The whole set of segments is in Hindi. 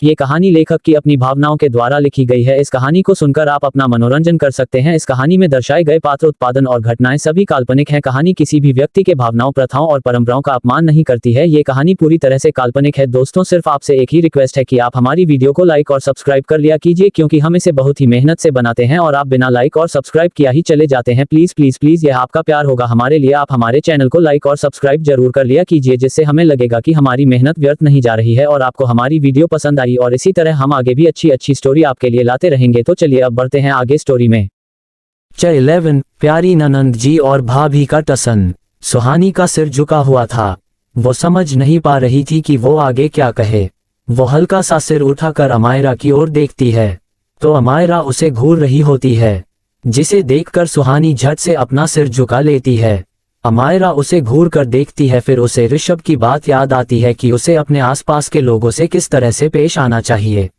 ये कहानी लेखक की अपनी भावनाओं के द्वारा लिखी गई है। इस कहानी को सुनकर आप अपना मनोरंजन कर सकते हैं। इस कहानी में दर्शाए गए पात्र, उत्पादन और घटनाएं सभी काल्पनिक हैं। कहानी किसी भी व्यक्ति के भावनाओं, प्रथाओं और परंपराओं का अपमान नहीं करती है। ये कहानी पूरी तरह से काल्पनिक है। दोस्तों, सिर्फ आपसे एक ही रिक्वेस्ट है कि आप हमारी वीडियो को लाइक और सब्सक्राइब कर लिया कीजिए, क्योंकि हम इसे बहुत ही मेहनत से बनाते हैं और आप बिना लाइक और सब्सक्राइब किया ही चले जाते हैं। प्लीज प्लीज प्लीज, यह आपका प्यार होगा हमारे लिए। आप हमारे चैनल को लाइक और सब्सक्राइब जरूर कर लिया कीजिए, जिससे हमें लगेगा कि हमारी मेहनत व्यर्थ नहीं जा रही है और आपको हमारी वीडियो पसंद आई, और इसी तरह हम आगे भी अच्छी अच्छी स्टोरी आपके लिए लाते रहेंगे। तो चलिए अब बढ़ते हैं आगे स्टोरी में। चैप्टर 11। प्यारी ननंद जी और भाभी का टसन। सुहानी का सिर झुका हुआ था। वो समझ नहीं पा रही थी कि वो आगे क्या कहे। वो हल्का सा सिर उठाकर अमायरा की ओर देखती है तो अमायरा उसे घूर रही होती है, जिसे देखकर सुहानी झट से अपना सिर झुका लेती है। अमायरा उसे घूर कर देखती है, फिर उसे ऋषभ की बात याद आती है कि उसे अपने आसपास के लोगों से किस तरह से पेश आना चाहिए।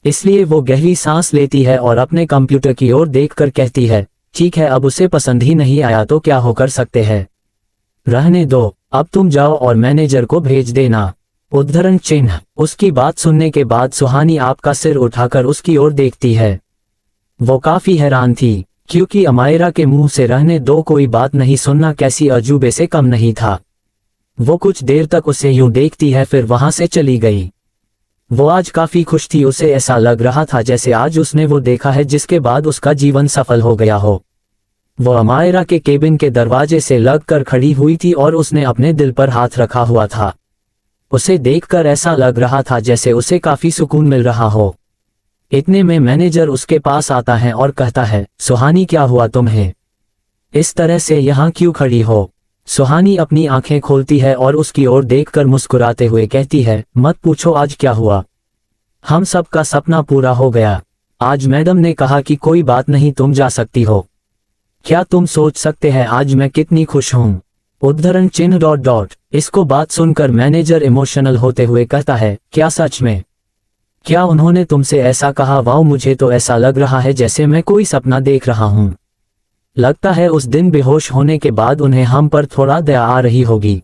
इसलिए वो गहरी सांस लेती है और अपने कंप्यूटर की ओर देखकर कहती है, ठीक है, अब उसे पसंद ही नहीं आया तो क्या हो कर सकते हैं, रहने दो, अब तुम जाओ और मैनेजर को भेज देना। उद्धरण चिन्ह। उसकी बात सुनने के बाद सुहानी आपका सिर उठाकर उसकी ओर देखती है। वो काफी हैरान थी, क्योंकि अमायरा के मुंह से रहने दो, कोई बात नहीं सुनना कैसी अजूबे से कम नहीं था। वो कुछ देर तक उसे यूं देखती है, फिर वहां से चली गई। वो आज काफी खुश थी। उसे ऐसा लग रहा था जैसे आज उसने वो देखा है जिसके बाद उसका जीवन सफल हो गया हो। वो अमायरा के केबिन के दरवाजे से लगकर खड़ी हुई थी और उसने अपने दिल पर हाथ रखा हुआ था। उसे देखकर ऐसा लग रहा था जैसे उसे काफी सुकून मिल रहा हो। इतने में मैनेजर उसके पास आता है और कहता है, सुहानी क्या हुआ तुम्हें, इस तरह से यहाँ क्यों खड़ी हो। सुहानी अपनी आंखें खोलती है और उसकी ओर देखकर मुस्कुराते हुए कहती है, मत पूछो आज क्या हुआ, हम सबका सपना पूरा हो गया। आज मैडम ने कहा कि कोई बात नहीं, तुम जा सकती हो। क्या तुम सोच सकते हैं आज मैं कितनी खुश हूँ। उद्धरण चिन्ह ... इसको बात सुनकर मैनेजर इमोशनल होते हुए कहता है, क्या सच में, क्या उन्होंने तुमसे ऐसा कहा। वाह, मुझे तो ऐसा लग रहा है जैसे मैं कोई सपना देख रहा हूँ। लगता है उस दिन बेहोश होने के बाद उन्हें हम पर थोड़ा दया आ रही होगी।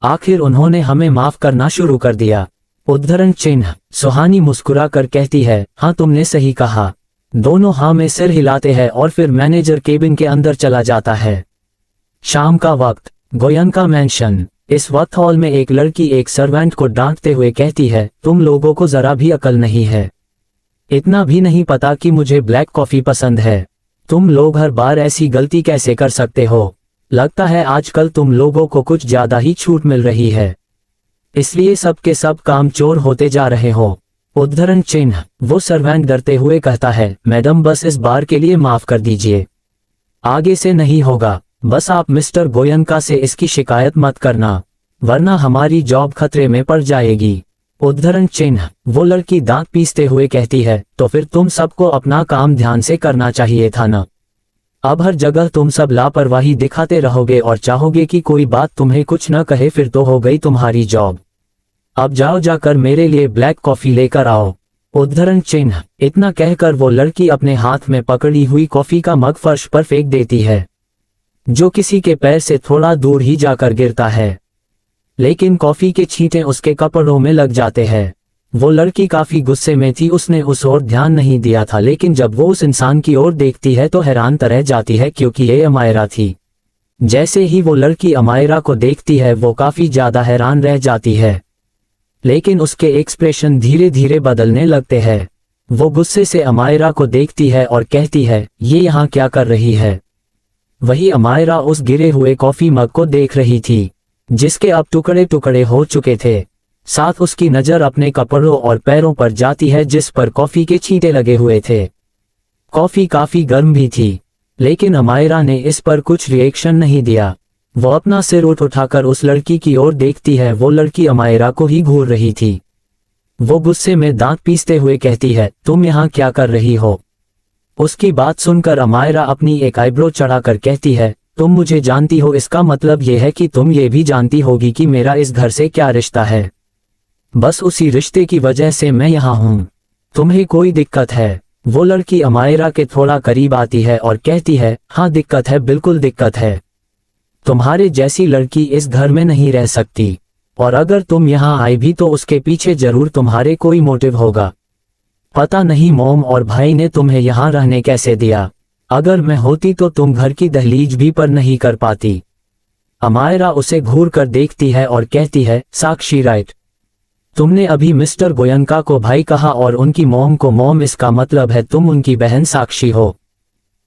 आखिर उन्होंने हमें माफ करना शुरू कर दिया। उद्धरण चिन्ह। सुहानी मुस्कुरा कर कहती है, हाँ तुमने सही कहा। दोनों हाँ में सिर हिलाते हैं और फिर मैनेजर केबिन के अंदर चला जाता है। शाम का वक्त। गोयनका मैंशन। इस वक्त हॉल में एक लड़की एक सर्वेंट को डांटते हुए कहती है, तुम लोगों को जरा भी अकल नहीं है, इतना भी नहीं पता कि मुझे ब्लैक कॉफी पसंद है। तुम लोग हर बार ऐसी गलती कैसे कर सकते हो। लगता है आजकल तुम लोगों को कुछ ज्यादा ही छूट मिल रही है, इसलिए सबके सब काम चोर होते जा रहे हो। उद्धरण चिन्ह। वो सर्वेंट डरते हुए कहता है, मैडम बस इस बार के लिए माफ कर दीजिए, आगे से नहीं होगा। बस आप मिस्टर गोयनका से इसकी शिकायत मत करना, वरना हमारी जॉब खतरे में पड़ जाएगी। उद्धरण चिन्ह। वो लड़की दांत पीसते हुए कहती है, तो फिर तुम सबको अपना काम ध्यान से करना चाहिए था ना। अब हर जगह तुम सब लापरवाही दिखाते रहोगे और चाहोगे कि कोई बात तुम्हें कुछ न कहे, फिर तो हो गई तुम्हारी जॉब। अब जाओ, जाकर मेरे लिए ब्लैक कॉफी लेकर आओ। उद्धरण चिन्ह। इतना कहकर वो लड़की अपने हाथ में पकड़ी हुई कॉफी का मग फर्श पर फेंक देती है, जो किसी के पैर से थोड़ा दूर ही जाकर गिरता है, लेकिन कॉफी के छींटे उसके कपड़ों में लग जाते हैं। वो लड़की काफी गुस्से में थी, उसने उस ओर ध्यान नहीं दिया था, लेकिन जब वो उस इंसान की ओर देखती है तो हैरान तरह जाती है, क्योंकि ये अमायरा थी। जैसे ही वो लड़की अमायरा को देखती है वो काफी ज्यादा हैरान रह जाती है, लेकिन उसके एक्सप्रेशन धीरे धीरे बदलने लगते हैं। वो गुस्से से अमायरा को देखती है और कहती है, ये यहाँ क्या कर रही है। वही अमायरा उस गिरे हुए कॉफी मग को देख रही थी, जिसके अब टुकड़े टुकड़े हो चुके थे। साथ उसकी नजर अपने कपड़ों और पैरों पर जाती है, जिस पर कॉफी के छींटे लगे हुए थे। कॉफी काफी गर्म भी थी, लेकिन अमायरा ने इस पर कुछ रिएक्शन नहीं दिया। वो अपना सिर उठाकर उस लड़की की ओर देखती है। वो लड़की अमायरा को ही घूर रही थी। वो गुस्से में दांत पीसते हुए कहती है, तुम यहाँ क्या कर रही हो। उसकी बात सुनकर अमायरा अपनी एक आईब्रो चढ़ाकर कहती है, तुम मुझे जानती हो, इसका मतलब यह है कि तुम ये भी जानती होगी कि मेरा इस घर से क्या रिश्ता है। बस उसी रिश्ते की वजह से मैं यहाँ हूँ। तुम्हें कोई दिक्कत है। वो लड़की अमायरा के थोड़ा करीब आती है और कहती है, हाँ दिक्कत है, बिल्कुल दिक्कत है। तुम्हारे जैसी लड़की इस घर में नहीं रह सकती। और अगर तुम यहाँ आई भी तो उसके पीछे जरूर तुम्हारे कोई मोटिव होगा। पता नहीं मॉम और भाई ने तुम्हें यहाँ रहने कैसे दिया। अगर मैं होती तो तुम घर की दहलीज भी पर नहीं कर पाती। अमायरा उसे घूर कर देखती है और कहती है, साक्षी राइट। तुमने अभी मिस्टर गोयनका को भाई कहा और उनकी मॉम को मॉम, इसका मतलब है तुम उनकी बहन साक्षी हो।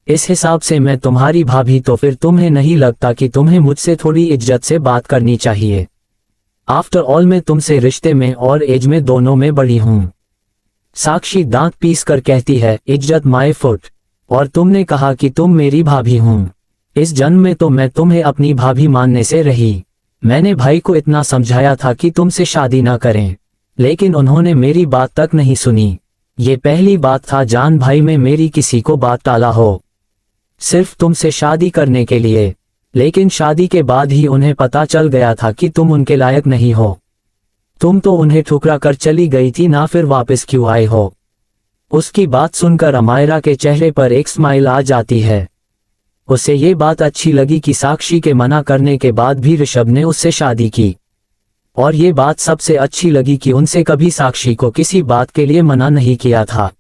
इस हिसाब से मैं तुम्हारी भाभी, तो फिर तुम्हें नहीं लगता कि तुम्हें मुझसे थोड़ी इज्जत से बात करनी चाहिए? आफ्टर ऑल मैं तुमसे रिश्ते में और एज में दोनों में बड़ी हूं। साक्षी दांत पीस कर कहती है, इज्जत माय फुट, और तुमने कहा कि तुम मेरी भाभी हूं। इस जन्म में तो मैं तुम्हें अपनी भाभी मानने से रही। मैंने भाई को इतना समझाया था कि तुमसे शादी ना करें, लेकिन उन्होंने मेरी बात तक नहीं सुनी। ये पहली बात था जान भाई में मेरी किसी को बात टाला हो, सिर्फ तुमसे शादी करने के लिए। लेकिन शादी के बाद ही उन्हें पता चल गया था कि तुम उनके लायक नहीं हो। तुम तो उन्हें ठुकरा कर चली गई थी ना, फिर वापस क्यों आए हो? उसकी बात सुनकर अमायरा के चेहरे पर एक स्माइल आ जाती है। उसे ये बात अच्छी लगी कि साक्षी के मना करने के बाद भी ऋषभ ने उससे शादी की, और ये बात सबसे अच्छी लगी कि उनसे कभी साक्षी को किसी बात के लिए मना नहीं किया था।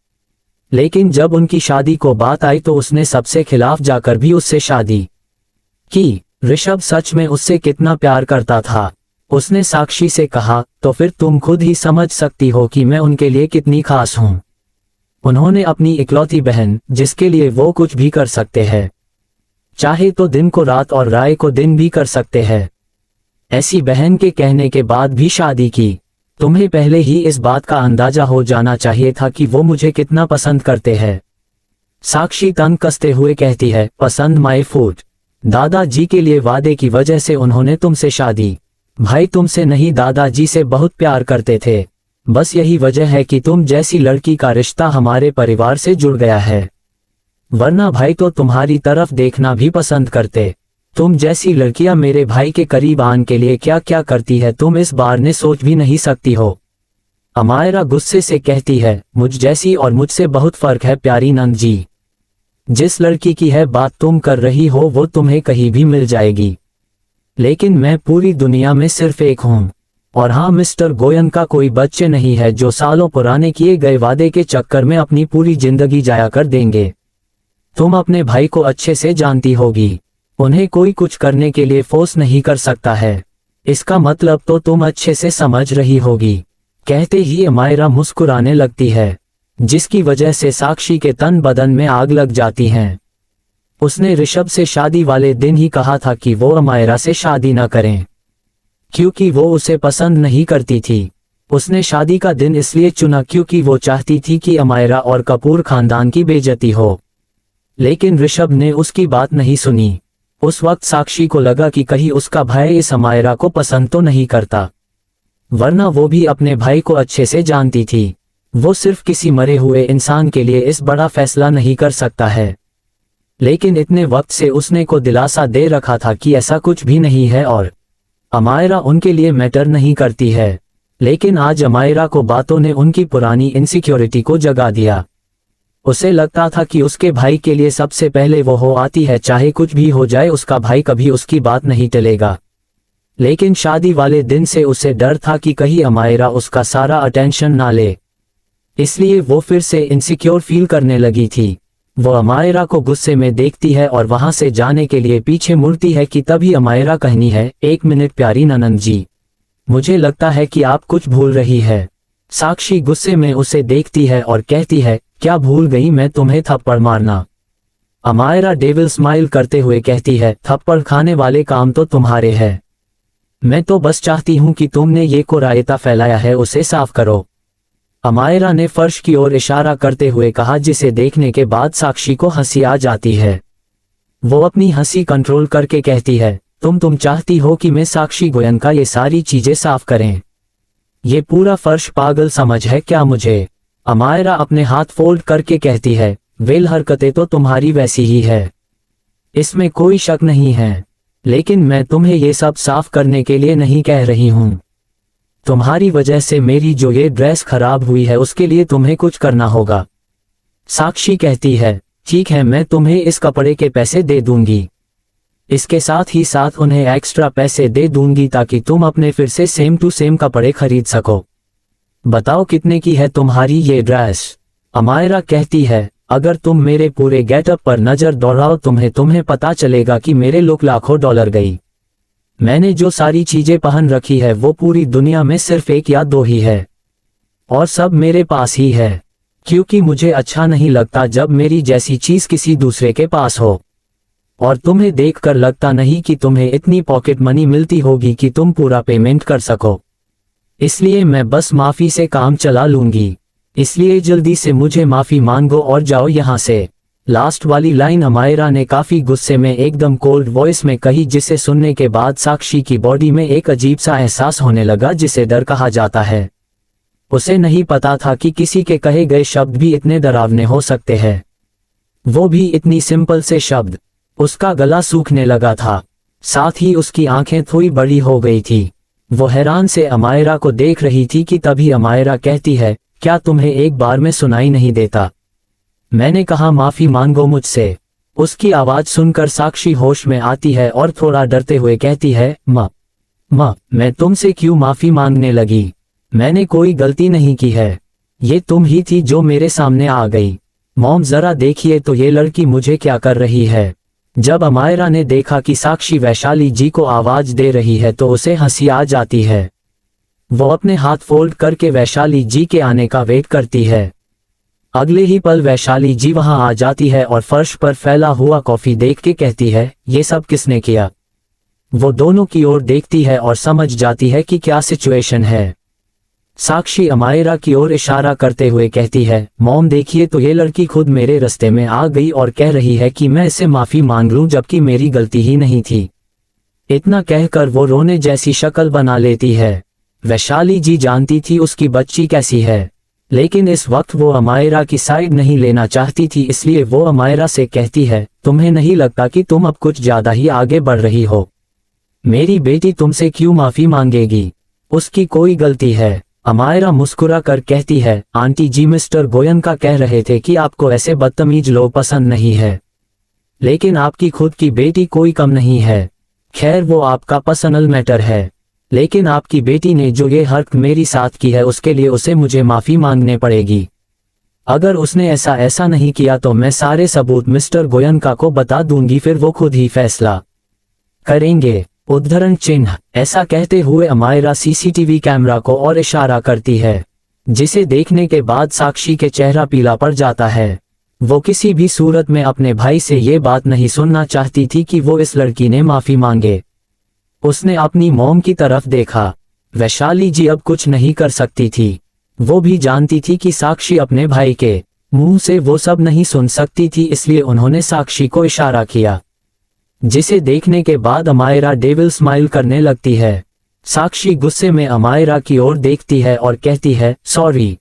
लेकिन जब उनकी शादी को बात आई तो उसने सबसे खिलाफ जाकर भी उससे शादी की। ऋषभ सच में उससे कितना प्यार करता था। उसने साक्षी से कहा, तो फिर तुम खुद ही समझ सकती हो कि मैं उनके लिए कितनी खास हूं। उन्होंने अपनी इकलौती बहन, जिसके लिए वो कुछ भी कर सकते हैं, चाहे तो दिन को रात और रात को दिन भी कर सकते हैं, ऐसी बहन के कहने के बाद भी शादी की। तुम्हें पहले ही इस बात का अंदाजा हो जाना चाहिए था कि वो मुझे कितना पसंद करते हैं। साक्षी तंग कसते हुए कहती है, पसंद माय फूड। दादाजी के लिए वादे की वजह से उन्होंने तुमसे शादी। भाई तुमसे नहीं, दादाजी से बहुत प्यार करते थे। बस यही वजह है कि तुम जैसी लड़की का रिश्ता हमारे परिवार से जुड़ गया है, वरना भाई तो तुम्हारी तरफ देखना भी पसंद करते। तुम जैसी लड़कियां मेरे भाई के करीब आने के लिए क्या क्या करती है तुम इस बार ने सोच भी नहीं सकती हो। अमायरा गुस्से से कहती है, मुझ जैसी और मुझसे बहुत फर्क है प्यारी नंद जी। जिस लड़की की है बात तुम कर रही हो वो तुम्हें कहीं भी मिल जाएगी, लेकिन मैं पूरी दुनिया में सिर्फ एक हूं। और हाँ, मिस्टर गोयनका कोई बच्चे नहीं है जो सालों पुराने किए गए वादे के चक्कर में अपनी पूरी जिंदगी जाया कर देंगे। तुम अपने भाई को अच्छे से जानती होगी, उन्हें कोई कुछ करने के लिए फोर्स नहीं कर सकता है। इसका मतलब तो तुम अच्छे से समझ रही होगी। कहते ही अमायरा मुस्कुराने लगती है, जिसकी वजह से साक्षी के तन बदन में आग लग जाती है। उसने ऋषभ से शादी वाले दिन ही कहा था कि वो अमायरा से शादी न करें, क्योंकि वो उसे पसंद नहीं करती थी। उसने शादी का दिन इसलिए चुना क्योंकि वो चाहती थी कि अमायरा और कपूर खानदान की बेइज्जती हो, लेकिन ऋषभ ने उसकी बात नहीं सुनी। उस वक्त साक्षी को लगा कि कहीं उसका भाई इस अमायरा को पसंद तो नहीं करता, वरना वो भी अपने भाई को अच्छे से जानती थी। वो सिर्फ किसी मरे हुए इंसान के लिए इस बड़ा फैसला नहीं कर सकता है। लेकिन इतने वक्त से उसने को दिलासा दे रखा था कि ऐसा कुछ भी नहीं है और अमायरा उनके लिए मैटर नहीं करती है। लेकिन आज अमायरा को बातों ने उनकी पुरानी इनसिक्योरिटी को जगा दिया। उसे लगता था कि उसके भाई के लिए सबसे पहले वो हो आती है, चाहे कुछ भी हो जाए उसका भाई कभी उसकी बात नहीं टलेगा। लेकिन शादी वाले दिन से उसे डर था कि कहीं अमायरा उसका सारा अटेंशन ना ले, इसलिए वो फिर से इनसिक्योर फील करने लगी थी। वो अमायरा को गुस्से में देखती है और वहां से जाने के लिए पीछे मुड़ती है कि तभी अमायरा कहनी है, एक मिनट प्यारी ननंद जी, मुझे लगता है कि आप कुछ भूल रही है। साक्षी गुस्से में उसे देखती है और कहती है, क्या भूल गई मैं तुम्हें थप्पड़ मारना? अमायरा डेविल स्माइल करते हुए कहती है, थप्पड़ खाने वाले काम तो तुम्हारे हैं, मैं तो बस चाहती हूं कि तुमने ये को रायता फैलाया है उसे साफ करो। अमायरा ने फर्श की ओर इशारा करते हुए कहा, जिसे देखने के बाद साक्षी को हंसी आ जाती है। वो अपनी हंसी कंट्रोल करके कहती है, तुम चाहती हो कि मैं साक्षी गोयनका ये सारी चीजें साफ करें? ये पूरा फर्श पागल समझ है क्या मुझे? अमायरा अपने हाथ फोल्ड करके कहती है, वेल हरकतें तो तुम्हारी वैसी ही है, इसमें कोई शक नहीं है, लेकिन मैं तुम्हें ये सब साफ करने के लिए नहीं कह रही हूं। तुम्हारी वजह से मेरी जो ये ड्रेस खराब हुई है उसके लिए तुम्हें कुछ करना होगा। साक्षी कहती है, ठीक है, मैं तुम्हें इस कपड़े के पैसे दे दूंगी। इसके साथ ही साथ उन्हें एक्स्ट्रा पैसे दे दूंगी ताकि तुम अपने फिर से सेम टू सेम कपड़े खरीद सको। बताओ कितने की है तुम्हारी ये ड्रेस? अमायरा कहती है, अगर तुम मेरे पूरे गेटअप पर नजर दौड़ाओ तुम्हें पता चलेगा कि मेरे लुक लाखों डॉलर गई। मैंने जो सारी चीजें पहन रखी है वो पूरी दुनिया में सिर्फ 1 या 2 ही है, और सब मेरे पास ही है, क्योंकि मुझे अच्छा नहीं लगता जब मेरी जैसी चीज किसी दूसरे के पास हो। और तुम्हें देखकर लगता नहीं कि तुम्हें इतनी पॉकेट मनी मिलती होगी कि तुम पूरा पेमेंट कर सको, इसलिए मैं बस माफी से काम चला लूंगी, इसलिए जल्दी से मुझे माफी मांगो और जाओ यहाँ से। लास्ट वाली लाइन अमायरा ने काफी गुस्से में एकदम कोल्ड वॉइस में कही, जिसे सुनने के बाद साक्षी की बॉडी में एक अजीब सा एहसास होने लगा जिसे डर कहा जाता है। उसे नहीं पता था कि किसी के कहे गए शब्द भी इतने डरावने हो सकते हैं, वो भी इतनी सिंपल से शब्द। उसका गला सूखने लगा था, साथ ही उसकी आंखें थोड़ी बड़ी हो गई थी। वो हैरान से अमायरा को देख रही थी कि तभी अमायरा कहती है, क्या तुम्हें एक बार में सुनाई नहीं देता? मैंने कहा माफी मांगो मुझसे। उसकी आवाज सुनकर साक्षी होश में आती है और थोड़ा डरते हुए कहती है, माँ मैं तुमसे क्यों माफी मांगने लगी? मैंने कोई गलती नहीं की है, ये तुम ही थी जो मेरे सामने आ गई। मॉम जरा देखिए तो ये लड़की मुझे क्या कर रही है। जब अमायरा ने देखा कि साक्षी वैशाली जी को आवाज दे रही है तो उसे हंसी आ जाती है। वो अपने हाथ फोल्ड करके वैशाली जी के आने का वेट करती है। अगले ही पल वैशाली जी वहां आ जाती है और फर्श पर फैला हुआ कॉफी देख के कहती है, ये सब किसने किया? वो दोनों की ओर देखती है और समझ जाती है कि क्या सिचुएशन है। साक्षी अमायरा की ओर इशारा करते हुए कहती है, मॉम देखिए तो ये लड़की खुद मेरे रास्ते में आ गई और कह रही है कि मैं इसे माफी मांग लूं जबकि मेरी गलती ही नहीं थी। इतना कहकर वो रोने जैसी शक्ल बना लेती है। वैशाली जी जानती थी उसकी बच्ची कैसी है, लेकिन इस वक्त वो अमायरा की साइड नहीं लेना चाहती थी, इसलिए वो अमायरा से कहती है, तुम्हें नहीं लगता कि तुम अब कुछ ज्यादा ही आगे बढ़ रही हो? मेरी बेटी तुमसे क्यों माफी मांगेगी? उसकी कोई गलती है। अमायरा मुस्कुरा कर कहती है, आंटी जी मिस्टर गोयनका कह रहे थे कि आपको ऐसे बदतमीज लोग पसंद नहीं है, लेकिन आपकी खुद की बेटी कोई कम नहीं है। खैर वो आपका पर्सनल मैटर है, लेकिन आपकी बेटी ने जो ये हरकत मेरी साथ की है उसके लिए उसे मुझे माफी मांगने पड़ेगी। अगर उसने ऐसा नहीं किया तो मैं सारे सबूत मिस्टर गोयनका को बता दूंगी, फिर वो खुद ही फैसला करेंगे। उद्धरण चिन्ह। ऐसा कहते हुए अमायरा सीसीटीवी कैमरा को और इशारा करती है, जिसे देखने के बाद साक्षी के चेहरा पीला पड़ जाता है। वो किसी भी सूरत में अपने भाई से ये बात नहीं सुनना चाहती थी कि वो इस लड़की ने माफी मांगे। उसने अपनी मॉम की तरफ देखा। वैशाली जी अब कुछ नहीं कर सकती थी। वो भी जानती थी कि साक्षी अपने भाई के मुंह से वो सब नहीं सुन सकती थी, इसलिए उन्होंने साक्षी को इशारा किया, जिसे देखने के बाद अमायरा डेविल स्माइल करने लगती है। साक्षी गुस्से में अमायरा की ओर देखती है और कहती है, सॉरी।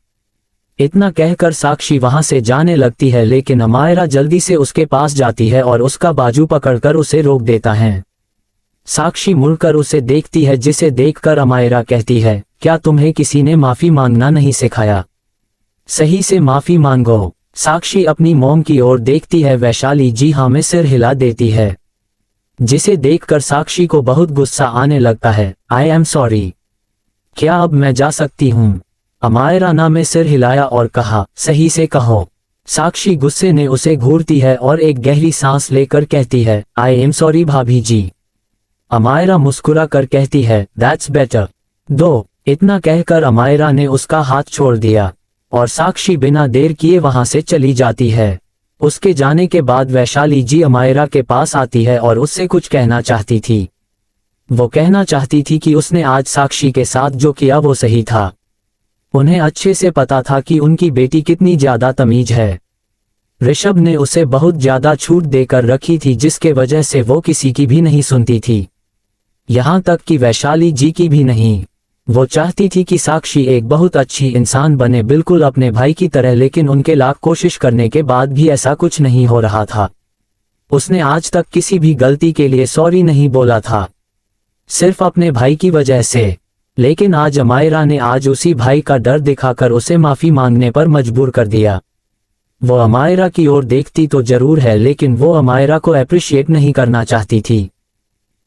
इतना कहकर साक्षी वहां से जाने लगती है, लेकिन अमायरा जल्दी से उसके पास जाती है और उसका बाजू पकड़कर उसे रोक देता है। साक्षी मुड़कर उसे देखती है, जिसे देखकर अमायरा कहती है, क्या तुम्हें किसी ने माफी मांगना नहीं सिखाया? सही से माफी मांगो। साक्षी अपनी मॉम की ओर देखती है। वैशाली जी हाँ में सिर हिला देती है, जिसे देखकर साक्षी को बहुत गुस्सा आने लगता है। I am sorry. क्या अब मैं जा सकती हूँ? अमायरा ना में सिर हिलाया और कहा, सही से कहो। साक्षी गुस्से ने उसे घूरती है और एक गहरी सांस लेकर कहती है, आई एम सॉरी भाभी जी। अमायरा मुस्कुरा कर कहती है, दैट्स बेटर। दो। इतना कहकर अमायरा ने उसका हाथ छोड़ दिया और साक्षी बिना देर किए वहां से चली जाती है। उसके जाने के बाद वैशाली जी अमायरा के पास आती है और उससे कुछ कहना चाहती थी। वो कहना चाहती थी कि उसने आज साक्षी के साथ जो किया वो सही था। उन्हें अच्छे से पता था कि उनकी बेटी कितनी ज्यादा तमीज है। ऋषभ ने उसे बहुत ज्यादा छूट देकर रखी थी, जिसके वजह से वो किसी की भी नहीं सुनती थी, यहाँ तक कि वैशाली जी की भी नहीं। वो चाहती थी कि साक्षी एक बहुत अच्छी इंसान बने, बिल्कुल अपने भाई की तरह, लेकिन उनके लाख कोशिश करने के बाद भी ऐसा कुछ नहीं हो रहा था। उसने आज तक किसी भी गलती के लिए सॉरी नहीं बोला था, सिर्फ अपने भाई की वजह से। लेकिन आज अमायरा ने आज उसी भाई का डर दिखाकर उसे माफी मांगने पर मजबूर कर दिया। वो अमायरा की ओर देखती तो जरूर है, लेकिन वो अमायरा को अप्रिशिएट नहीं करना चाहती थी।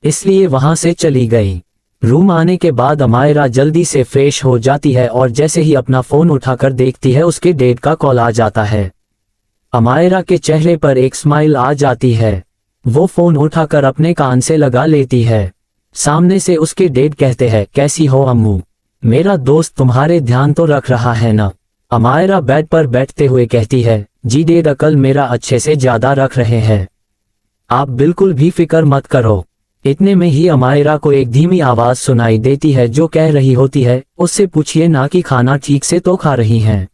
इसलिए वहां से चली गई। रूम आने के बाद अमायरा जल्दी से फ्रेश हो जाती है और जैसे ही अपना फोन उठाकर देखती है उसके डेट का कॉल आ जाता है। अमायरा के चेहरे पर एक स्माइल आ जाती है। वो फोन उठाकर अपने कान से लगा लेती है। सामने से उसके डेड कहते हैं, कैसी हो अम्मू? मेरा दोस्त तुम्हारे ध्यान तो रख रहा है ना? अमायरा बेड पर बैठते हुए कहती है, जी डेड अकल मेरा अच्छे से ज्यादा रख रहे हैं, आप बिल्कुल भी फिक्र मत करो। इतने में ही अमायरा को एक धीमी आवाज सुनाई देती है जो कह रही होती है, उससे पूछिए ना कि खाना ठीक से तो खा रही हैं,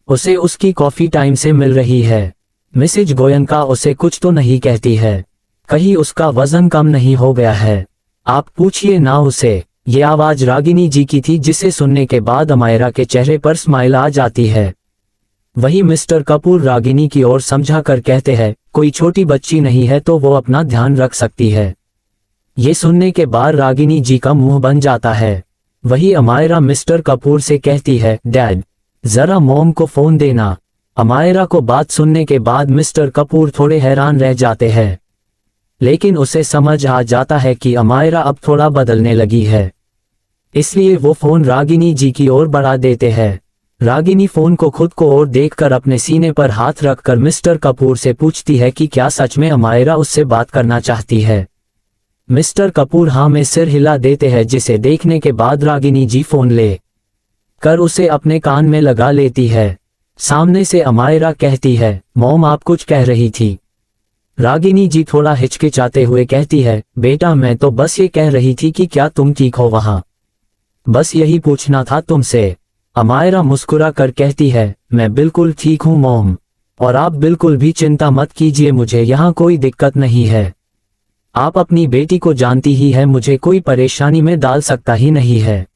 उसे उसकी कॉफी टाइम से मिल रही है। मिसेज गोयनका उसे कुछ तो नहीं कहती है, कहीं उसका वजन कम नहीं हो गया है, आप पूछिए ना उसे। ये आवाज रागिनी जी की थी जिसे सुनने के बाद अमायरा के चेहरे पर स्माइल आ जाती है। वही मिस्टर कपूर रागिनी की ओर समझा कर कहते हैं, कोई छोटी बच्ची नहीं है तो वो अपना ध्यान रख सकती है। ये सुनने के बाद रागिनी जी का मुंह बन जाता है। वही अमायरा मिस्टर कपूर से कहती है, डैड जरा मॉम को फोन देना। अमायरा को बात सुनने के बाद मिस्टर कपूर थोड़े हैरान रह जाते हैं, लेकिन उसे समझ आ जाता है कि अमायरा अब थोड़ा बदलने लगी है, इसलिए वो फोन रागिनी जी की ओर बढ़ा देते हैं। रागिनी फोन को खुद को और देखकर अपने सीने पर हाथ रखकर मिस्टर कपूर से पूछती है कि क्या सच में अमायरा उससे बात करना चाहती है। मिस्टर कपूर हाँ में सिर हिला देते हैं, जिसे देखने के बाद रागिनी जी फोन ले कर उसे अपने कान में लगा लेती है। सामने से अमायरा कहती है, मॉम आप कुछ कह रही थी? रागिनी जी थोड़ा हिचकिचाते हुए कहती है, बेटा मैं तो बस ये कह रही थी कि क्या तुम ठीक हो वहां, बस यही पूछना था तुमसे। अमायरा मुस्कुरा कर कहती है, मैं बिल्कुल ठीक हूँ मॉम, और आप बिल्कुल भी चिंता मत कीजिए, मुझे यहाँ कोई दिक्कत नहीं है। आप अपनी बेटी को जानती ही है, मुझे कोई परेशानी में डाल सकता ही नहीं है।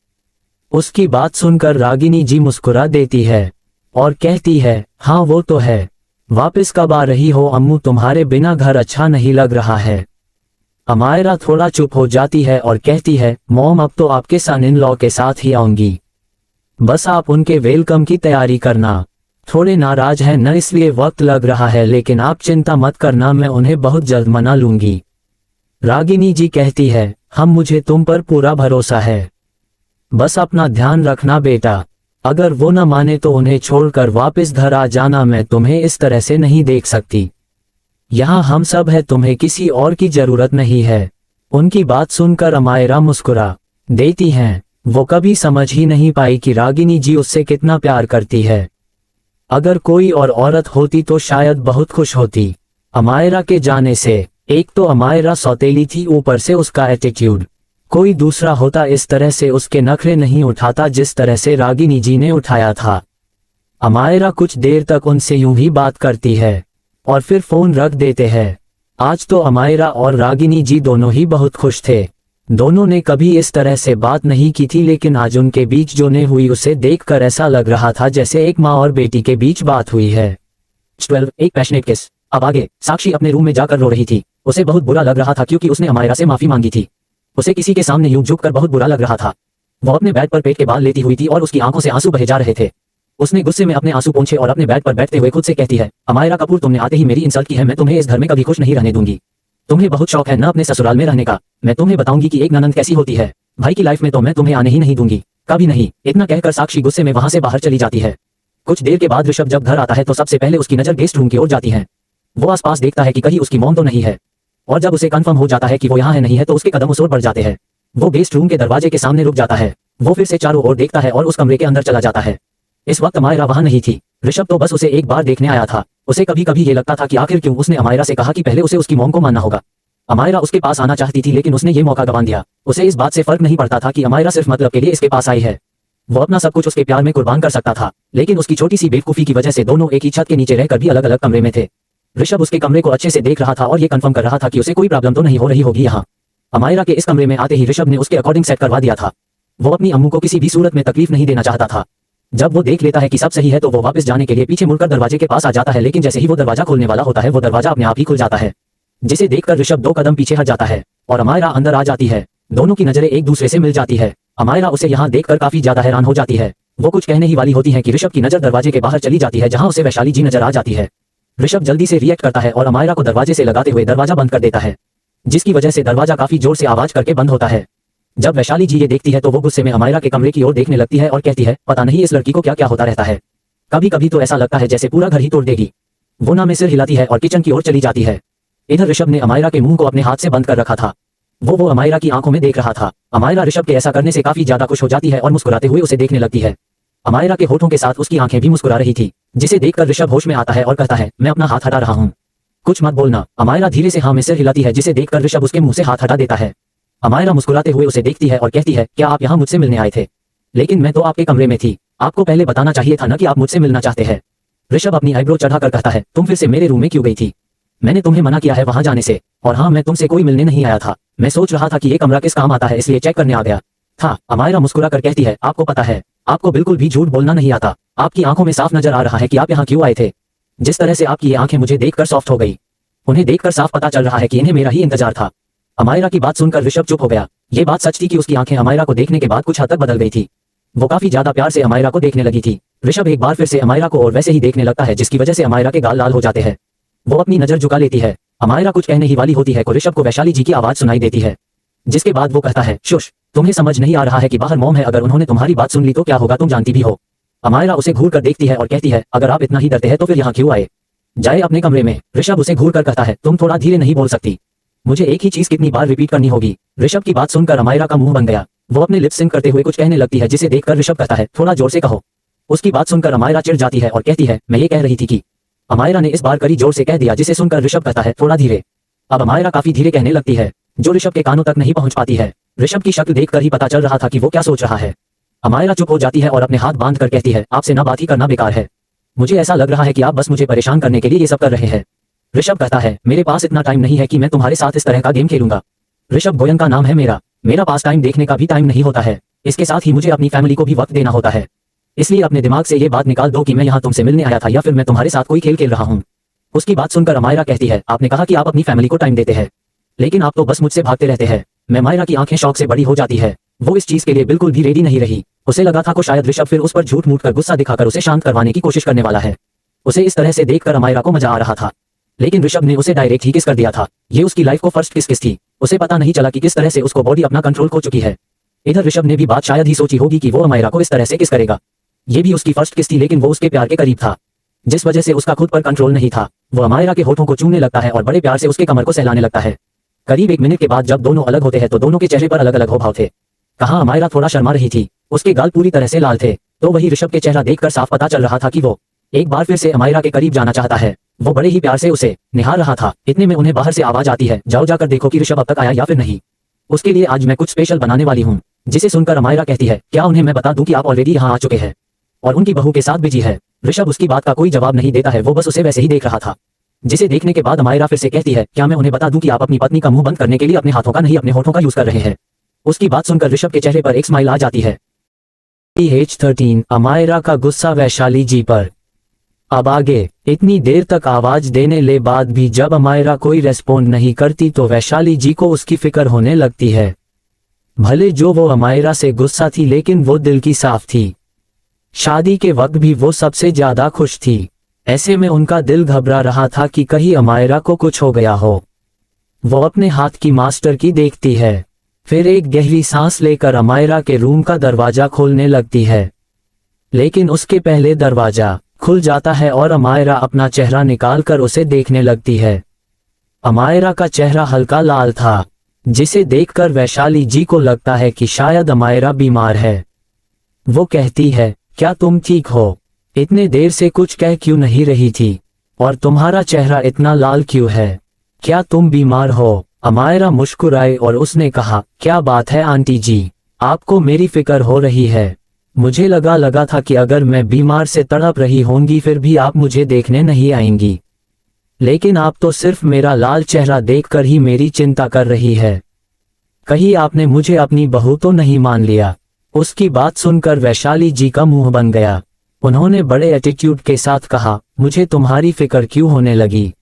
उसकी बात सुनकर रागिनी जी मुस्कुरा देती है और कहती है, हाँ वो तो है, वापस कब आ रही हो अम्मू? तुम्हारे बिना घर अच्छा नहीं लग रहा है। अमायरा थोड़ा चुप हो जाती है और कहती है, मॉम अब तो आपके सन इन लॉ के साथ ही आऊंगी, बस आप उनके वेलकम की तैयारी करना। थोड़े नाराज हैं न, इसलिए वक्त लग रहा है, लेकिन आप चिंता मत करना, मैं उन्हें बहुत जल्द मना लूंगी। रागिनी जी कहती है, हम मुझे तुम पर पूरा भरोसा है, बस अपना ध्यान रखना बेटा, अगर वो न माने तो उन्हें छोड़कर वापस घर आ जाना, मैं तुम्हें इस तरह से नहीं देख सकती, यहाँ हम सब है, तुम्हें किसी और की जरूरत नहीं है। उनकी बात सुनकर अमायरा मुस्कुरा देती हैं। वो कभी समझ ही नहीं पाई कि रागिनी जी उससे कितना प्यार करती है। अगर कोई और औरत होती तो शायद बहुत खुश होती अमायरा के जाने से। एक तो अमायरा सौतेली थी, यूं से उसका एटीट्यूड, कोई दूसरा होता इस तरह से उसके नखरे नहीं उठाता जिस तरह से रागिनी जी ने उठाया था। अमायरा कुछ देर तक उनसे यूं ही बात करती है और फिर फोन रख देते हैं। आज तो अमायरा और रागिनी जी दोनों ही बहुत खुश थे। दोनों ने कभी इस तरह से बात नहीं की थी, लेकिन आज उनके बीच जो ने हुई उसे देखकर ऐसा लग रहा था जैसे एक माँ और बेटी के बीच बात हुई है। 12 एक पैशनेट किस। अब आगे साक्षी अपने रूम में जाकर रो रही थी। उसे बहुत बुरा लग रहा था क्योंकि उसने अमायरा से माफी मांगी थी। उसे किसी के सामने यूं झुककर बहुत बुरा लग रहा था। वो अपने बेड पर पेट के बाल लेती हुई थी और उसकी आंखों से आंसू बहे जा रहे थे। उसने गुस्से में अपने आंसू पोंछे और अपने बेड पर बैठते हुए खुद से कहती है, अमायरा कपूर तुमने आते ही मेरी इंसल्ट की है, मैं तुम्हें इस घर में कभी खुश नहीं रहने दूंगी। तुम्हें बहुत शौक है ना अपने ससुराल में रहने का, मैं तुम्हें बताऊंगी कि एक ननंद कैसी होती है। भाई की लाइफ में तो मैं तुम्हें आने ही नहीं दूंगी, कभी नहीं। इतना कहकर साक्षी गुस्से में वहां से बाहर चली जाती है। कुछ देर के बाद ऋषभ जब घर आता है तो सबसे पहले उसकी नजर गेस्ट रूम की ओर जाती है। वो आसपास देखता है कि कहीं उसकी मॉम तो नहीं है, और जब उसे कंफर्म हो जाता है कि वो यहाँ है नहीं है तो उसके कदम उस ओर बढ़ जाते हैं। वो गेस्ट रूम के दरवाजे के सामने रुक जाता है। वो फिर से चारों ओर देखता है और उस कमरे के अंदर चला जाता है। इस वक्त अमायरा वहां नहीं थी। ऋषभ तो बस उसे एक बार देखने आया था। उसे कभी कभी ये लगता था कि आखिर क्यों उसने अमायरा से कहा कि पहले उसे उसकी मॉम को मानना होगा। अमायरा उसके पास आना चाहती थी लेकिन उसने ये मौका गंवा दिया। उसे इस बात से फर्क नहीं पड़ता था कि अमायरा सिर्फ मतलब के लिए इसके पास आई है। वो अपना सब कुछ उसके प्यार में कुर्बान कर सकता था, लेकिन उसकी छोटी सी बेवकूफी की वजह से दोनों एक ही छत के नीचे रहकर भी अलग अलग कमरे में थे। ऋषभ उसके कमरे को अच्छे से देख रहा था और ये कंफर्म कर रहा था कि उसे कोई प्रॉब्लम तो नहीं हो रही होगी यहाँ। अमायरा के इस कमरे में आते ही ऋषभ ने उसके अकॉर्डिंग सेट करवा दिया था। वो अपनी अम्मू को किसी भी सूरत में तकलीफ नहीं देना चाहता था। जब वो देख लेता है कि सब सही है तो वो वापस जाने के लिए पीछे मुड़कर दरवाजे के पास आ जाता है, लेकिन जैसे ही वो दरवाजा खोलने वाला होता है वो दरवाजा अपने आप ही खुल जाता है, जिसे देखकर ऋषभ 2 कदम पीछे हट जाता है और अमायरा अंदर आ जाती है। दोनों की नजरें एक दूसरे से मिल जाती है। अमायरा उसे यहाँ देखकर काफी ज्यादा हैरान हो जाती है। वो कुछ कहने ही वाली होती है कि ऋषभ की नजर दरवाजे के बाहर चली जाती है जहाँ उसे वैशाली जी नजर आ जाती है। ऋषभ जल्दी से रिएक्ट करता है और अमायरा को दरवाजे से लगाते हुए दरवाजा बंद कर देता है। जिसकी वजह से दरवाजा काफी जोर से आवाज करके बंद होता है। जब वैशाली जी ये देखती है तो वो गुस्से में अमायरा के कमरे की ओर देखने लगती है और कहती है, पता नहीं इस लड़की को क्या क्या होता रहता है, कभी कभी तो ऐसा लगता है जैसे पूरा घर ही तोड़ देगी। वो ना में सिर हिलाती है और किचन की ओर चली जाती है। इधर ऋषभ ने अमायरा के मुंह को अपने हाथ से बंद कर रखा था। वो अमायरा की आंखों में देख रहा था। अमायरा ऋषभ के ऐसा करने से काफी ज्यादा खुश हो जाती है और मुस्कुराते हुए उसे देखने लगती है। अमायरा के होठों के साथ उसकी आंखें भी मुस्कुरा रही थी, जिसे देखकर ऋषभ होश में आता है और कहता है, मैं अपना हाथ हटा रहा हूँ, कुछ मत बोलना। अमायरा धीरे से हाँ में सिर हिलाती है, जिसे देखकर ऋषभ उसके मुंह से हाथ हटा देता है। अमायरा मुस्कुराते हुए उसे देखती है और कहती है, क्या आप यहाँ मुझसे मिलने आए थे? लेकिन मैं तो आपके कमरे में थी, आपको पहले बताना चाहिए था ना कि आप मुझसे मिलना चाहते हैं। ऋषभ अपनी आईब्रो चढ़ाकर कहता है, तुम फिर से मेरे रूम में क्यों गई थी? मैंने तुम्हें मना किया है वहां जाने से। और हाँ, मैं तुमसे कोई मिलने नहीं आया था, मैं सोच रहा था कि ये कमरा किस काम आता है, इसलिए चेक करने आ गया था। अमायरा मुस्कुरा कर कहती है, आपको पता है, आपको बिल्कुल भी झूठ बोलना नहीं आता। आपकी आंखों में साफ नजर आ रहा है कि आप यहाँ क्यों आए थे। जिस तरह से आपकी ये आंखें मुझे देखकर सॉफ्ट हो गई, उन्हें देखकर साफ पता चल रहा है कि इन्हें मेरा ही इंतजार था। अमायरा की बात सुनकर ऋषभ चुप हो गया। ये बात सच थी कि उसकी आंखें अमायरा को देखने के बाद कुछ हद तक बदल गई थी। वो काफी ज्यादा प्यार से अमायरा को देखने लगी थी। ऋषभ एक बार फिर से अमायरा को और वैसे ही देखने लगता है, जिसकी वजह से अमायरा के गाल लाल हो जाते हैं। वो अपनी नजर झुका लेती है। अमायरा कुछ कहने ही वाली होती है कि ऋषभ को वैशाली जी की आवाज सुनाई देती है, जिसके बाद वो कहता है, शुश, तुम्हें समझ नहीं आ रहा है कि बाहर मॉम है, अगर उन्होंने तुम्हारी बात सुन ली तो क्या होगा, तुम जानती भी हो। अमायरा उसे घूर कर देखती है और कहती है, अगर आप इतना ही डरते हैं तो फिर यहाँ क्यों आए, जाए अपने कमरे में। ऋषभ उसे घूर कर कहता है, तुम थोड़ा धीरे नहीं बोल सकती, मुझे एक ही चीज कितनी बार रिपीट करनी होगी। ऋषभ की बात सुनकर अमायरा का मुंह बन गया। वो अपने लिप सिंक करते हुए कुछ कहने लगती है, जिसे देखकर ऋषभ कहता है, थोड़ा जोर से कहो। उसकी बात सुनकर अमायरा चिढ़ जाती है और कहती है, मैं ये कह रही थी कि। अमायरा ने इस बार कड़ी जोर से कह दिया, जिसे सुनकर ऋषभ कहता है, थोड़ा धीरे। अब अमायरा काफी धीरे कहने लगती है, जो ऋषभ के कानों तक नहीं पहुंच पाती है। ऋषभ की शक्ल देखकर ही पता चल रहा था कि वो क्या सोच रहा है। अमायरा चुप हो जाती है और अपने हाथ बांध कर कहती है, आपसे ना बात ही करना बेकार है, मुझे ऐसा लग रहा है कि आप बस मुझे परेशान करने के लिए ये सब कर रहे हैं। ऋषभ कहता है, मेरे पास इतना टाइम नहीं है कि मैं तुम्हारे साथ इस तरह का गेम खेलूंगा। ऋषभ गोयन का नाम है मेरा पास टाइम देखने का भी टाइम नहीं होता है, इसके साथ ही मुझे अपनी फैमिली को भी वक्त देना होता है। इसलिए अपने दिमाग से ये बात निकाल दो कि मैं यहाँ तुमसे मिलने आया था या फिर मैं तुम्हारे साथ कोई खेल खेल रहा हूँ। उसकी बात सुनकर अमायरा कहती है, आपने कहा कि आप अपनी फैमिली को टाइम देते हैं, लेकिन आप तो बस मुझसे भागते रहते हैं। मैं मायरा की आंखें शौक से बड़ी हो जाती है। वो इस चीज के लिए बिल्कुल भी रेडी नहीं रही। उसे लगा था कि शायद ऋषभ फिर उस पर झूठ मूठ कर गुस्सा दिखाकर उसे शांत करवाने की कोशिश करने वाला है। उसे इस तरह से देखकर अमायरा को मजा आ रहा था, लेकिन ऋषभ ने उसे डायरेक्ट ही किस कर दिया था। ये उसकी लाइफ को फर्स्ट किस थी। उसे पता नहीं चला कि किस तरह से उसको बॉडी अपना कंट्रोल खो चुकी है। इधर ऋषभ ने भी बात शायद ही सोची होगी कि वो अमायरा को इस तरह से किस करेगा। ये भी उसकी फर्स्ट किस थी, लेकिन वो उसके प्यार के करीब था, जिस वजह से उसका खुद पर कंट्रोल नहीं था। वो अमायरा के होठों को चूमने लगता है और बड़े प्यार से उसके कमर को सहलाने लगता है। करीब 1 मिनट के बाद जब दोनों अलग होते हैं तो दोनों के चेहरे पर अलग अलग हाव थे। कहाँ अमायरा थोड़ा शर्मा रही थी, उसके गाल पूरी तरह से लाल थे, तो वही ऋषभ के चेहरा देखकर साफ पता चल रहा था कि वो एक बार फिर से अमायरा के करीब जाना चाहता है। वो बड़े ही प्यार से उसे निहार रहा था। इतने में उन्हें बाहर से आवाज आती है, जाओ जाकर देखो कि ऋषभ अब तक आया या फिर नहीं, उसके लिए आज मैं कुछ स्पेशल बनाने वाली हूँ। जिसे सुनकर अमायरा कहती है, क्या उन्हें मैं बता दूं कि आप ऑलरेडी यहाँ आ चुके हैं और उनकी बहू के साथ बिजी है। ऋषभ उसकी बात का कोई जवाब नहीं देता है, वो बस उसे वैसे ही देख रहा था। जिसे देखने के बाद अमायरा फिर से कहती है, क्या मैं उन्हें बता दूं कि आप अपनी पत्नी का मुंह बंद करने के लिए अपने हाथों का नहीं अपने होठों का यूज कर रहे हैं। उसकी बात सुनकर ऋषभ के चेहरे पर एक स्माइल आ जाती है। PH13 अमायरा का गुस्सा वैशाली जी पर। अब आगे इतनी देर तक आवाज देने ले बाद भी जब अमायरा कोई रेस्पॉन्ड नहीं करती तो वैशाली जी को उसकी फिक्र होने लगती है। भले जो वो अमायरा से गुस्सा थी, लेकिन वो दिल की साफ थी। शादी के वक्त भी वो सबसे ज्यादा खुश थी। ऐसे में उनका दिल घबरा रहा था कि कहीं अमायरा को कुछ हो गया हो। वो अपने हाथ की मास्टर की देखती है, फिर एक गहरी सांस लेकर अमायरा के रूम का दरवाजा खोलने लगती है। लेकिन उसके पहले दरवाजा खुल जाता है और अमायरा अपना चेहरा निकालकर उसे देखने लगती है। अमायरा का चेहरा हल्का लाल था, जिसे देखकर वैशाली जी को लगता है कि शायद अमायरा बीमार है। वो कहती है, क्या तुम ठीक हो? इतने देर से कुछ कह क्यों नहीं रही थी और तुम्हारा चेहरा इतना लाल क्यों है? क्या तुम बीमार हो? अमायरा मुस्कुराई और उसने कहा, क्या बात है आंटी जी, आपको मेरी फिक्र हो रही है। मुझे लगा था कि अगर मैं बीमार से तड़प रही होंगी फिर भी आप मुझे देखने नहीं आएंगी, लेकिन आप तो सिर्फ मेरा लाल चेहरा देखकर ही मेरी चिंता कर रही है। कहीं आपने मुझे अपनी बहू तो नहीं मान लिया? उसकी बात सुनकर वैशाली जी का मुंह बन गया। उन्होंने बड़े एटीट्यूड के साथ कहा, मुझे तुम्हारी फिक्र क्यों होने लगी?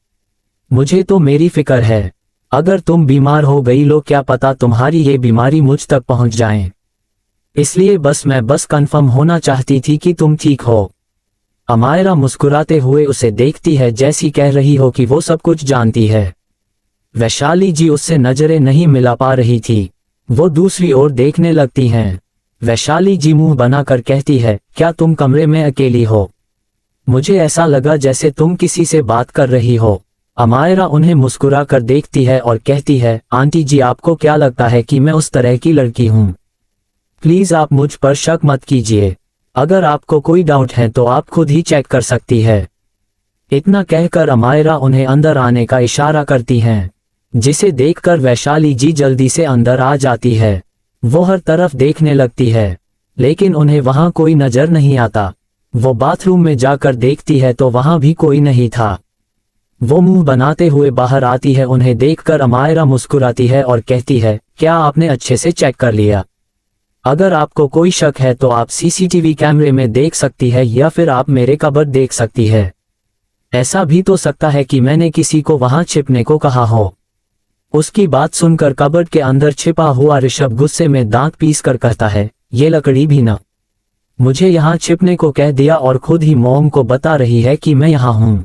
मुझे तो मेरी फिक्र है। अगर तुम बीमार हो गई लो, क्या पता तुम्हारी ये बीमारी मुझ तक पहुंच जाए, इसलिए मैं बस कंफर्म होना चाहती थी कि तुम ठीक हो। अमायरा मुस्कुराते हुए उसे देखती है, जैसी कह रही हो कि वो सब कुछ जानती है। वैशाली जी उससे नजरें नहीं मिला पा रही थी। वो दूसरी ओर देखने लगती हैं। वैशाली जी मुंह बनाकर कहती है, क्या तुम कमरे में अकेली हो? मुझे ऐसा लगा जैसे तुम किसी से बात कर रही हो। अमायरा उन्हें मुस्कुरा कर देखती है और कहती है, आंटी जी आपको क्या लगता है कि मैं उस तरह की लड़की हूँ? प्लीज आप मुझ पर शक मत कीजिए। अगर आपको कोई डाउट है तो आप खुद ही चेक कर सकती है। इतना कहकर अमायरा उन्हें अंदर आने का इशारा करती हैं, जिसे देखकर वैशाली जी जल्दी से अंदर आ जाती है। वो हर तरफ देखने लगती है, लेकिन उन्हें वहां कोई नजर नहीं आता। वो बाथरूम में जाकर देखती है तो वहां भी कोई नहीं था। वो मुंह बनाते हुए बाहर आती है। उन्हें देखकर अमायरा मुस्कुराती है और कहती है, क्या आपने अच्छे से चेक कर लिया? अगर आपको कोई शक है तो आप सीसीटीवी कैमरे में देख सकती है या फिर आप मेरे कबर्ड देख सकती है। ऐसा भी तो सकता है कि मैंने किसी को वहां छिपने को कहा हो। उसकी बात सुनकर कबर्ड के अंदर छिपा हुआ ऋषभ गुस्से में दांत पीस कर कहता है, ये लकड़ी भी न मुझे यहाँ छिपने को कह दिया और खुद ही मॉम को बता रही है कि मैं यहाँ हूँ।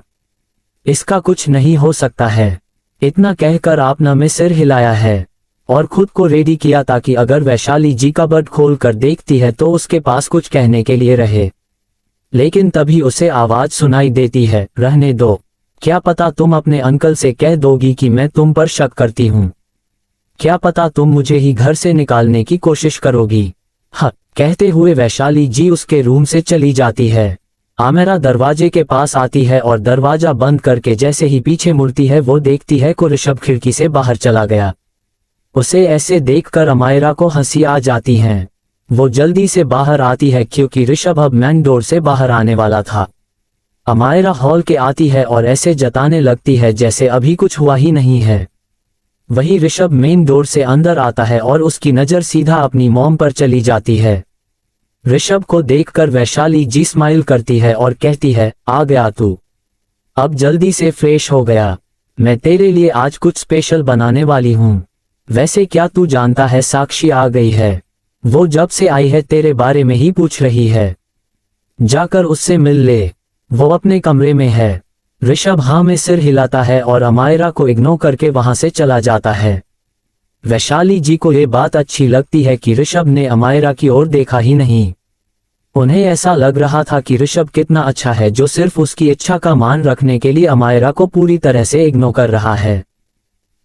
इसका कुछ नहीं हो सकता है। इतना कहकर आपने में सिर हिलाया है और खुद को रेडी किया ताकि अगर वैशाली जी कबर्ड खोल कर देखती है तो उसके पास कुछ कहने के लिए रहे। लेकिन तभी उसे आवाज सुनाई देती है, रहने दो। क्या पता तुम अपने अंकल से कह दोगी कि मैं तुम पर शक करती हूँ। क्या पता तुम मुझे ही घर से निकालने की कोशिश करोगी। हाँ, कहते हुए वैशाली जी उसके रूम से चली जाती है। आमिरा दरवाजे के पास आती है और दरवाजा बंद करके जैसे ही पीछे मुड़ती है वो देखती है कि ऋषभ खिड़की से बाहर चला गया। उसे ऐसे देखकर अमायरा को हंसी आ जाती है। वो जल्दी से बाहर आती है क्योंकि ऋषभ अब मेन डोर से बाहर आने वाला था। अमायरा हॉल के आती है और ऐसे जताने लगती है जैसे अभी कुछ हुआ ही नहीं है। वही ऋषभ मेन डोर से अंदर आता है और उसकी नजर सीधा अपनी मॉम पर चली जाती है। ऋषभ को देखकर वैशाली जी स्माइल करती है और कहती है, आ गया तू। अब जल्दी से फ्रेश हो गया। मैं तेरे लिए आज कुछ स्पेशल बनाने वाली हूँ। वैसे क्या तू जानता है साक्षी आ गई है। वो जब से आई है तेरे बारे में ही पूछ रही है। जाकर उससे मिल ले, वो अपने कमरे में है। ऋषभ हाँ में सिर हिलाता है और अमायरा को इग्नोर करके वहां से चला जाता है। वैशाली जी को ये बात अच्छी लगती है कि ऋषभ ने अमायरा की ओर देखा ही नहीं। उन्हें ऐसा लग रहा था कि ऋषभ कितना अच्छा है जो सिर्फ उसकी इच्छा का मान रखने के लिए अमायरा को पूरी तरह से इग्नोर कर रहा है।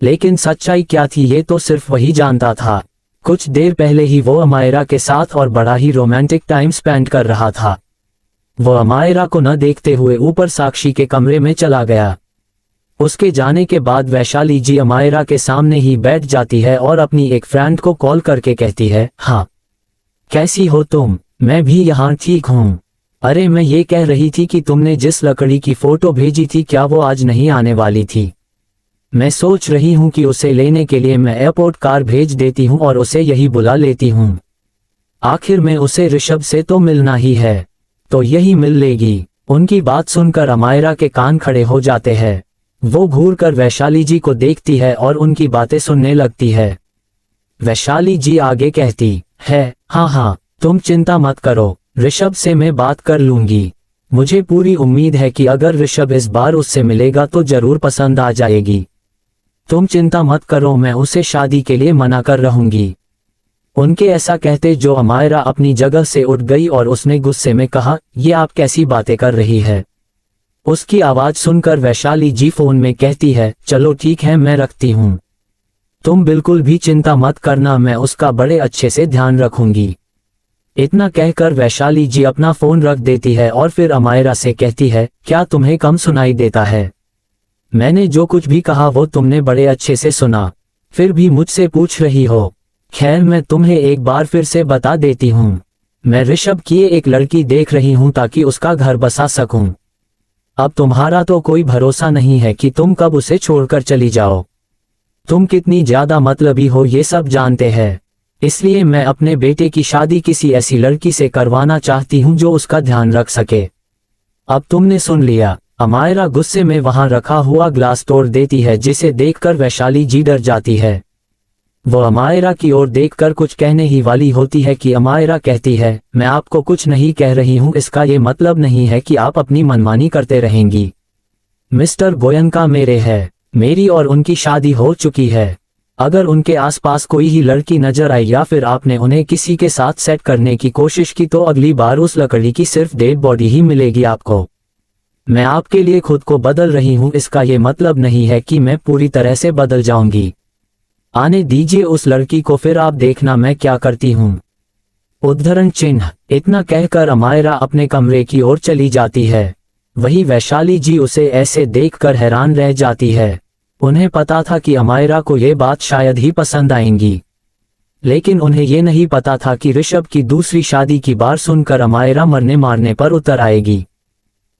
लेकिन सच्चाई क्या थी ये तो सिर्फ वही जानता था। कुछ देर पहले ही वो अमायरा के साथ और बड़ा ही रोमांटिक टाइम स्पेंड कर रहा था। वो अमायरा को न देखते हुए ऊपर साक्षी के कमरे में चला गया। उसके जाने के बाद वैशाली जी अमायरा के सामने ही बैठ जाती है और अपनी एक फ्रेंड को कॉल करके कहती है, हाँ कैसी हो तुम? मैं भी यहाँ ठीक हूँ। अरे मैं ये कह रही थी कि तुमने जिस लकड़ी की फोटो भेजी थी क्या वो आज नहीं आने वाली थी? मैं सोच रही हूँ कि उसे लेने के लिए मैं एयरपोर्ट कार भेज देती हूँ और उसे यही बुला लेती हूँ। आखिर में उसे ऋषभ से तो मिलना ही है, तो यही मिल लेगी। उनकी बात सुनकर अमायरा के कान खड़े हो जाते हैं। वो घूरकर वैशाली जी को देखती है और उनकी बातें सुनने लगती है। वैशाली जी आगे कहती है, हाँ तुम चिंता मत करो, ऋषभ से मैं बात कर लूंगी। मुझे पूरी उम्मीद है कि अगर ऋषभ इस बार उससे मिलेगा तो जरूर पसंद आ जाएगी। तुम चिंता मत करो, मैं उसे शादी के लिए मना कर रहूंगी। उनके ऐसा कहते जो अमायरा अपनी जगह से उठ गई और उसने गुस्से में कहा, ये आप कैसी बातें कर रही है? उसकी आवाज सुनकर वैशाली जी फोन में कहती है, चलो ठीक है मैं रखती हूँ। तुम बिल्कुल भी चिंता मत करना, मैं उसका बड़े अच्छे से ध्यान रखूंगी। इतना कहकर वैशाली जी अपना फोन रख देती है और फिर अमायरा से कहती है, क्या तुम्हें कम सुनाई देता है? मैंने जो कुछ भी कहा वो तुमने बड़े अच्छे से सुना, फिर भी मुझसे पूछ रही हो। खैर मैं तुम्हें एक बार फिर से बता देती हूँ, मैं ऋषभ की एक लड़की देख रही हूँ ताकि उसका घर बसा सकूं। अब तुम्हारा तो कोई भरोसा नहीं है कि तुम कब उसे छोड़कर चली जाओ। तुम कितनी ज्यादा मतलबी हो ये सब जानते हैं, इसलिए मैं अपने बेटे की शादी किसी ऐसी लड़की से करवाना चाहती हूँ जो उसका ध्यान रख सके। अब तुमने सुन लिया। अमायरा गुस्से में वहां रखा हुआ ग्लास तोड़ देती है, जिसे देखकर वैशाली जी डर जाती है। वो अमायरा की ओर देखकर कुछ कहने ही वाली होती है कि अमायरा कहती है, मैं आपको कुछ नहीं कह रही हूँ, इसका ये मतलब नहीं है कि आप अपनी मनमानी करते रहेंगी। मिस्टर गोयनका मेरे है, मेरी और उनकी शादी हो चुकी है। अगर उनके आसपास कोई ही लड़की नजर आई या फिर आपने उन्हें किसी के साथ सेट करने की कोशिश की तो अगली बार उस लकड़ी की सिर्फ डेड बॉडी ही मिलेगी आपको। मैं आपके लिए खुद को बदल रही हूं, इसका ये मतलब नहीं है कि मैं पूरी तरह से बदल जाऊंगी। आने दीजिए उस लड़की को, फिर आप देखना मैं क्या करती हूं। उद्धरण चिन्ह। इतना कहकर अमायरा अपने कमरे की ओर चली जाती है। वही वैशाली जी उसे ऐसे देखकर हैरान रह जाती है। उन्हें पता था कि अमायरा को ये बात शायद ही पसंद आएंगी, लेकिन उन्हें ये नहीं पता था कि ऋषभ की दूसरी शादी की बात सुनकर अमायरा मरने मारने पर उतर आएगी।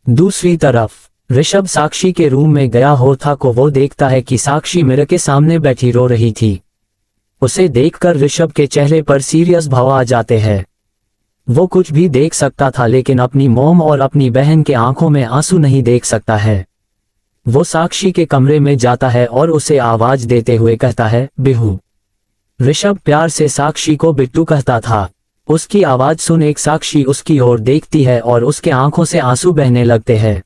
दूसरी तरफ ऋषभ साक्षी के रूम में गया होता को वो देखता है कि साक्षी मिरर के सामने बैठी रो रही थी। उसे देखकर ऋषभ के चेहरे पर सीरियस भाव आ जाते हैं। वो कुछ भी देख सकता था लेकिन अपनी मॉम और अपनी बहन के आंखों में आंसू नहीं देख सकता है। वो साक्षी के कमरे में जाता है और उसे आवाज देते हुए कहता है, बिहू। ऋषभ प्यार से साक्षी को बिट्टू कहता था। उसकी आवाज सुन एक साक्षी उसकी ओर देखती है और उसके आंखों से आंसू बहने लगते हैं।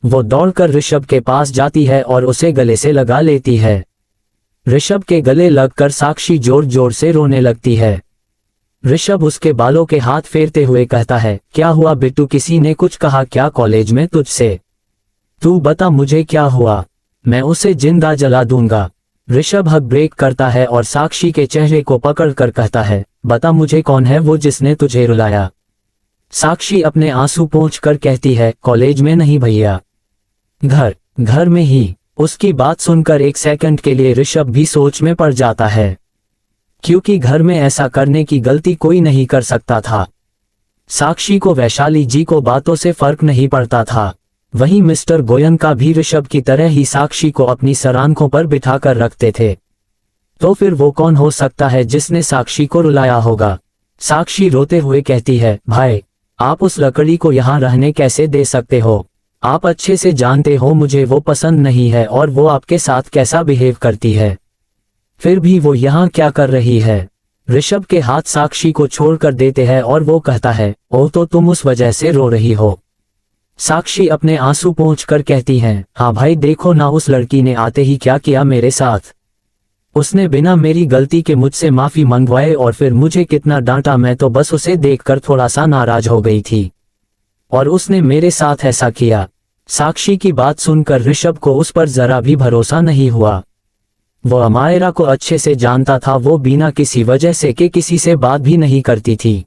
वो दौड़कर ऋषभ के पास जाती है और उसे गले से लगा लेती है। ऋषभ के गले लगकर साक्षी जोर जोर से रोने लगती है। ऋषभ उसके बालों के हाथ फेरते हुए कहता है, क्या हुआ बिट्टू, किसी ने कुछ कहा क्या कॉलेज में तुझसे? तू बता मुझे क्या हुआ, मैं उसे जिंदा जला दूंगा। ऋषभ हक ब्रेक करता है और साक्षी के चेहरे को पकड़कर कहता है, बता मुझे कौन है वो जिसने तुझे रुलाया? साक्षी अपने आंसू पोंछकर कहती है, कॉलेज में नहीं भैया, घर में ही। उसकी बात सुनकर एक सेकंड के लिए ऋषभ भी सोच में पड़ जाता है, क्योंकि घर में ऐसा करने की गलती कोई नहीं कर सकता था। साक्षी को वैशाली जी को बातों से फर्क नहीं पड़ता था। वहीं मिस्टर गोयनका भी ऋषभ की तरह ही साक्षी को अपनी सरांखों पर बिठाकर रखते थे। तो फिर वो कौन हो सकता है जिसने साक्षी को रुलाया होगा? साक्षी रोते हुए कहती है, भाई आप उस लकड़ी को यहाँ रहने कैसे दे सकते हो? आप अच्छे से जानते हो मुझे वो पसंद नहीं है और वो आपके साथ कैसा बिहेव करती है, फिर भी वो यहाँ क्या कर रही है? ऋषभ के हाथ साक्षी को छोड़कर देते हैं और वो कहता है, ओह तो तुम उस वजह से रो रही हो। साक्षी अपने आंसू पोंछकर कहती हैं, हाँ भाई देखो ना उस लड़की ने आते ही क्या किया मेरे साथ। उसने बिना मेरी गलती के मुझसे माफी मंगवाए और फिर मुझे कितना डांटा। मैं तो बस उसे देखकर थोड़ा सा नाराज हो गई थी और उसने मेरे साथ ऐसा किया। साक्षी की बात सुनकर ऋषभ को उस पर जरा भी भरोसा नहीं हुआ। वो अमायरा को अच्छे से जानता था, वो बिना किसी वजह से कि किसी से बात भी नहीं करती थी,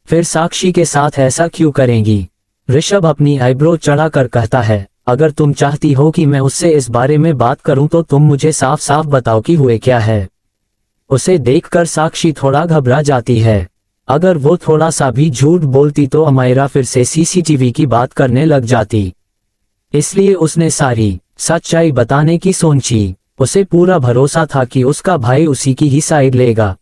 फिर साक्षी के साथ ऐसा क्यों करेंगी? ऋषभ अपनी आईब्रो चढ़ाकर कहता है, अगर तुम चाहती हो कि मैं उससे इस बारे में बात करूं तो तुम मुझे साफ साफ बताओ कि हुए क्या है। उसे देखकर साक्षी थोड़ा घबरा जाती है। अगर वो थोड़ा सा भी झूठ बोलती तो अमायरा फिर से सीसीटीवी की बात करने लग जाती, इसलिए उसने सारी सच्चाई बताने की सोची। उसे पूरा भरोसा था कि उसका भाई उसी की ही साइड लेगा।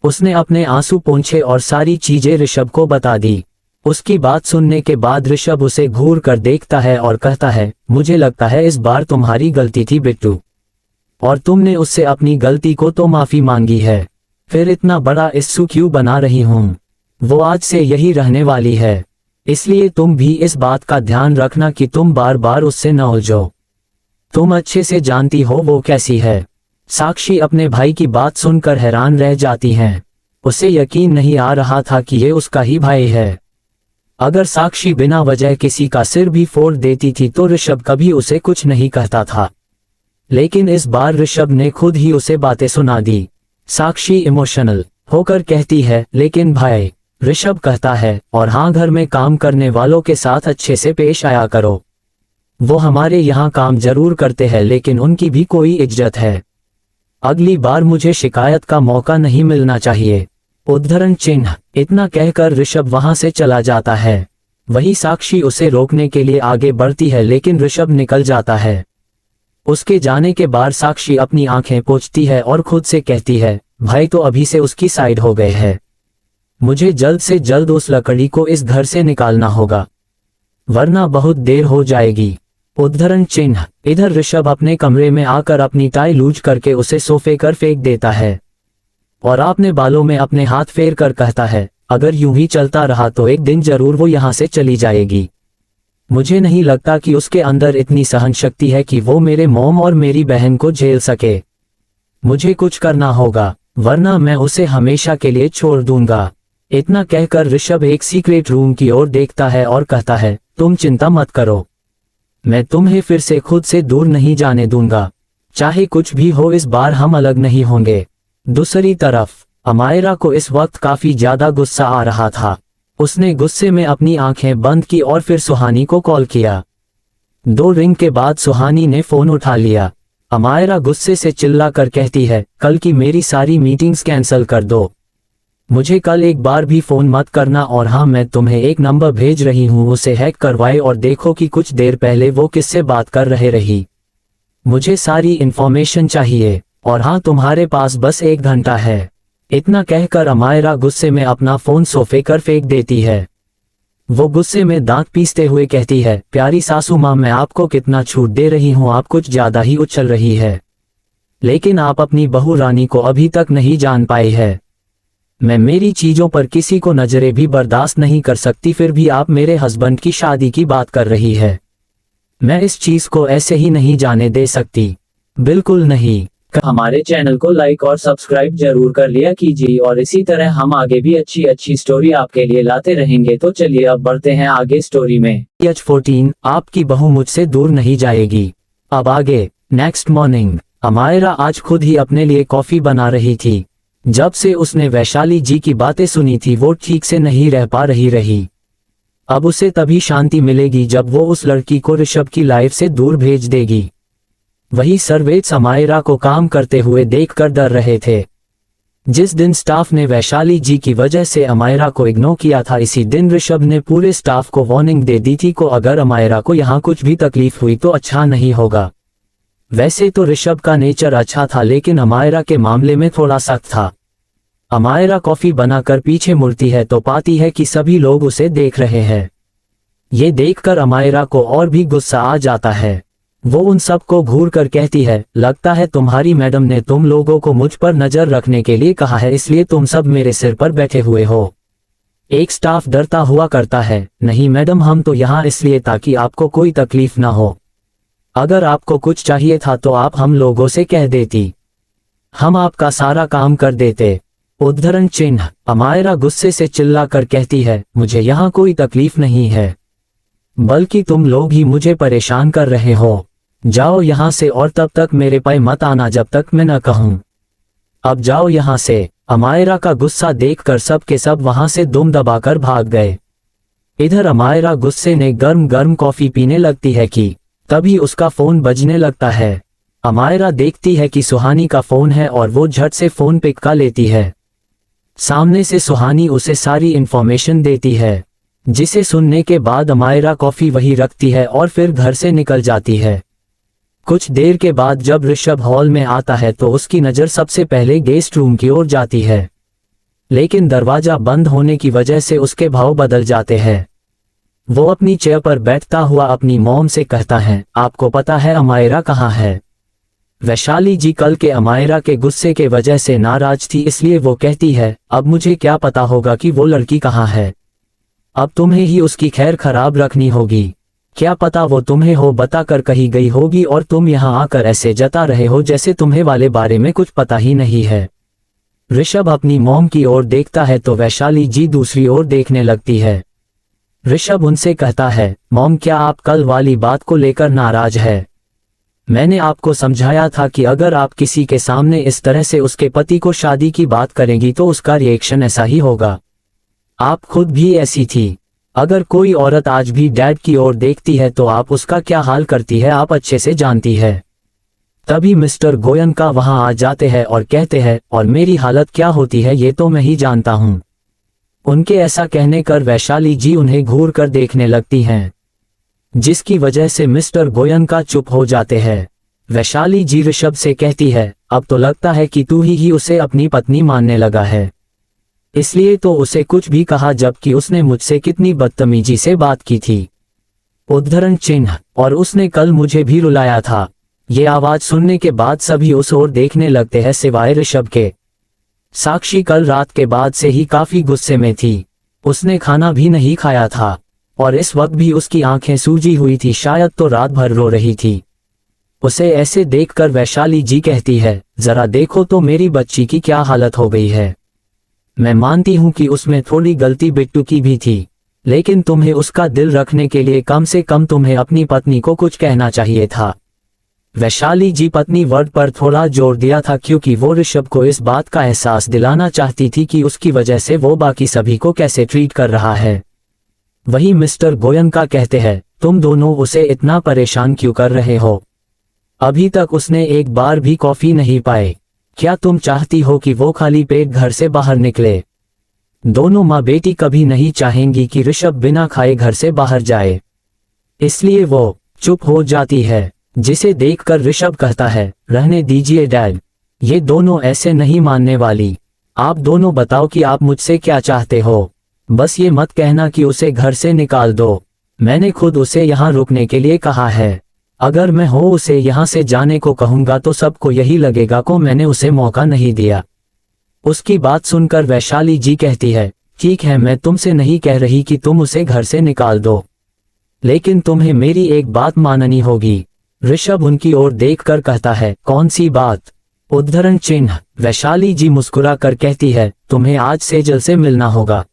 उसने अपने आंसू पोंछे और सारी चीजें ऋषभ को बता दी। उसकी बात सुनने के बाद ऋषभ उसे घूर कर देखता है और कहता है, मुझे लगता है इस बार तुम्हारी गलती थी बिट्टू, और तुमने उससे अपनी गलती को तो माफी मांगी है, फिर इतना बड़ा इश्यू क्यों बना रही हूँ? वो आज से यही रहने वाली है, इसलिए तुम भी इस बात का ध्यान रखना कि तुम बार बार उससे न उलझो। तुम अच्छे से जानती हो वो कैसी है। साक्षी अपने भाई की बात सुनकर हैरान रह जाती हैं। उसे यकीन नहीं आ रहा था कि ये उसका ही भाई है। अगर साक्षी बिना वजह किसी का सिर भी फोड़ देती थी तो ऋषभ कभी उसे कुछ नहीं कहता था, लेकिन इस बार ऋषभ ने खुद ही उसे बातें सुना दी। साक्षी इमोशनल होकर कहती है, लेकिन भाई, ऋषभ कहता है, और हाँ घर में काम करने वालों के साथ अच्छे से पेश आया करो। वो हमारे यहाँ काम जरूर करते हैं लेकिन उनकी भी कोई इज्जत है। अगली बार मुझे शिकायत का मौका नहीं मिलना चाहिए। उद्धरण चिन्ह। इतना कहकर ऋषभ वहां से चला जाता है। वही साक्षी उसे रोकने के लिए आगे बढ़ती है लेकिन ऋषभ निकल जाता है। उसके जाने के बाद साक्षी अपनी आंखें पोंछती है और खुद से कहती है, भाई तो अभी से उसकी साइड हो गए हैं। मुझे जल्द से जल्द उस लकड़ी को इस घर से निकालना होगा, वरना बहुत देर हो जाएगी। उद्धरण चिन्ह। इधर ऋषभ अपने कमरे में आकर अपनी टाई लूज करके उसे सोफे कर फेंक देता है और अपने बालों में अपने हाथ फेर कर कहता है, अगर यूं ही चलता रहा तो एक दिन जरूर वो यहाँ से चली जाएगी। मुझे नहीं लगता कि उसके अंदर इतनी सहन शक्ति है कि वो मेरे मॉम और मेरी बहन को झेल सके। मुझे कुछ करना होगा, वरना मैं उसे हमेशा के लिए छोड़ दूंगा। इतना कहकर ऋषभ एक सीक्रेट रूम की ओर देखता है और कहता है, तुम चिंता मत करो, मैं तुम्हें फिर से खुद से दूर नहीं जाने दूंगा। चाहे कुछ भी हो, इस बार हम अलग नहीं होंगे। दूसरी तरफ अमायरा को इस वक्त काफी ज्यादा गुस्सा आ रहा था। उसने गुस्से में अपनी आंखें बंद की और फिर सुहानी को कॉल किया। 2 रिंग के बाद सुहानी ने फोन उठा लिया। अमायरा गुस्से से चिल्ला कर कहती है, कल की मेरी सारी मीटिंग्स कैंसिल कर दो, मुझे कल एक बार भी फोन मत करना। और हाँ, मैं तुम्हें एक नंबर भेज रही हूँ, उसे हैक करवाए और देखो कि कुछ देर पहले वो किससे बात कर रही। मुझे सारी इन्फॉर्मेशन चाहिए, और हाँ, तुम्हारे पास बस 1 घंटा है। इतना कहकर अमायरा गुस्से में अपना फोन सोफे कर फेंक देती है। वो गुस्से में दांत पीसते हुए कहती है, प्यारी सासू माँ, मैं आपको कितना छूट दे रही हूँ, आप कुछ ज्यादा ही उछल रही है। लेकिन आप अपनी बहू रानी को अभी तक नहीं जान पाई है। मैं मेरी चीजों पर किसी को नजरें भी बर्दाश्त नहीं कर सकती, फिर भी आप मेरे हस्बैंड की शादी की बात कर रही है। मैं इस चीज को ऐसे ही नहीं जाने दे सकती, बिल्कुल नहीं। हमारे चैनल को लाइक और सब्सक्राइब जरूर कर लिया कीजिए और इसी तरह हम आगे भी अच्छी अच्छी स्टोरी आपके लिए लाते रहेंगे। तो चलिए अब बढ़ते हैं आगे स्टोरी में। H14, आपकी बहू मुझसे दूर नहीं जाएगी। अब आगे। नेक्स्ट मॉर्निंग अमायरा आज खुद ही अपने लिए कॉफी बना रही थी। जब से उसने वैशाली जी की बातें सुनी थी, वो ठीक से नहीं रह पा रही। अब उसे तभी शांति मिलेगी जब वो उस लड़की को ऋषभ की लाइफ से दूर भेज देगी। वही सर्वेंट्स अमायरा को काम करते हुए देखकर डर रहे थे। जिस दिन स्टाफ ने वैशाली जी की वजह से अमायरा को इग्नोर किया था, इसी दिन ऋषभ ने पूरे स्टाफ को वार्निंग दे दी थी को अगर अमायरा को यहाँ कुछ भी तकलीफ हुई तो अच्छा नहीं होगा। वैसे तो ऋषभ का नेचर अच्छा था, लेकिन अमायरा के मामले में थोड़ा सख्त था। अमायरा कॉफी बनाकर पीछे मुड़ती है तो पाती है कि सभी लोग उसे देख रहे हैं। ये देखकर अमायरा को और भी गुस्सा आ जाता है। वो उन सबको घूर कर कहती है, लगता है तुम्हारी मैडम ने तुम लोगों को मुझ पर नजर रखने के लिए कहा है, इसलिए तुम सब मेरे सिर पर बैठे हुए हो। एक स्टाफ डरता हुआ करता है, नहीं मैडम, हम तो यहाँ इसलिए ताकि आपको कोई तकलीफ ना हो। अगर आपको कुछ चाहिए था तो आप हम लोगों से कह देती, हम आपका सारा काम कर देते। उद्धरण चिन्ह अमायरा गुस्से से चिल्ला कर कहती है, मुझे यहाँ कोई तकलीफ नहीं है, बल्कि तुम लोग ही मुझे परेशान कर रहे हो। जाओ यहाँ से और तब तक मेरे पास मत आना जब तक मैं न कहूँ। अब जाओ यहाँ से। अमायरा का गुस्सा देखकर सब के सब वहां से दुम दबाकर भाग गए। इधर अमायरा गुस्से ने गर्म गर्म कॉफी पीने लगती है कि तभी उसका फोन बजने लगता है। अमायरा देखती है कि सुहानी का फोन है और वो झट से फोन पिक कर लेती है। सामने से सुहानी उसे सारी इंफॉर्मेशन देती है, जिसे सुनने के बाद अमायरा कॉफी वही रखती है और फिर घर से निकल जाती है। कुछ देर के बाद जब ऋषभ हॉल में आता है तो उसकी नज़र सबसे पहले गेस्ट रूम की ओर जाती है, लेकिन दरवाजा बंद होने की वजह से उसके भाव बदल जाते हैं। वो अपनी चेयर पर बैठता हुआ अपनी मॉम से कहता है, आपको पता है अमायरा कहाँ है? वैशाली जी कल के अमायरा के गुस्से के वजह से नाराज थी, इसलिए वो कहती है, अब मुझे क्या पता होगा कि वो लड़की कहाँ है। अब तुम्हें ही उसकी खैर खराब रखनी होगी। क्या पता वो तुम्हें हो बताकर कहीं गई होगी और तुम यहाँ आकर ऐसे जता रहे हो जैसे तुम्हें वाले बारे में कुछ पता ही नहीं है। ऋषभ अपनी मॉम की ओर देखता है तो वैशाली जी दूसरी ओर देखने लगती है। ऋषभ उनसे कहता है, मॉम क्या आप कल वाली बात को लेकर नाराज है? मैंने आपको समझाया था कि अगर आप किसी के सामने इस तरह से उसके पति को शादी की बात करेंगी तो उसका रिएक्शन ऐसा ही होगा। आप खुद भी ऐसी थी। अगर कोई औरत आज भी डैड की ओर देखती है तो आप उसका क्या हाल करती है आप अच्छे से जानती है। तभी मिस्टर गोयनका वहां आ जाते हैं और कहते हैं, और मेरी हालत क्या होती है ये तो मैं ही जानता हूं। उनके ऐसा कहने कर वैशाली जी उन्हें घूर कर देखने लगती हैं, जिसकी वजह से मिस्टर गोयनका चुप हो जाते हैं। वैशाली जी ऋषभ से कहती है, अब तो लगता है कि तू ही उसे अपनी पत्नी मानने लगा है, इसलिए तो उसे कुछ भी कहा जबकि उसने मुझसे कितनी बदतमीजी से बात की थी। उद्धरण चिन्ह, और उसने कल मुझे भी रुलाया था। ये आवाज सुनने के बाद सभी उस ओर देखने लगते हैं सिवाय ऋषभ के। साक्षी कल रात के बाद से ही काफी गुस्से में थी। उसने खाना भी नहीं खाया था। और इस वक्त भी उसकी आंखें सूजी हुई थी, शायद तो रात भर रो रही थी। उसे ऐसे देखकर वैशाली जी कहती है, जरा देखो तो मेरी बच्ची की क्या हालत हो गई है। मैं मानती हूं कि उसमें थोड़ी गलती बिट्टू की भी थी, लेकिन तुम्हें उसका दिल रखने के लिए कम से कम तुम्हें अपनी पत्नी को कुछ कहना चाहिए था। वैशाली जी पत्नी वर्ड पर थोड़ा जोर दिया था, क्योंकि वो ऋषभ को इस बात का एहसास दिलाना चाहती थी कि उसकी वजह से वो बाकी सभी को कैसे ट्रीट कर रहा है। वही मिस्टर गोयनका कहते हैं, तुम दोनों उसे इतना परेशान क्यों कर रहे हो? अभी तक उसने एक बार भी कॉफी नहीं पाई। क्या तुम चाहती हो कि वो खाली पेट घर से बाहर निकले? दोनों माँ बेटी कभी नहीं चाहेंगी कि ऋषभ बिना खाए घर से बाहर जाए, इसलिए वो चुप हो जाती है, जिसे देखकर ऋषभ कहता है, रहने दीजिए डैड, ये दोनों ऐसे नहीं मानने वाली। आप दोनों बताओ कि आप मुझसे क्या चाहते हो। बस ये मत कहना कि उसे घर से निकाल दो। मैंने खुद उसे यहाँ रुकने के लिए कहा है। अगर मैं हो उसे यहाँ से जाने को कहूँगा तो सबको यही लगेगा कि मैंने उसे मौका नहीं दिया। उसकी बात सुनकर वैशाली जी कहती है, ठीक है, मैं तुमसे नहीं कह रही कि तुम उसे घर से निकाल दो, लेकिन तुम्हें मेरी एक बात माननी होगी। ऋषभ उनकी ओर देखकर कहता है, कौन सी बात? उद्धरण चिन्ह। वैशाली जी मुस्कुरा कर कहती है, तुम्हें आज सेजल से मिलना होगा।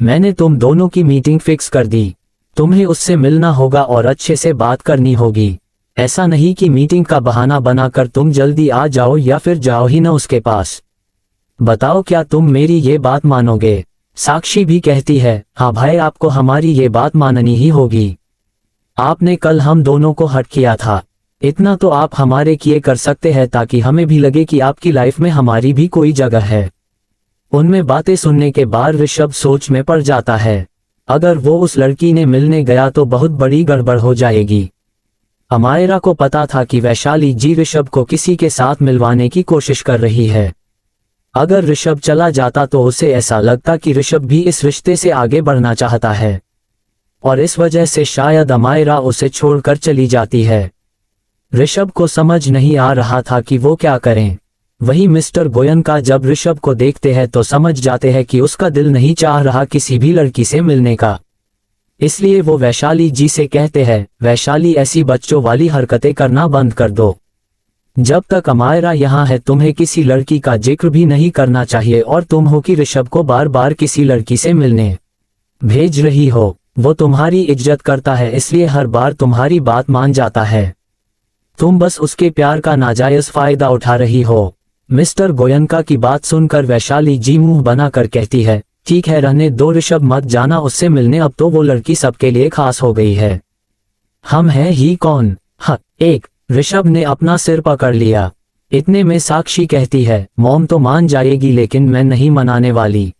मैंने तुम दोनों की मीटिंग फिक्स कर दी। तुम्हें उससे मिलना होगा और अच्छे से बात करनी होगी। ऐसा नहीं कि मीटिंग का बहाना बनाकर तुम जल्दी आ जाओ या फिर जाओ ही ना उसके पास। बताओ, क्या तुम मेरी ये बात मानोगे? साक्षी भी कहती है, हाँ भाई, आपको हमारी ये बात माननी ही होगी। आपने कल हम दोनों को हर्ट किया था, इतना तो आप हमारे किए कर सकते हैं ताकि हमें भी लगे कि आपकी लाइफ में हमारी भी कोई जगह है। उनमें बातें सुनने के बाद ऋषभ सोच में पड़ जाता है। अगर वो उस लड़की ने मिलने गया तो बहुत बड़ी गड़बड़ हो जाएगी। अमायरा को पता था कि वैशाली जी ऋषभ को किसी के साथ मिलवाने की कोशिश कर रही है। अगर ऋषभ चला जाता तो उसे ऐसा लगता कि ऋषभ भी इस रिश्ते से आगे बढ़ना चाहता है, और इस वजह से शायद अमायरा उसे छोड़कर चली जाती है। ऋषभ को समझ नहीं आ रहा था कि वो क्या करें। वही मिस्टर गोयनका जब ऋषभ को देखते हैं तो समझ जाते हैं कि उसका दिल नहीं चाह रहा किसी भी लड़की से मिलने का। इसलिए वो वैशाली जी से कहते हैं, वैशाली, ऐसी बच्चों वाली हरकतें करना बंद कर दो। जब तक अमायरा यहाँ है तुम्हें किसी लड़की का जिक्र भी नहीं करना चाहिए, और तुम हो कि ऋषभ को बार बार किसी लड़की से मिलने भेज रही हो। वो तुम्हारी इज्जत करता है, इसलिए हर बार तुम्हारी बात मान जाता है। तुम बस उसके प्यार का नाजायज फायदा उठा रही हो। मिस्टर गोयनका की बात सुनकर वैशाली जी मुंह बनाकर कहती है, ठीक है, रहने दो ऋषभ, मत जाना उससे मिलने, अब तो वो लड़की सबके लिए खास हो गई है। हम हैं ही कौन? हाँ, एक ऋषभ ने अपना सिर पकड़ लिया। इतने में साक्षी कहती है, मॉम तो मान जाएगी लेकिन मैं नहीं मनाने वाली।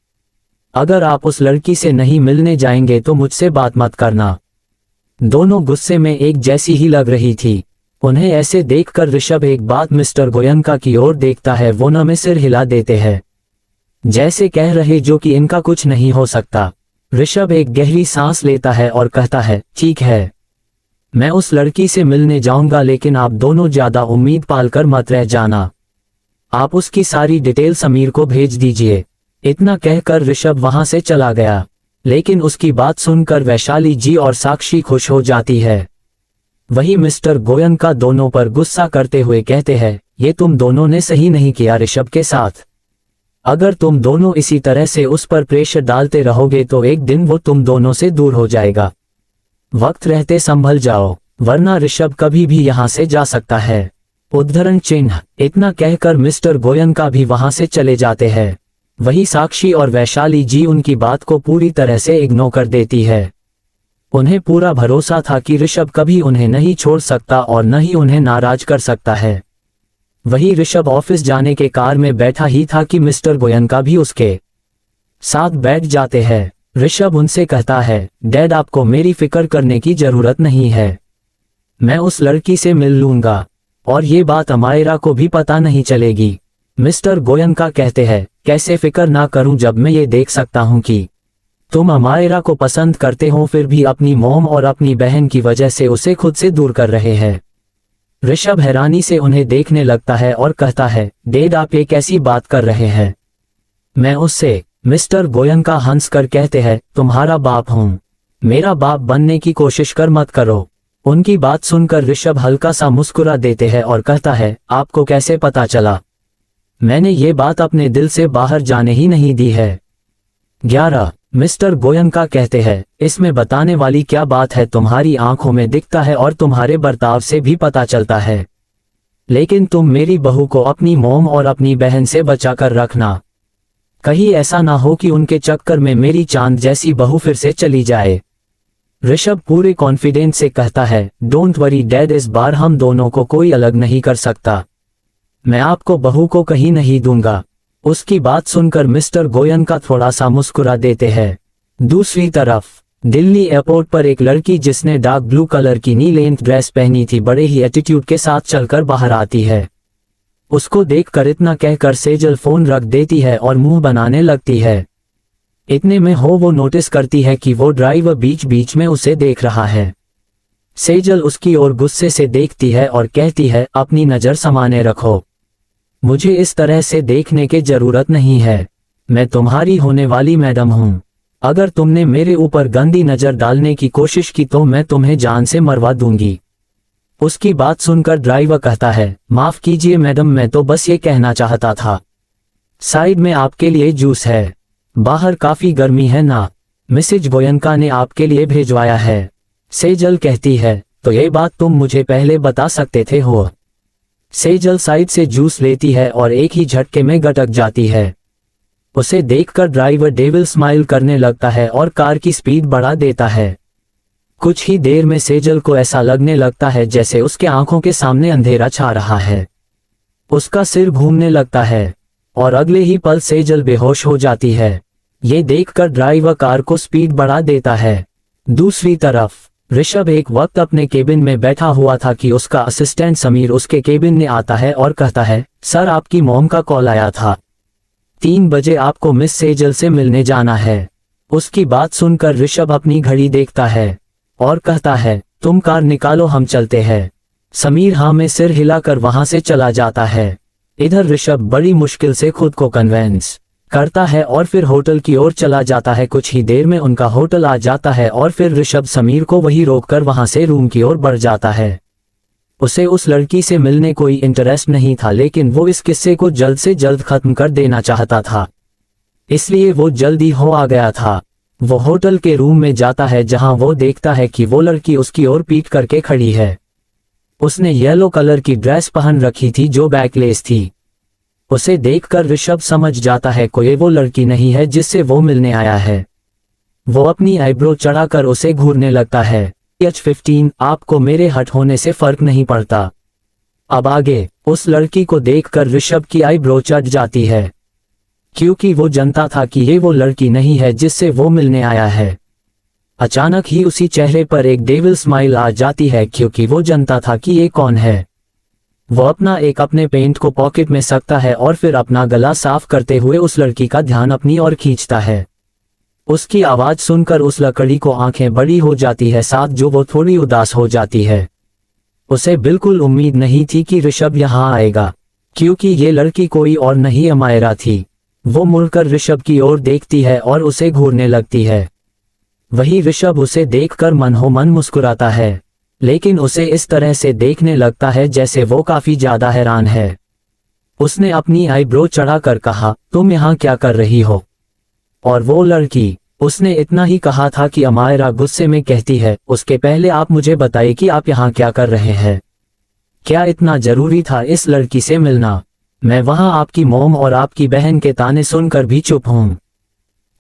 अगर आप उस लड़की से नहीं मिलने जाएंगे तो मुझसे बात मत करना। दोनों गुस्से में एक जैसी ही लग रही थी। उन्हें ऐसे देखकर ऋषभ एक बात मिस्टर गोयनका की ओर देखता है, वो न में सिर हिला देते हैं, जैसे कह रहे जो कि इनका कुछ नहीं हो सकता। ऋषभ एक गहरी सांस लेता है और कहता है, ठीक है, मैं उस लड़की से मिलने जाऊंगा, लेकिन आप दोनों ज्यादा उम्मीद पालकर मत रह जाना। आप उसकी सारी डिटेल समीर को भेज दीजिए। इतना कहकर ऋषभ वहां से चला गया, लेकिन उसकी बात सुनकर वैशाली जी और साक्षी खुश हो जाती है। वही मिस्टर गोयनका दोनों पर गुस्सा करते हुए कहते हैं, ये तुम दोनों ने सही नहीं किया ऋषभ के साथ। अगर तुम दोनों इसी तरह से उस पर प्रेशर डालते रहोगे तो एक दिन वो तुम दोनों से दूर हो जाएगा। वक्त रहते संभल जाओ, वरना ऋषभ कभी भी यहाँ से जा सकता है। उद्धरण चिन्ह। इतना कहकर मिस्टर गोयनका भी वहां से चले जाते हैं। वही साक्षी और वैशाली जी उनकी बात को पूरी तरह से इग्नोर कर देती है। उन्हें पूरा भरोसा था कि ऋषभ कभी उन्हें नहीं छोड़ सकता और न ही उन्हें नाराज कर सकता है। वही ऋषभ ऑफिस जाने के कार में बैठा ही था कि मिस्टर गोयनका भी उसके साथ बैठ जाते हैं। ऋषभ उनसे कहता है, डैड, आपको मेरी फिक्र करने की जरूरत नहीं है, मैं उस लड़की से मिल लूंगा और ये बात अमायरा को भी पता नहीं चलेगी। मिस्टर गोयनका कहते हैं, कैसे फिक्र ना करूं जब मैं ये देख सकता हूं कि तुम अमायरा को पसंद करते हो, फिर भी अपनी मॉम और अपनी बहन की वजह से उसे खुद से दूर कर रहे हैं। ऋषभ हैरानी से उन्हें देखने लगता है और कहता है, डैड, आप ये कैसी बात कर रहे हैं? मैं उससे। मिस्टर गोयनका हंसकर कहते हैं, तुम्हारा बाप हूं। मेरा बाप बनने की कोशिश कर मत करो। उनकी बात सुनकर ऋषभ हल्का सा मुस्कुरा देते हैं और कहता है, आपको कैसे पता चला? मैंने ये बात अपने दिल से बाहर जाने ही नहीं दी है। 11 मिस्टर गोयनका कहते हैं, इसमें बताने वाली क्या बात है, तुम्हारी आंखों में दिखता है और तुम्हारे बर्ताव से भी पता चलता है। लेकिन तुम मेरी बहू को अपनी मोम और अपनी बहन से बचा कर रखना। कहीं ऐसा ना हो कि उनके चक्कर में मेरी चांद जैसी बहू फिर से चली जाए। ऋषभ पूरे कॉन्फिडेंस से कहता है, डोंट वरी डैड, इस बार हम दोनों को कोई अलग नहीं कर सकता। मैं आपको बहू को कहीं नहीं दूंगा। उसकी बात सुनकर मिस्टर गोयनका थोड़ा सा मुस्कुरा देते हैं। दूसरी तरफ दिल्ली एयरपोर्ट पर एक लड़की जिसने डार्क ब्लू कलर की नी लेंथ ड्रेस पहनी थी बड़े ही एटीट्यूड के साथ चलकर बाहर आती है। उसको देखकर इतना कहकर सेजल फोन रख देती है और मुंह बनाने लगती है। इतने में वो नोटिस करती है कि वो ड्राइवर बीच बीच में उसे देख रहा है। सेजल उसकी ओर गुस्से से देखती है और कहती है, अपनी नज़र समाने रखो, मुझे इस तरह से देखने की जरूरत नहीं है। मैं तुम्हारी होने वाली मैडम हूँ। अगर तुमने मेरे ऊपर गंदी नज़र डालने की कोशिश की तो मैं तुम्हें जान से मरवा दूंगी। उसकी बात सुनकर ड्राइवर कहता है, माफ कीजिए मैडम, मैं तो बस ये कहना चाहता था। साइड में आपके लिए जूस है, बाहर काफी गर्मी है ना, मिसेज गोयनका ने आपके लिए भेजवाया है। सेजल कहती है, तो ये बात तुम मुझे पहले बता सकते थे हो। सेजल साइड से जूस लेती है और एक ही झटके में गटक जाती है। उसे देखकर ड्राइवर डेविल स्माइल करने लगता है और कार की स्पीड बढ़ा देता है। कुछ ही देर में सेजल को ऐसा लगने लगता है जैसे उसके आंखों के सामने अंधेरा छा रहा है। उसका सिर घूमने लगता है और अगले ही पल सेजल बेहोश हो जाती है। ये देखकर ड्राइवर कार को स्पीड बढ़ा देता है। दूसरी तरफ ऋषभ एक वक्त अपने केबिन में बैठा हुआ था कि उसका असिस्टेंट समीर उसके केबिन में आता है और कहता है, सर आपकी मॉम का कॉल आया था, 3 बजे आपको मिस सेजल से मिलने जाना है। उसकी बात सुनकर ऋषभ अपनी घड़ी देखता है और कहता है, तुम कार निकालो, हम चलते हैं। समीर हाँ में सिर हिलाकर वहां से चला जाता है। इधर ऋषभ बड़ी मुश्किल से खुद को कन्वेंस करता है और फिर होटल की ओर चला जाता है। कुछ ही देर में उनका होटल आ जाता है और फिर ऋषभ समीर को वहीं रोककर वहां से रूम की ओर बढ़ जाता है। उसे उस लड़की से मिलने कोई इंटरेस्ट नहीं था, लेकिन वो इस किस्से को जल्द से जल्द खत्म कर देना चाहता था, इसलिए वो जल्दी हो आ गया था। वो होटल के रूम में जाता है जहां वो देखता है कि वो लड़की उसकी ओर पीठ करके खड़ी है। उसने येलो कलर की ड्रेस पहन रखी थी जो बैकलेस थी। उसे देखकर ऋषभ समझ जाता है कोई वो लड़की नहीं है जिससे वो मिलने आया है। वो अपनी आईब्रो चढ़ाकर उसे घूरने लगता है। H15 आपको मेरे हट होने से फर्क नहीं पड़ता। अब आगे उस लड़की को देखकर ऋषभ की आईब्रो चढ़ जाती है, क्योंकि वो जानता था कि ये वो लड़की नहीं है जिससे वो मिलने आया है। अचानक ही उसी चेहरे पर एक डेविल स्माइल आ जाती है, क्योंकि वो जानता था कि ये कौन है। वो अपने पेंट को पॉकेट में सकता है और फिर अपना गला साफ करते हुए उस लड़की का ध्यान अपनी ओर खींचता है। उसकी आवाज सुनकर उस लड़की को आंखें बड़ी हो जाती है, साथ जो वो थोड़ी उदास हो जाती है। उसे बिल्कुल उम्मीद नहीं थी कि ऋषभ यहाँ आएगा, क्योंकि ये लड़की कोई और नहीं अमायरा थी। वो मुड़कर ऋषभ की ओर देखती है और उसे घूरने लगती है। वही ऋषभ उसे देखकर मन हो मन मुस्कुराता है, लेकिन उसे इस तरह से देखने लगता है जैसे वो काफी ज्यादा हैरान है। उसने अपनी आईब्रो चढ़ाकर कहा, तुम यहाँ क्या कर रही हो? और वो लड़की, उसने इतना ही कहा था कि अमायरा गुस्से में कहती है, उसके पहले आप मुझे बताइए कि आप यहाँ क्या कर रहे हैं? क्या इतना जरूरी था इस लड़की से मिलना? मैं वहाँ आपकी मोम और आपकी बहन के ताने सुनकर भी चुप हूँ,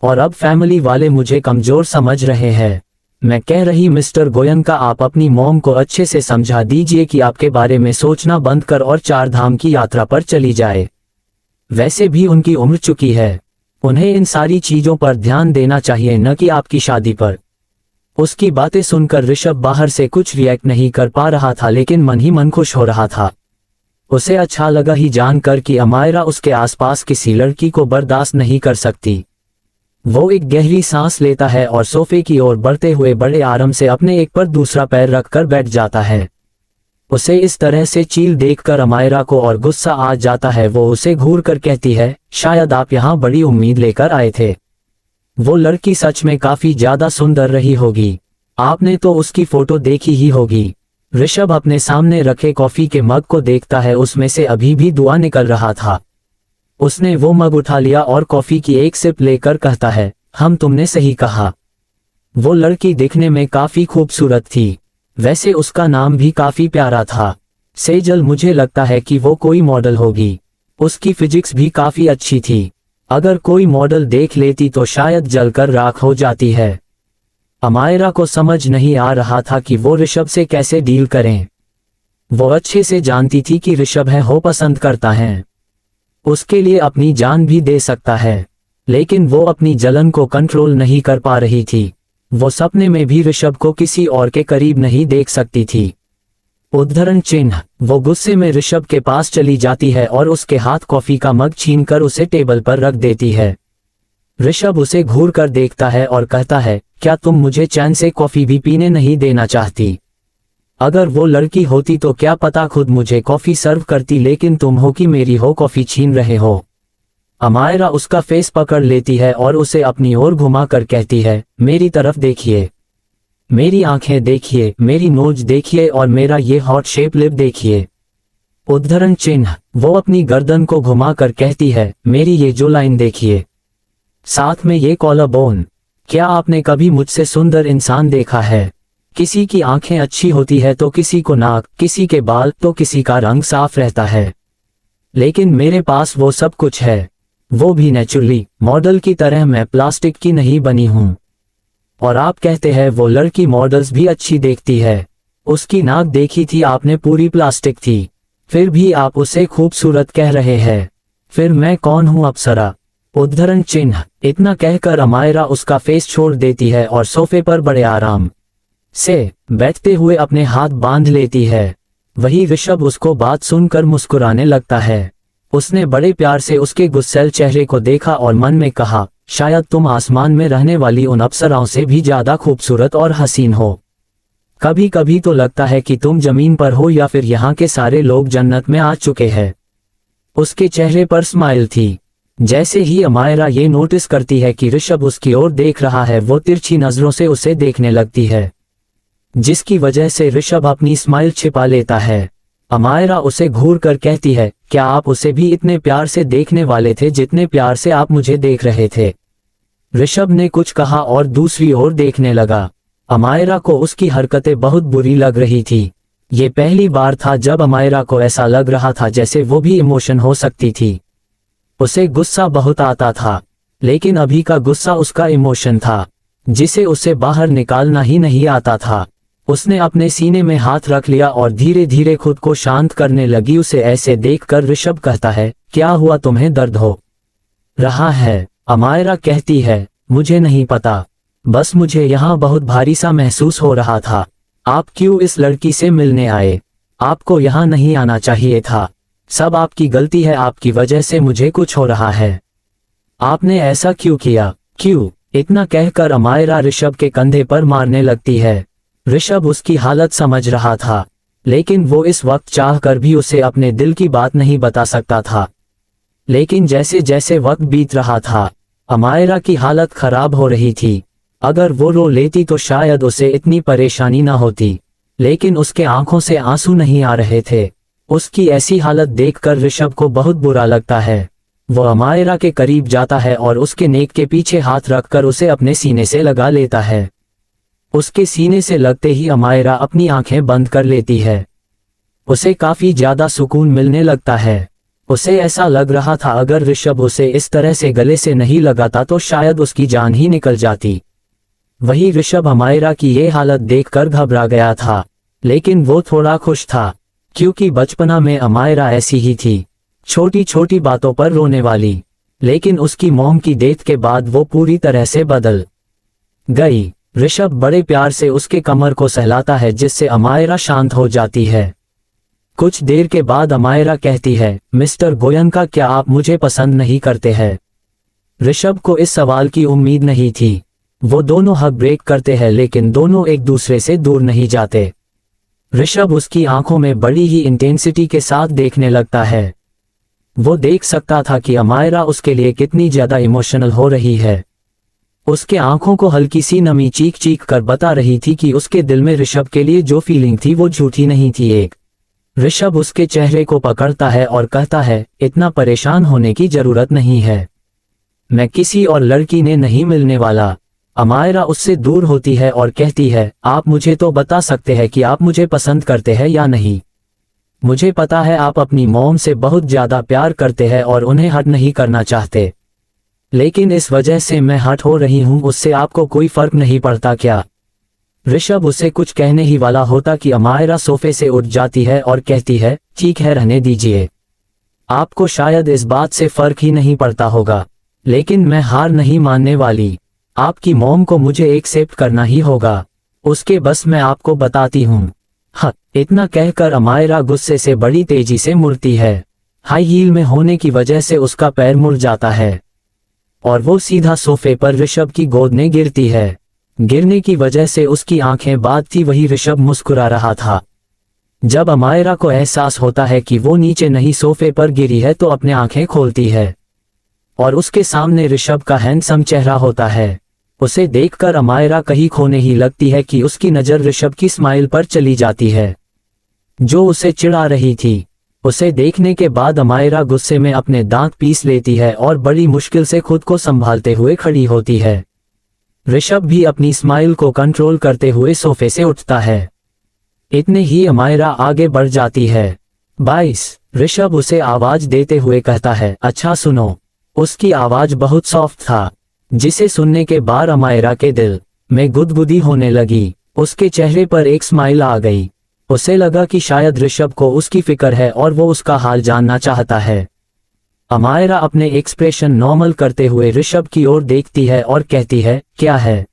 और अब फैमिली वाले मुझे कमजोर समझ रहे हैं। मैं कह रही मिस्टर गोयनका, आप अपनी मोम को अच्छे से समझा दीजिए कि आपके बारे में सोचना बंद कर और 4 धाम की यात्रा पर चली जाए। वैसे भी उनकी उम्र चुकी है, उन्हें इन सारी चीजों पर ध्यान देना चाहिए, न कि आपकी शादी पर। उसकी बातें सुनकर ऋषभ बाहर से कुछ रिएक्ट नहीं कर पा रहा था, लेकिन मन ही मन खुश हो रहा था। उसे अच्छा लगा ही जानकर कि अमायरा उसके आसपास किसी लड़की को बर्दाश्त नहीं कर सकती। वो एक गहरी सांस लेता है और सोफे की ओर बढ़ते हुए बड़े आराम से अपने एक पर दूसरा पैर रखकर बैठ जाता है। उसे इस तरह से चील देखकर अमायरा को और गुस्सा आ जाता है। वो उसे घूरकर कहती है, शायद आप यहाँ बड़ी उम्मीद लेकर आए थे। वो लड़की सच में काफी ज्यादा सुंदर रही होगी। आपने तो उसकी फोटो देखी ही होगी। ऋषभ अपने सामने रखे कॉफी के मग को देखता है, उसमें से अभी भी धुआं निकल रहा था। उसने वो मग उठा लिया और कॉफी की एक सिप लेकर कहता है, हम तुमने सही कहा। वो लड़की दिखने में काफी खूबसूरत थी। वैसे उसका नाम भी काफी प्यारा था, सेजल। मुझे लगता है कि वो कोई मॉडल होगी। उसकी फिजिक्स भी काफी अच्छी थी। अगर कोई मॉडल देख लेती तो शायद जलकर राख हो जाती है। अमायरा को समझ नहीं आ रहा था कि वो ऋषभ से कैसे डील करें। वो अच्छे से जानती थी कि ऋषभ है हो पसंद करता है, उसके लिए अपनी जान भी दे सकता है, लेकिन वो अपनी जलन को कंट्रोल नहीं कर पा रही थी। वो सपने में भी ऋषभ को किसी और के करीब नहीं देख सकती थी। उद्धरण चिन्ह। वो गुस्से में ऋषभ के पास चली जाती है और उसके हाथ कॉफी का मग छीनकर उसे टेबल पर रख देती है। ऋषभ उसे घूर कर देखता है और कहता है, क्या तुम मुझे चैन से कॉफी भी पीने नहीं देना चाहती? अगर वो लड़की होती तो क्या पता खुद मुझे कॉफी सर्व करती, लेकिन तुम हो कि मेरी हो कॉफी छीन रहे हो। अमायरा उसका फेस पकड़ लेती है और उसे अपनी ओर घुमा कर कहती है, मेरी तरफ देखिए, मेरी आंखें देखिए, मेरी नोज देखिए और मेरा ये हॉट शेप लिप देखिए। उद्धरण चिन्ह। वो अपनी गर्दन को घुमा कर कहती है, मेरी ये जो लाइन देखिए, साथ में ये कॉलर बोन। क्या आपने कभी मुझसे सुंदर इंसान देखा है? किसी की आंखें अच्छी होती है तो किसी को नाक, किसी के बाल तो किसी का रंग साफ रहता है, लेकिन मेरे पास वो सब कुछ है, वो भी नेचुरली, मॉडल की तरह। मैं प्लास्टिक की नहीं बनी हूं। और आप कहते हैं वो लड़की मॉडल्स भी अच्छी देखती है। उसकी नाक देखी थी आपने, पूरी प्लास्टिक थी, फिर भी आप उसे खूबसूरत कह रहे हैं। फिर मैं कौन हूं, अप्सरा? उद्धरण चिन्ह। इतना कहकर अमायरा उसका फेस छोड़ देती है और सोफे पर बड़े आराम से बैठते हुए अपने हाथ बांध लेती है। वही ऋषभ उसको बात सुनकर मुस्कुराने लगता है। उसने बड़े प्यार से उसके गुस्सैल चेहरे को देखा और मन में कहा, शायद तुम आसमान में रहने वाली उन अप्सराओं से भी ज्यादा खूबसूरत और हसीन हो। कभी कभी तो लगता है कि तुम जमीन पर हो या फिर यहाँ के सारे लोग जन्नत में आ चुके हैं। उसके चेहरे पर स्माइल थी। जैसे ही अमायरा ये नोटिस करती है कि ऋषभ उसकी ओर देख रहा है, वो तिरछी नजरों से उसे देखने लगती है, जिसकी वजह से ऋषभ अपनी स्माइल छिपा लेता है। अमायरा उसे घूर कर कहती है, क्या आप उसे भी इतने प्यार से देखने वाले थे जितने प्यार से आप मुझे देख रहे थे? ऋषभ ने कुछ कहा और दूसरी ओर देखने लगा। अमायरा को उसकी हरकतें बहुत बुरी लग रही थी। ये पहली बार था जब अमायरा को ऐसा लग रहा था जैसे वो भी इमोशन हो सकती थी। उसे गुस्सा बहुत आता था, लेकिन अभी का गुस्सा उसका इमोशन था, जिसे उसे बाहर निकालना ही नहीं आता था। उसने अपने सीने में हाथ रख लिया और धीरे धीरे खुद को शांत करने लगी। उसे ऐसे देखकर ऋषभ कहता है, क्या हुआ, तुम्हें दर्द हो रहा है? अमायरा कहती है, मुझे नहीं पता, बस मुझे यहाँ बहुत भारी सा महसूस हो रहा था। आप क्यों इस लड़की से मिलने आए? आपको यहाँ नहीं आना चाहिए था। सब आपकी गलती है, आपकी वजह से मुझे कुछ हो रहा है। आपने ऐसा क्यों किया? क्यों? इतना कहकर अमायरा ऋषभ के कंधे पर मारने लगती है। ऋषभ उसकी हालत समझ रहा था, लेकिन वो इस वक्त चाहकर भी उसे अपने दिल की बात नहीं बता सकता था। लेकिन जैसे जैसे वक्त बीत रहा था, अमायरा की हालत खराब हो रही थी। अगर वो रो लेती तो शायद उसे इतनी परेशानी ना होती, लेकिन उसके आंखों से आंसू नहीं आ रहे थे। उसकी ऐसी हालत देखकर ऋषभ को बहुत बुरा लगता है। वो अमायरा के करीब जाता है और उसके नेक के पीछे हाथ रखकर उसे अपने सीने से लगा लेता है। उसके सीने से लगते ही अमायरा अपनी आंखें बंद कर लेती है। उसे काफी ज्यादा सुकून मिलने लगता है। उसे ऐसा लग रहा था अगर ऋषभ उसे इस तरह से गले से नहीं लगाता तो शायद उसकी जान ही निकल जाती। वही ऋषभ अमायरा की ये हालत देखकर घबरा गया था, लेकिन वो थोड़ा खुश था, क्योंकि बचपना में अमायरा ऐसी ही थी, छोटी छोटी बातों पर रोने वाली। लेकिन उसकी मॉम की डेथ के बाद वो पूरी तरह से बदल गई। ऋषभ बड़े प्यार से उसके कमर को सहलाता है, जिससे अमायरा शांत हो जाती है। कुछ देर के बाद अमायरा कहती है, मिस्टर गोयनका, क्या आप मुझे पसंद नहीं करते हैं? ऋषभ को इस सवाल की उम्मीद नहीं थी। वो दोनों हक ब्रेक करते हैं, लेकिन दोनों एक दूसरे से दूर नहीं जाते। ऋषभ उसकी आंखों में बड़ी ही इंटेंसिटी के साथ देखने लगता है। वो देख सकता था कि अमायरा उसके लिए कितनी ज्यादा इमोशनल हो रही है। उसके आंखों को हल्की सी नमी चीख चीख कर बता रही थी कि उसके दिल में ऋषभ के लिए जो फीलिंग थी वो झूठी नहीं थी। एक ऋषभ उसके चेहरे को पकड़ता है और कहता है, इतना परेशान होने की जरूरत नहीं है, मैं किसी और लड़की ने नहीं मिलने वाला। अमायरा उससे दूर होती है और कहती है, आप मुझे तो बता सकते हैं कि आप मुझे पसंद करते हैं या नहीं। मुझे पता है आप अपनी मॉम से बहुत ज्यादा प्यार करते हैं और उन्हें हर्ट नहीं करना चाहते, लेकिन इस वजह से मैं हर्ट हो रही हूं, उससे आपको कोई फर्क नहीं पड़ता क्या? ऋषभ उसे कुछ कहने ही वाला होता कि अमायरा सोफे से उठ जाती है और कहती है, ठीक है रहने दीजिए, आपको शायद इस बात से फर्क ही नहीं पड़ता होगा, लेकिन मैं हार नहीं मानने वाली। आपकी मॉम को मुझे एक्सेप्ट करना ही होगा, उसके बस मैं आपको बताती हूँ। हाँ, इतना कहकर अमायरा गुस्से से बड़ी तेजी से मुड़ती है। हाई हील में होने की वजह से उसका पैर मुड़ जाता है और वो सीधा सोफे पर ऋषभ की गोद में गिरती है। गिरने की वजह से उसकी आंखें बात थी, वही ऋषभ मुस्कुरा रहा था। जब अमायरा को एहसास होता है कि वो नीचे नहीं सोफे पर गिरी है तो अपने आंखें खोलती है और उसके सामने ऋषभ का हैंडसम चेहरा होता है। उसे देखकर अमायरा कहीं खोने ही लगती है कि उसकी नजर ऋषभ की स्माइल पर चली जाती है जो उसे चिढ़ा रही थी। उसे देखने के बाद अमायरा गुस्से में अपने दांत पीस लेती है और बड़ी मुश्किल से खुद को संभालते हुए खड़ी होती है। ऋषभ भी अपनी स्माइल को कंट्रोल करते हुए सोफे से उठता है। इतने ही अमायरा आगे बढ़ जाती है। 22 ऋषभ उसे आवाज देते हुए कहता है, अच्छा सुनो। उसकी आवाज बहुत सॉफ्ट था, जिसे सुनने के बाद अमायरा के दिल में गुदगुदी होने लगी। उसके चेहरे पर एक स्माइल आ गई। उसे लगा कि शायद ऋषभ को उसकी फिक्र है और वो उसका हाल जानना चाहता है। अमायरा अपने एक्सप्रेशन नॉर्मल करते हुए ऋषभ की ओर देखती है और कहती है, क्या है,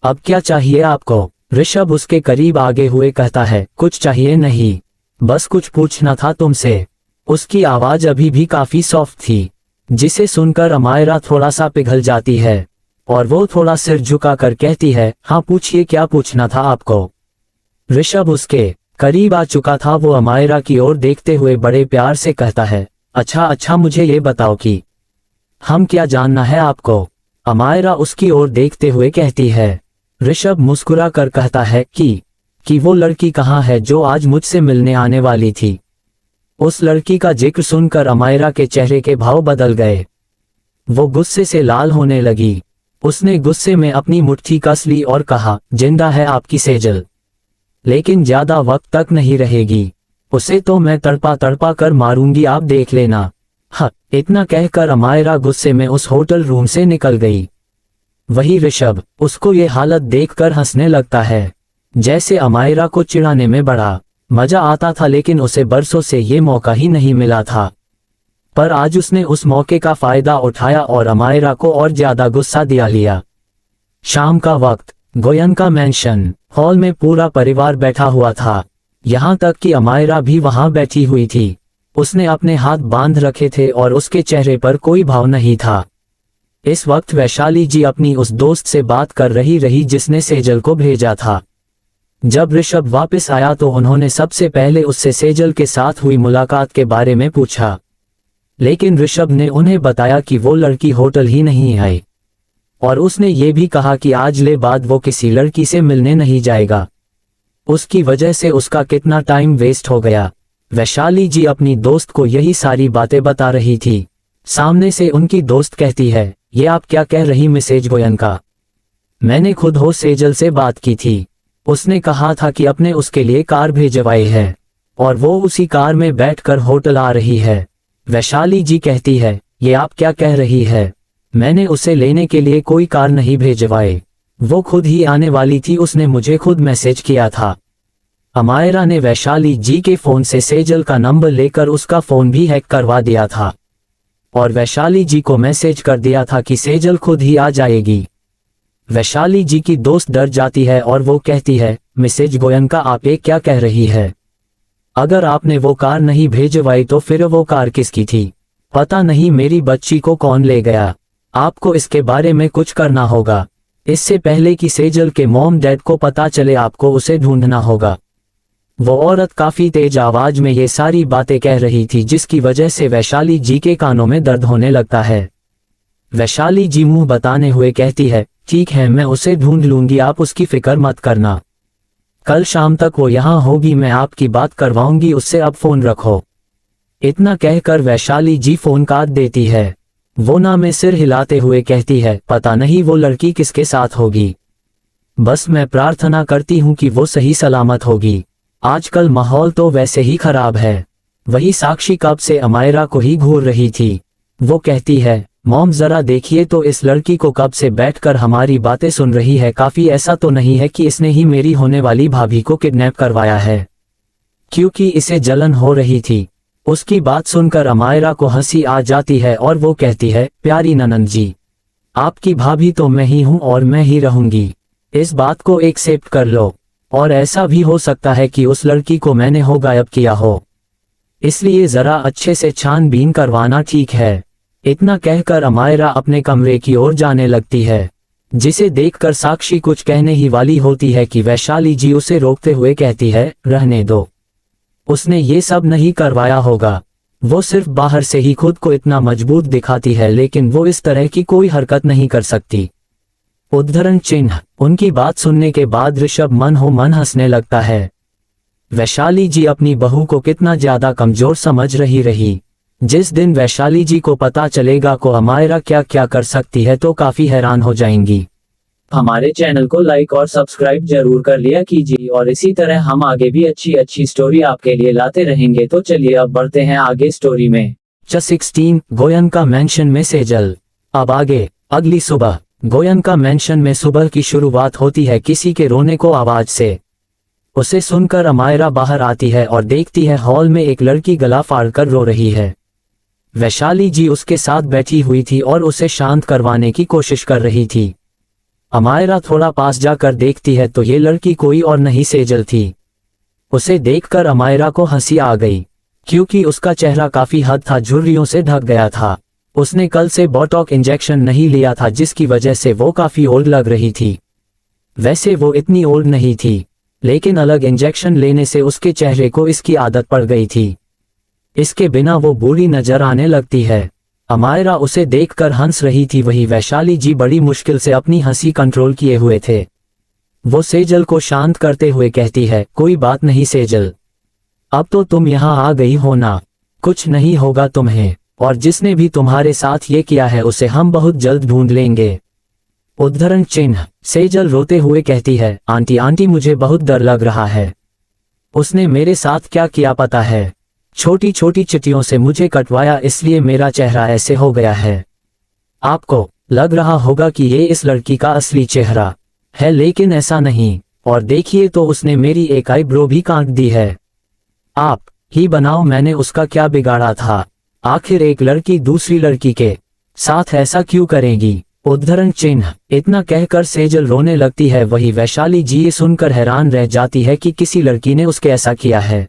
अब क्या चाहिए आपको? ऋषभ उसके करीब आगे हुए कहता है, कुछ चाहिए नहीं, बस कुछ पूछना था तुमसे। उसकी आवाज अभी भी काफी सॉफ्ट थी, जिसे सुनकर अमायरा थोड़ा सा पिघल जाती है और वो थोड़ा सिर झुकाकर कहती है, हाँ पूछिए, क्या पूछना था आपको? ऋषभ उसके करीब आ चुका था। वो अमायरा की ओर देखते हुए बड़े प्यार से कहता है, अच्छा मुझे ये बताओ कि हम क्या जानना है आपको? अमायरा उसकी ओर देखते हुए कहती है। ऋषभ मुस्कुरा कर कहता है कि वो लड़की कहाँ है जो आज मुझसे मिलने आने वाली थी? उस लड़की का जिक्र सुनकर अमायरा के चेहरे के भाव बदल गए। वो गुस्से से लाल होने लगी। उसने गुस्से में अपनी मुट्ठी कस ली और कहा, जिंदा है आपकी सेजल, लेकिन ज्यादा वक्त तक नहीं रहेगी। उसे तो मैं तड़पा तड़पा कर मारूंगी, आप देख लेना। हाँ, इतना कहकर अमायरा गुस्से में उस होटल रूम से निकल गई। वही ऋषभ उसको ये हालत देखकर हंसने लगता है। जैसे अमायरा को चिढ़ाने में बड़ा मजा आता था, लेकिन उसे बरसों से ये मौका ही नहीं मिला था। पर आज उसने उस मौके का फायदा उठाया और अमायरा को और ज्यादा गुस्सा दिला लिया। शाम का वक्त, गोयनका मैंशन हॉल में पूरा परिवार बैठा हुआ था, यहाँ तक कि अमायरा भी वहां बैठी हुई थी। उसने अपने हाथ बांध रखे थे और उसके चेहरे पर कोई भाव नहीं था। इस वक्त वैशाली जी अपनी उस दोस्त से बात कर रही जिसने सेजल को भेजा था। जब ऋषभ वापस आया तो उन्होंने सबसे पहले उससे सेजल के साथ हुई मुलाकात के बारे में पूछा, लेकिन ऋषभ ने उन्हें बताया कि वो लड़की होटल ही नहीं आई और उसने ये भी कहा कि आज ले बाद वो किसी लड़की से मिलने नहीं जाएगा। उसकी वजह से उसका कितना टाइम वेस्ट हो गया। वैशाली जी अपनी दोस्त को यही सारी बातें बता रही थी। सामने से उनकी दोस्त कहती है, ये आप क्या कह रही मिसेज गोयनका? मैंने खुद हो सेजल से बात की थी, उसने कहा था कि अपने उसके लिए कार भेजवाई है और वो उसी कार में बैठकर होटल आ रही है। वैशाली जी कहती है, ये आप क्या कह रही है? मैंने उसे लेने के लिए कोई कार नहीं भेजवाई, वो खुद ही आने वाली थी, उसने मुझे खुद मैसेज किया था। अमायरा ने वैशाली जी के फोन से सेजल का नंबर लेकर उसका फोन भी हैक करवा दिया था और वैशाली जी को मैसेज कर दिया था कि सेजल खुद ही आ जाएगी। वैशाली जी की दोस्त डर जाती है और वो कहती है, मिसेज गोयनका आप ये क्या कह रही है? अगर आपने वो कार नहीं भेजवाई तो फिर वो कार किसकी थी? पता नहीं मेरी बच्ची को कौन ले गया। आपको इसके बारे में कुछ करना होगा, इससे पहले कि सेजल के मॉम डैड को पता चले आपको उसे ढूंढना होगा। वो औरत काफी तेज आवाज में ये सारी बातें कह रही थी, जिसकी वजह से वैशाली जी के कानों में दर्द होने लगता है। वैशाली जी मुंह बताने हुए कहती है, ठीक है मैं उसे ढूंढ लूंगी, आप उसकी फिक्र मत करना। कल शाम तक वो यहाँ होगी, मैं आपकी बात करवाऊंगी उससे, अब फोन रखो। इतना कहकर वैशाली जी फोन काट देती है। वो ना में सिर हिलाते हुए कहती है, पता नहीं वो लड़की किसके साथ होगी, बस मैं प्रार्थना करती हूँ कि वो सही सलामत होगी। आजकल माहौल तो वैसे ही खराब है। वही साक्षी कब से अमायरा को ही घूर रही थी। वो कहती है, मॉम जरा देखिए तो इस लड़की को कब से बैठकर हमारी बातें सुन रही है, काफी ऐसा तो नहीं है कि इसने ही मेरी होने वाली भाभी को किडनैप करवाया है। क्योंकि इसे जलन हो रही थी। उसकी बात सुनकर अमायरा को हंसी आ जाती है और वो कहती है, प्यारी ननंद जी, आपकी भाभी तो मैं ही हूं और मैं ही रहूंगी, इस बात को एक्सेप्ट कर लो। और ऐसा भी हो सकता है कि उस लड़की को मैंने हो गायब किया हो, इसलिए जरा अच्छे से छानबीन करवाना ठीक है। इतना कहकर अमायरा अपने कमरे की ओर जाने लगती है, जिसे देखकर साक्षी कुछ कहने ही वाली होती है कि वैशाली जी उसे रोकते हुए कहती है, रहने दो, उसने ये सब नहीं करवाया होगा, वो सिर्फ बाहर से ही खुद को इतना मजबूत दिखाती है, लेकिन वो इस तरह की कोई हरकत नहीं कर सकती। उद्धरण चिन्ह। उनकी बात सुनने के बाद ऋषभ मन हो मन हंसने लगता है। वैशाली जी अपनी बहू को कितना ज्यादा कमजोर समझ रही। जिस दिन वैशाली जी को पता चलेगा को अमायरा क्या क्या कर सकती है तो काफी हैरान हो जाएंगी। हमारे चैनल को लाइक और सब्सक्राइब जरूर कर लिया कीजिए और इसी तरह हम आगे भी अच्छी अच्छी स्टोरी आपके लिए लाते रहेंगे। तो चलिए अब बढ़ते हैं आगे स्टोरी में। 16 गोयनका मैंशन में सेजल। अब आगे। अगली सुबह गोयनका मैंशन में सुबह की शुरुआत होती है किसी के रोने को आवाज से। उसे सुनकर अमायरा बाहर आती है और देखती है हॉल में एक लड़की गला फाड़कर रो रही है। वैशाली जी उसके साथ बैठी हुई थी और उसे शांत करवाने की कोशिश कर रही थी। अमायरा थोड़ा पास जाकर देखती है तो ये लड़की कोई और नहीं सेजल थी। उसे देखकर अमायरा को हंसी आ गई, क्योंकि उसका चेहरा काफी हद तक झुर्रियों से ढक गया था। उसने कल से बोटॉक्स इंजेक्शन नहीं लिया था, जिसकी वजह से वो काफी ओल्ड लग रही थी। वैसे वो इतनी ओल्ड नहीं थी, लेकिन अलग इंजेक्शन लेने से उसके चेहरे को इसकी आदत पड़ गई थी। इसके बिना वो बूढ़ी नजर आने लगती है। अमायरा उसे देखकर हंस रही थी, वही वैशाली जी बड़ी मुश्किल से अपनी हंसी कंट्रोल किए हुए थे। वो सेजल को शांत करते हुए कहती है, कोई बात नहीं सेजल, अब तो तुम यहाँ आ गई हो ना, कुछ नहीं होगा तुम्हें, और जिसने भी तुम्हारे साथ ये किया है उसे हम बहुत जल्द ढूंढ लेंगे। उद्धरण चिन्ह। सेजल रोते हुए कहती है, आंटी आंटी मुझे बहुत डर लग रहा है, उसने मेरे साथ क्या किया पता है, छोटी छोटी चिट्ठियों से मुझे कटवाया, इसलिए मेरा चेहरा ऐसे हो गया है। आपको लग रहा होगा कि ये इस लड़की का असली चेहरा है, लेकिन ऐसा नहीं, और देखिए तो उसने मेरी एक आईब्रो भी काट दी है। आप ही बनाओ मैंने उसका क्या बिगाड़ा था, आखिर एक लड़की दूसरी लड़की के साथ ऐसा क्यों करेगी। उद्धरण चिन्ह। इतना कहकर सेजल रोने लगती है, वही वैशाली जी ये सुनकर हैरान रह जाती है कि किसी लड़की ने उसके ऐसा किया है।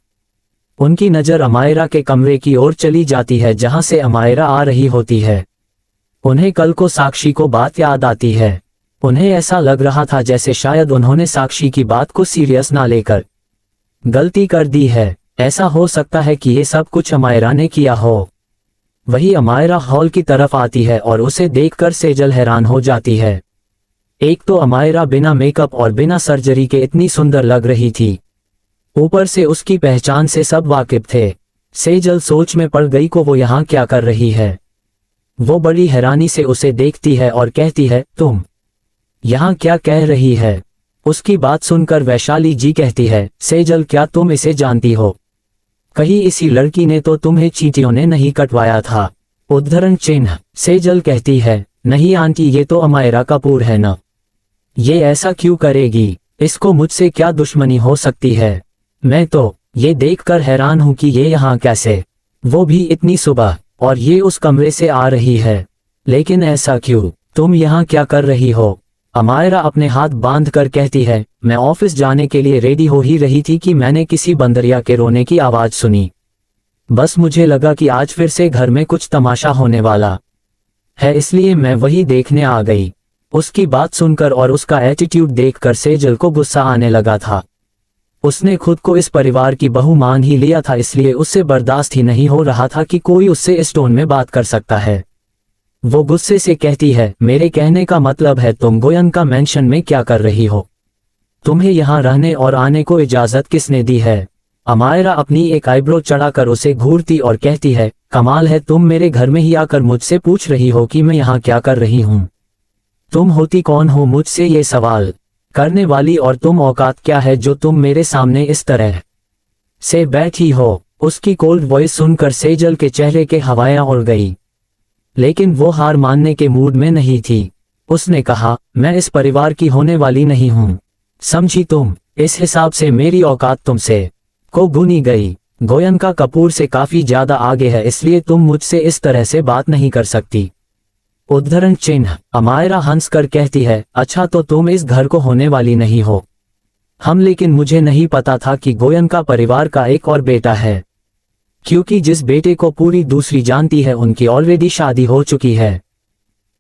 उनकी नजर अमायरा के कमरे की ओर चली जाती है, जहां से अमायरा आ रही होती है। उन्हें कल को साक्षी को बात याद आती है। उन्हें ऐसा लग रहा था जैसे शायद उन्होंने साक्षी की बात को सीरियस ना लेकर गलती कर दी है। ऐसा हो सकता है कि ये सब कुछ अमायरा ने किया हो। वही अमायरा हॉल की तरफ आती है और उसे देखकर सेजल हैरान हो जाती है। एक तो अमायरा बिना मेकअप और बिना सर्जरी के इतनी सुंदर लग रही थी, ऊपर से उसकी पहचान से सब वाकिफ थे। सेजल सोच में पड़ गई को वो यहाँ क्या कर रही है। वो बड़ी हैरानी से उसे देखती है और कहती है, तुम यहाँ क्या कह रही है। उसकी बात सुनकर वैशाली जी कहती है, सेजल क्या तुम इसे जानती हो, कहीं इसी लड़की ने तो तुम्हें चींटियों ने नहीं कटवाया था। उद्धरण चिन्ह। सेजल कहती है, नहीं आंटी ये तो अमायरा कपूर है ना, ये ऐसा क्यों करेगी, इसको मुझसे क्या दुश्मनी हो सकती है। मैं तो ये देखकर हैरान हूं कि ये यहाँ कैसे, वो भी इतनी सुबह, और ये उस कमरे से आ रही है, लेकिन ऐसा क्यों, तुम यहाँ क्या कर रही हो। अमायरा अपने हाथ बांध कर कहती है, मैं ऑफिस जाने के लिए रेडी हो ही रही थी कि मैंने किसी बंदरिया के रोने की आवाज सुनी। बस मुझे लगा कि आज फिर से घर में कुछ तमाशा होने वाला है, इसलिए मैं वही देखने आ गई। उसकी बात सुनकर और उसका एटीट्यूड देखकर सेजल को गुस्सा आने लगा था। उसने खुद को इस परिवार की बहू मान ही लिया था, इसलिए उससे बर्दाश्त ही नहीं हो रहा था कि कोई उससे इस टोन में बात कर सकता है। वो गुस्से से कहती है, मेरे कहने का मतलब है तुम गोयनका मेंशन में क्या कर रही हो? तुम्हें यहाँ रहने और आने को इजाजत किसने दी है? अमायरा अपनी एक आईब्रो चढ़ाकर उसे घूरती और कहती है, कमाल है, तुम मेरे घर में ही आकर मुझसे पूछ रही हो कि मैं यहाँ क्या कर रही हूँ। तुम होती कौन हो मुझसे ये सवाल करने वाली, और तुम औकात क्या है जो तुम मेरे सामने इस तरह से बैठी हो? उसकी कोल्ड वॉइस सुनकर सेजल के चेहरे के हवाएं उड़ गई, लेकिन वो हार मानने के मूड में नहीं थी। उसने कहा, मैं इस परिवार की होने वाली नहीं हूँ, समझी तुम? इस हिसाब से मेरी औकात तुमसे को गुनी गई। गोयनका कपूर से काफी ज्यादा आगे है, इसलिए तुम मुझसे इस तरह से बात नहीं कर सकती। उद्धरण चिन्ह। अमायरा हंसकर कहती है, अच्छा तो तुम इस घर को होने वाली नहीं हो। लेकिन मुझे नहीं पता था कि गोयनका परिवार का एक और बेटा है, क्योंकि जिस बेटे को पूरी दूसरी जानती है उनकी ऑलरेडी शादी हो चुकी है।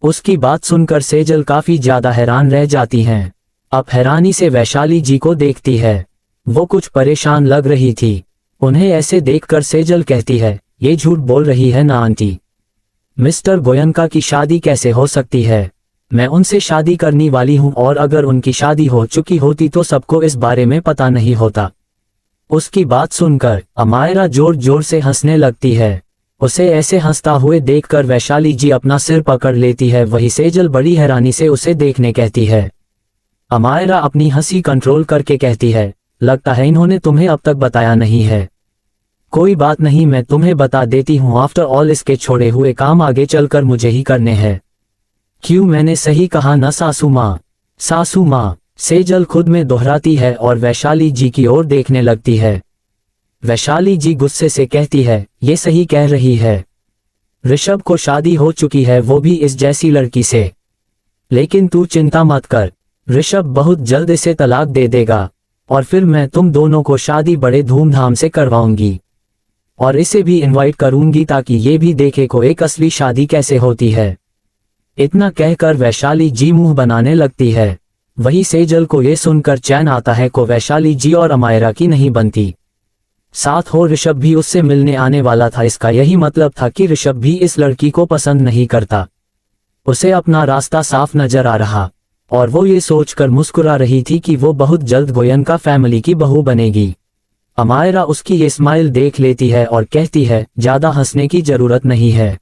उसकी बात सुनकर सेजल काफी ज्यादा हैरान रह जाती हैं। अब हैरानी से वैशाली जी को देखती है, वो कुछ परेशान लग रही थी। उन्हें ऐसे देखकर सेजल कहती है, ये झूठ बोल रही है ना आंटी, मिस्टर गोयनका की शादी कैसे हो सकती है? मैं उनसे शादी करने वाली हूँ, और अगर उनकी शादी हो चुकी होती तो सबको इस बारे में पता नहीं होता। उसकी बात सुनकर अमायरा जोर जोर से हंसने लगती है। उसे ऐसे हंसता हुए देखकर वैशाली जी अपना सिर पकड़ लेती है। वही सेजल बड़ी हैरानी से उसे देखने कहती है। अमायरा अपनी हंसी कंट्रोल करके कहती है, लगता है इन्होंने तुम्हें अब तक बताया नहीं है। कोई बात नहीं, मैं तुम्हें बता देती हूँ। आफ्टर ऑल इसके छोड़े हुए काम आगे चलकर मुझे ही करने हैं। क्यों, मैंने सही कहा ना सासू माँ? सासू माँ, सेजल खुद में दोहराती है और वैशाली जी की ओर देखने लगती है। वैशाली जी गुस्से से कहती है, ये सही कह रही है। ऋषभ को शादी हो चुकी है, वो भी इस जैसी लड़की से। लेकिन तू चिंता मत कर, ऋषभ बहुत जल्द इसे तलाक दे देगा, और फिर मैं तुम दोनों को शादी बड़े धूमधाम से करवाऊंगी, और इसे भी इनवाइट करूंगी ताकि ये भी देखे को एक असली शादी कैसे होती है। इतना कहकर वैशाली जी मुंह बनाने लगती है। वही सेजल को ये सुनकर चैन आता है को वैशाली जी और अमायरा की नहीं बनती। साथ हो ऋषभ भी उससे मिलने आने वाला था। इसका यही मतलब था कि ऋषभ भी इस लड़की को पसंद नहीं करता। उसे अपना रास्ता साफ नजर आ रहा, और वो ये सोचकर मुस्कुरा रही थी कि वो बहुत जल्द गोयनका फैमिली की बहू बनेगी। अमायरा उसकी ये स्माइल देख लेती है और कहती है, ज्यादा हंसने की जरूरत नहीं है।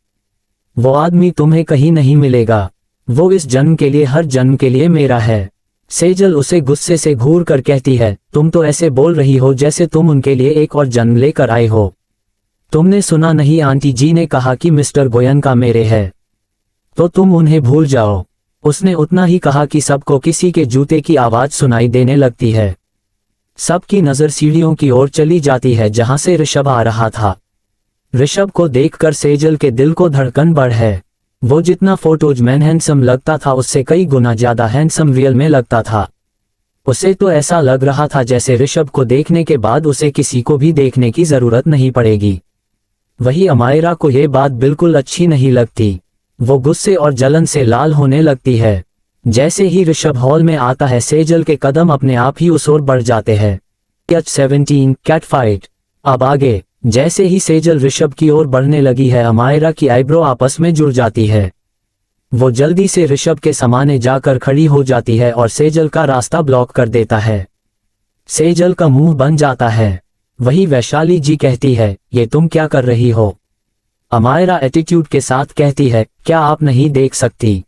वो आदमी तुम्हें कहीं नहीं मिलेगा, वो इस जन्म के लिए, हर जन्म के लिए मेरा है। सेजल उसे गुस्से से घूर कर कहती है, तुम तो ऐसे बोल रही हो जैसे तुम उनके लिए एक और जन्म लेकर आए हो। तुमने सुना नहीं, आंटी जी ने कहा कि मिस्टर गोयनका मेरे है, तो तुम उन्हें भूल जाओ। उसने उतना ही कहा कि सबको किसी के जूते की आवाज सुनाई देने लगती है। सबकी नजर सीढ़ियों की ओर चली जाती है जहां से ऋषभ आ रहा था। ऋषभ को देखकर सेजल के दिल को धड़कन बढ़ है। वो जितना फोटोज में हैंडसम लगता था उससे कई गुना ज्यादा हैंडसम रियल में लगता था। उसे तो ऐसा लग रहा था जैसे ऋषभ को देखने के बाद उसे किसी को भी देखने की जरूरत नहीं पड़ेगी। वही अमायरा को यह बात बिल्कुल अच्छी नहीं लगती। वो गुस्से और जलन से लाल होने लगती है। जैसे ही ऋषभ हॉल में आता है, सेजल के कदम अपने आप ही उस ओर बढ़ जाते हैं। 17 कैट फाइट। अब आगे। जैसे ही सेजल ऋषभ की ओर बढ़ने लगी है, अमायरा की आईब्रो आपस में जुड़ जाती है। वो जल्दी से ऋषभ के सामने जाकर खड़ी हो जाती है और सेजल का रास्ता ब्लॉक कर देता है। सेजल का मुंह बन जाता है। वही वैशाली जी कहती है, ये तुम क्या कर रही हो? अमायरा एटीट्यूड के साथ कहती है, क्या आप नहीं देख सकती?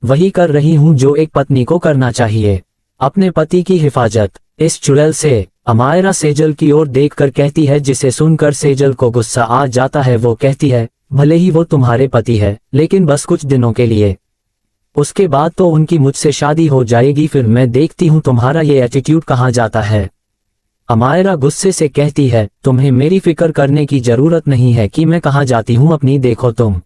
वही कर रही हूं जो एक पत्नी को करना चाहिए, अपने पति की हिफाजत। इस चुड़ैल से। अमायरा सेजल की ओर देखकर कहती है, जिसे सुनकर सेजल को गुस्सा आ जाता है। वो कहती है, भले ही वो तुम्हारे पति है, लेकिन बस कुछ दिनों के लिए। उसके बाद तो उनकी मुझसे शादी हो जाएगी, फिर मैं देखती हूँ तुम्हारा ये एटीट्यूड कहाँ जाता है। अमायरा गुस्से से कहती है, तुम्हें मेरी फिक्र करने की जरूरत नहीं है कि मैं कहाँ जाती हूँ अपनी, देखो तुम।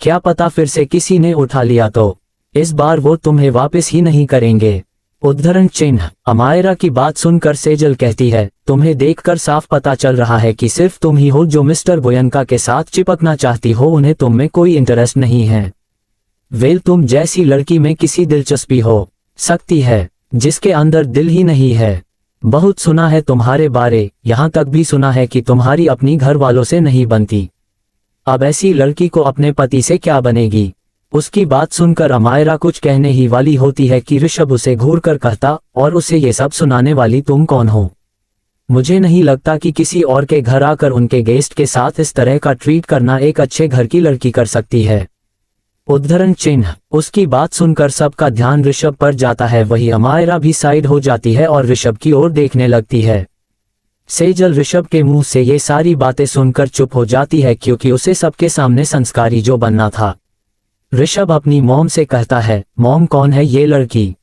क्या पता फिर से किसी ने उठा लिया तो इस बार वो तुम्हें वापस ही नहीं करेंगे। उद्धरण चिन्ह। अमायरा की बात सुनकर सेजल कहती है, तुम्हें देखकर साफ पता चल रहा है कि सिर्फ तुम ही हो जो मिस्टर गोयनका के साथ चिपकना चाहती हो, उन्हें तुम में कोई इंटरेस्ट नहीं है। वेल, तुम जैसी लड़की में किसी दिलचस्पी हो सकती है जिसके अंदर दिल ही नहीं है। बहुत सुना है तुम्हारे बारे, यहाँ तक भी सुना है कि तुम्हारी अपनी घर वालों से नहीं बनती। अब ऐसी लड़की को अपने पति से क्या बनेगी। उसकी बात सुनकर अमायरा कुछ कहने ही वाली होती है कि ऋषभ उसे घूर कर कहता, और उसे ये सब सुनाने वाली तुम कौन हो। मुझे नहीं लगता कि किसी और के घर आकर उनके गेस्ट के साथ इस तरह का ट्रीट करना एक अच्छे घर की लड़की कर सकती है। उद्धरण चिन्ह। उसकी बात सुनकर सबका ध्यान ऋषभ पर जाता है। वही अमायरा भी साइड हो जाती है और ऋषभ की ओर देखने लगती है। सेजल ऋषभ के मुंह से ये सारी बातें सुनकर चुप हो जाती है, क्योंकि उसे सबके सामने संस्कारी जो बनना था। ऋषभ अपनी मॉम से कहता है, मॉम कौन है ये लड़की,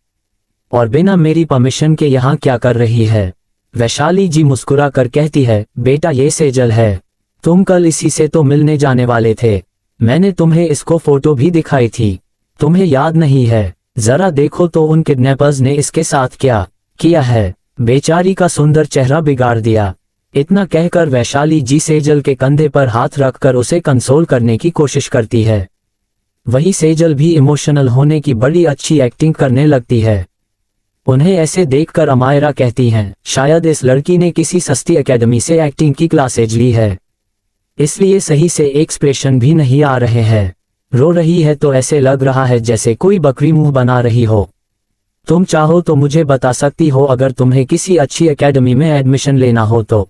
और बिना मेरी परमिशन के यहाँ क्या कर रही है। वैशाली जी मुस्कुरा कर कहती है, बेटा ये सेजल है, तुम कल इसी से तो मिलने जाने वाले थे। मैंने तुम्हें इसको फोटो भी दिखाई थी, तुम्हें याद नहीं है। जरा देखो तो उन किडनैपर्स ने इसके साथ क्या किया है। बेचारी का सुंदर चेहरा बिगाड़ दिया। इतना कहकर वैशाली जी सेजल के कंधे पर हाथ रखकर उसे कंसोल करने की कोशिश करती है। वही सेजल भी इमोशनल होने की बड़ी अच्छी एक्टिंग करने लगती है। उन्हें ऐसे देखकर अमायरा कहती हैं, शायद इस लड़की ने किसी सस्ती एकेडमी से एक्टिंग की क्लासेज ली है, इसलिए सही से एक्सप्रेशन भी नहीं आ रहे हैं। रो रही है तो ऐसे लग रहा है जैसे कोई बकरी मुंह बना रही हो। तुम चाहो तो मुझे बता सकती हो अगर तुम्हें किसी अच्छी एकेडमी में एडमिशन लेना हो तो,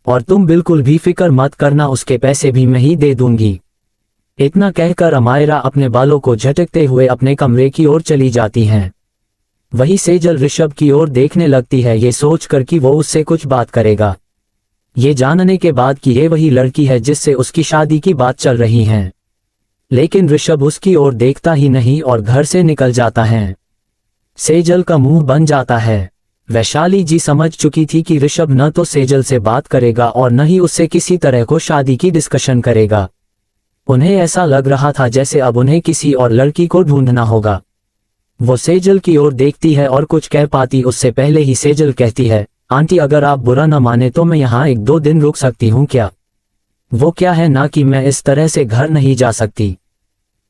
और तुम बिल्कुल भी फिक्र मत करना, उसके पैसे भी मैं ही दे दूंगी। इतना कहकर अमायरा अपने बालों को झटकते हुए अपने कमरे की ओर चली जाती हैं। वही सेजल ऋषभ की ओर देखने लगती है, ये सोचकर कि वो उससे कुछ बात करेगा, ये जानने के बाद कि ये वही लड़की है जिससे उसकी शादी की बात चल रही है। लेकिन ऋषभ उसकी ओर देखता ही नहीं और घर से निकल जाता है। सेजल का मुंह बन जाता है। वैशाली जी समझ चुकी थी कि ऋषभ न तो सेजल से बात करेगा और न ही उससे किसी तरह को शादी की डिस्कशन करेगा। उन्हें ऐसा लग रहा था जैसे अब उन्हें किसी और लड़की को ढूंढना होगा। वो सेजल की ओर देखती है और कुछ कह पाती उससे पहले ही सेजल कहती है, आंटी अगर आप बुरा न माने तो मैं यहाँ 1-2 दिन रुक सकती हूँ क्या। वो क्या है ना कि मैं इस तरह से घर नहीं जा सकती,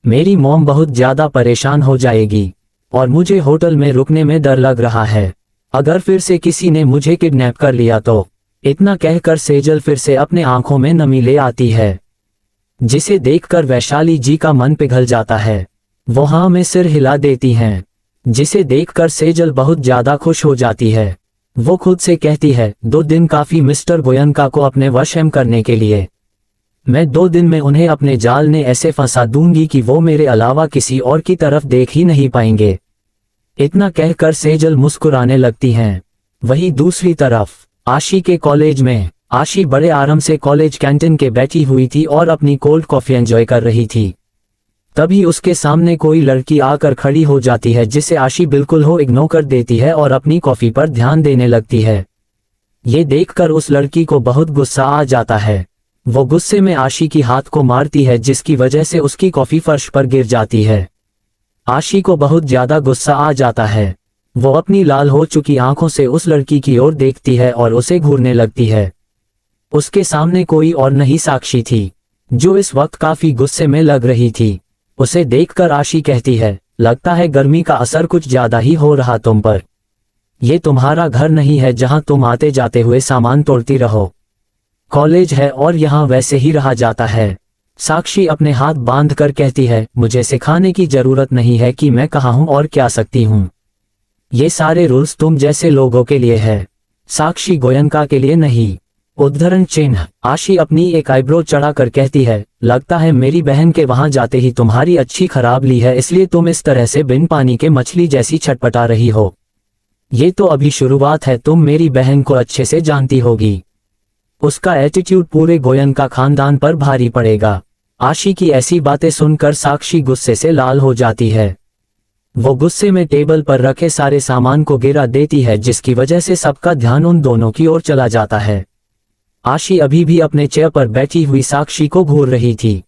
मेरी मॉम बहुत ज्यादा परेशान हो जाएगी और मुझे होटल में रुकने में डर लग रहा है, अगर फिर से किसी ने मुझे किडनैप कर लिया तो। इतना कहकर सेजल फिर से अपने आंखों में नमी ले आती है, जिसे देखकर वैशाली जी का मन पिघल जाता है। वो हाँ में सिर हिला देती हैं, जिसे देखकर सेजल बहुत ज्यादा खुश हो जाती है। वो खुद से कहती है, 2 दिन काफी मिस्टर गोयनका को अपने वश में करने के लिए। मैं 2 दिन में उन्हें अपने जाल ने ऐसे फंसा दूंगी कि वो मेरे अलावा किसी और की तरफ देख ही नहीं पाएंगे। इतना कहकर सेजल मुस्कुराने लगती हैं। वही दूसरी तरफ आशी के कॉलेज में आशी बड़े आराम से कॉलेज कैंटीन के बैठी हुई थी और अपनी कोल्ड कॉफी एंजॉय कर रही थी। तभी उसके सामने कोई लड़की आकर खड़ी हो जाती है, जिसे आशी बिल्कुल हो इग्नोर कर देती है और अपनी कॉफी पर ध्यान देने लगती है। ये देखकर उस लड़की को बहुत गुस्सा आ जाता है। वो गुस्से में आशी की हाथ को मारती है, जिसकी वजह से उसकी कॉफी फर्श पर गिर जाती है। आशी को बहुत ज्यादा गुस्सा आ जाता है। वो अपनी लाल हो चुकी आंखों से उस लड़की की ओर देखती है और उसे घूरने लगती है। उसके सामने कोई और नहीं साक्षी थी, जो इस वक्त काफी गुस्से में लग रही थी। उसे देखकर आशी कहती है, लगता है गर्मी का असर कुछ ज्यादा ही हो रहा तुम पर। ये तुम्हारा घर नहीं है जहां तुम आते जाते हुए सामान तोड़ती रहो, कॉलेज है और यहाँ वैसे ही रहा जाता है। साक्षी अपने हाथ बांध कर कहती है, मुझे सिखाने की जरूरत नहीं है कि मैं कहाँ हूँ और क्या सकती हूँ। ये सारे रूल्स तुम जैसे लोगों के लिए है, साक्षी गोयनका के लिए नहीं। उद्धरण चिन्ह। आशी अपनी एक आईब्रो चढ़ाकर कहती है, लगता है मेरी बहन के वहां जाते ही तुम्हारी अच्छी खराब ली है, इसलिए तुम इस तरह से बिन पानी के मछली जैसी छटपटा रही हो। ये तो अभी शुरुआत है, तुम मेरी बहन को अच्छे से जानती होगी। उसका एटीट्यूड पूरे गोयनका खानदान पर भारी पड़ेगा। आशी की ऐसी बातें सुनकर साक्षी गुस्से से लाल हो जाती है। वो गुस्से में टेबल पर रखे सारे सामान को गिरा देती है, जिसकी वजह से सबका ध्यान उन दोनों की ओर चला जाता है। आशी अभी भी अपने चेयर पर बैठी हुई साक्षी को घूर रही थी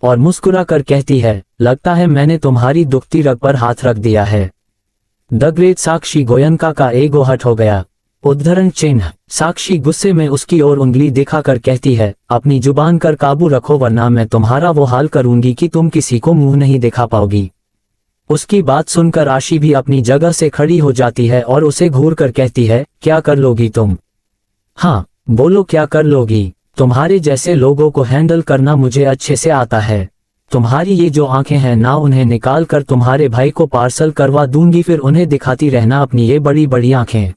और मुस्कुरा कर कहती है, लगता है मैंने तुम्हारी दुखती रग पर हाथ रख दिया है। द ग्रेट साक्षी गोयनका का ईगो हर्ट हो गया। उद्धरण चिन्ह। साक्षी गुस्से में उसकी ओर उंगली दिखाकर कहती है, अपनी जुबान कर काबू रखो वरना मैं तुम्हारा वो हाल करूंगी कि तुम किसी को मुंह नहीं दिखा पाओगी। उसकी बात सुनकर आशी भी अपनी जगह से खड़ी हो जाती है और उसे घूर कर कहती है, क्या कर लोगी तुम? हाँ बोलो क्या कर लोगी? तुम्हारे जैसे लोगों को हैंडल करना मुझे अच्छे से आता है। तुम्हारी ये जो आंखें हैं ना, उन्हें निकाल कर तुम्हारे भाई को पार्सल करवा दूंगी, फिर उन्हें दिखाती रहना अपनी ये बड़ी बड़ी आंखें।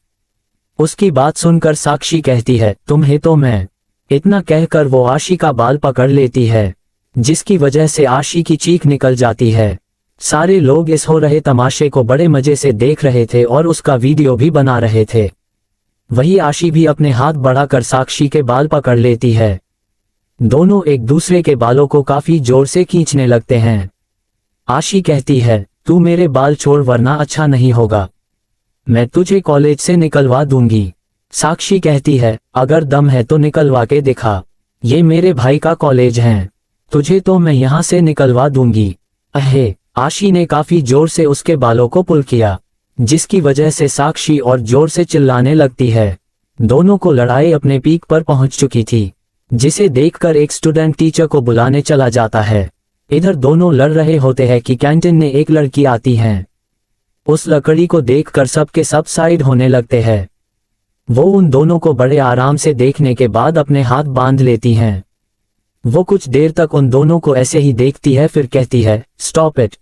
उसकी बात सुनकर साक्षी कहती है, तुम्हें तो मैं। इतना कहकर वो आशी का बाल पकड़ लेती है, जिसकी वजह से आशी की चीख निकल जाती है। सारे लोग इस हो रहे तमाशे को बड़े मजे से देख रहे थे और उसका वीडियो भी बना रहे थे। वही आशी भी अपने हाथ बढ़ाकर साक्षी के बाल पकड़ लेती है। दोनों एक दूसरे के बालों को काफी जोर से खींचने लगते हैं। आशी कहती है, तू मेरे बाल छोड़ वरना अच्छा नहीं होगा, मैं तुझे कॉलेज से निकलवा दूंगी। साक्षी कहती है, अगर दम है तो निकलवा के दिखा, ये मेरे भाई का कॉलेज है, तुझे तो मैं यहाँ से निकलवा दूंगी। अहे, आशी ने काफी जोर से उसके बालों को पुल किया, जिसकी वजह से साक्षी और जोर से चिल्लाने लगती है। दोनों को लड़ाई अपने पीक पर पहुंच चुकी थी, जिसे देखकर एक स्टूडेंट टीचर को बुलाने चला जाता है। इधर दोनों लड़ रहे होते हैं कि कैंटीन में एक लड़की आती है। उस लकड़ी को देखकर सबके सब साइड होने लगते हैं। वो उन दोनों को बड़े आराम से देखने के बाद अपने हाथ बांध लेती हैं। वो कुछ देर तक उन दोनों को ऐसे ही देखती है, फिर कहती है, स्टॉप इट।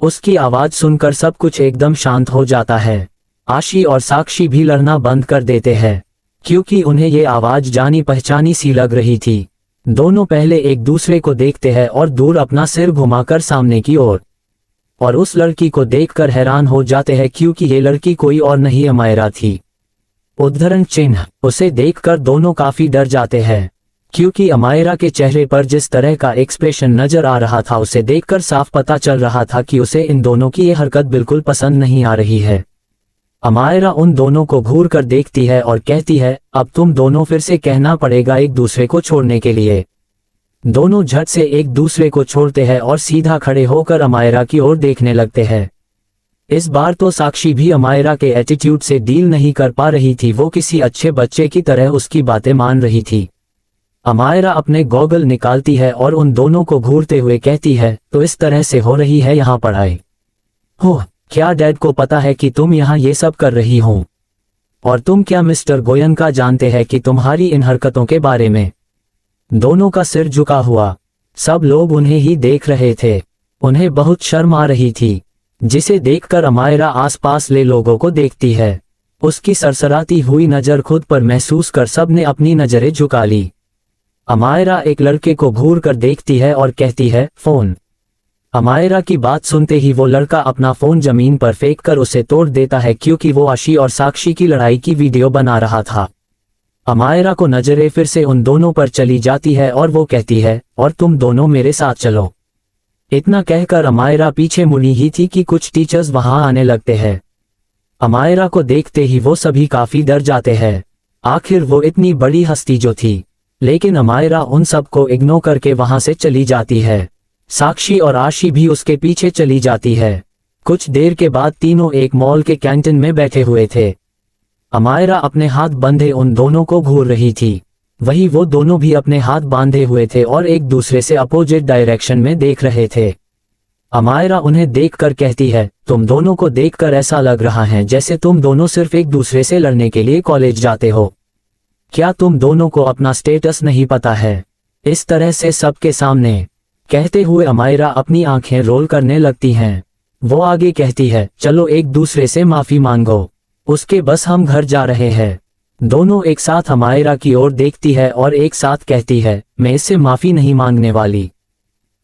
उसकी आवाज सुनकर सब कुछ एकदम शांत हो जाता है। आशी और साक्षी भी लड़ना बंद कर देते हैं, क्योंकि उन्हें ये आवाज जानी पहचानी सी लग रही थी। दोनों पहले एक दूसरे को देखते हैं और दूर अपना सिर घुमाकर सामने की ओर, और उस लड़की को देखकर हैरान हो जाते हैं, क्योंकि ये लड़की कोई और नहीं अमायरा थी। उद्धरण चिन्ह, उसे देखकर दोनों काफी डर जाते हैं, क्योंकि अमायरा के चेहरे पर जिस तरह का एक्सप्रेशन नजर आ रहा था, उसे देखकर साफ पता चल रहा था कि उसे इन दोनों की ये हरकत बिल्कुल पसंद नहीं आ रही है। अमायरा उन दोनों को घूर कर देखती है और कहती है, अब तुम दोनों फिर से कहना पड़ेगा एक दूसरे को छोड़ने के लिए। दोनों झट से एक दूसरे को छोड़ते हैं और सीधा खड़े होकर अमायरा की ओर देखने लगते हैं। इस बार तो साक्षी भी अमायरा के एटीट्यूड से डील नहीं कर पा रही थी। वो किसी अच्छे बच्चे की तरह उसकी बातें मान रही थी। अमायरा अपने गॉगल निकालती है और उन दोनों को घूरते हुए कहती है, तो इस तरह से हो रही है यहाँ पढ़ाई? हो, क्या डैड को पता है कि तुम यहाँ ये सब कर रही हो? और तुम क्या मिस्टर गोयनका जानते हैं कि तुम्हारी इन हरकतों के बारे में? दोनों का सिर झुका हुआ, सब लोग उन्हें ही देख रहे थे। उन्हें बहुत शर्म आ रही थी, जिसे देखकर अमायरा आसपास ले लोगों को देखती है। उसकी सरसराती हुई नजर खुद पर महसूस कर सबने अपनी नजरें झुका ली। अमायरा एक लड़के को घूर कर देखती है और कहती है, फोन। अमायरा की बात सुनते ही वो लड़का अपना फोन जमीन पर फेंक कर उसे तोड़ देता है, क्योंकि वो आशी और साक्षी की लड़ाई की वीडियो बना रहा था। अमायरा को नजरें फिर से उन दोनों पर चली जाती है और वो कहती है, और तुम दोनों मेरे साथ चलो। इतना कहकर अमायरा पीछे मुड़ी ही थी कि कुछ टीचर्स वहां आने लगते हैं। अमायरा को देखते ही वो सभी काफी डर जाते हैं। आखिर वो इतनी बड़ी हस्ती जो थी, लेकिन अमायरा उन सबको इग्नोर करके वहां से चली जाती है। साक्षी और आशी भी उसके पीछे चली जाती है। कुछ देर के बाद तीनों एक मॉल के कैंटीन में बैठे हुए थे। अमायरा अपने हाथ बंधे उन दोनों को घूर रही थी, वही वो दोनों भी अपने हाथ बांधे हुए थे और एक दूसरे से अपोजिट डायरेक्शन में देख रहे थे। अमायरा उन्हें देखकर कहती है, तुम दोनों को देखकर ऐसा लग रहा है जैसे तुम दोनों सिर्फ एक दूसरे से लड़ने के लिए कॉलेज जाते हो। क्या तुम दोनों को अपना स्टेटस नहीं पता है? इस तरह से सबके सामने कहते हुए अमायरा अपनी आंखें रोल करने लगती हैं। वो आगे कहती है, चलो एक दूसरे से माफी मांगो, उसके बस हम घर जा रहे हैं। दोनों एक साथ अमायरा की ओर देखती है और एक साथ कहती है, मैं इससे माफी नहीं मांगने वाली।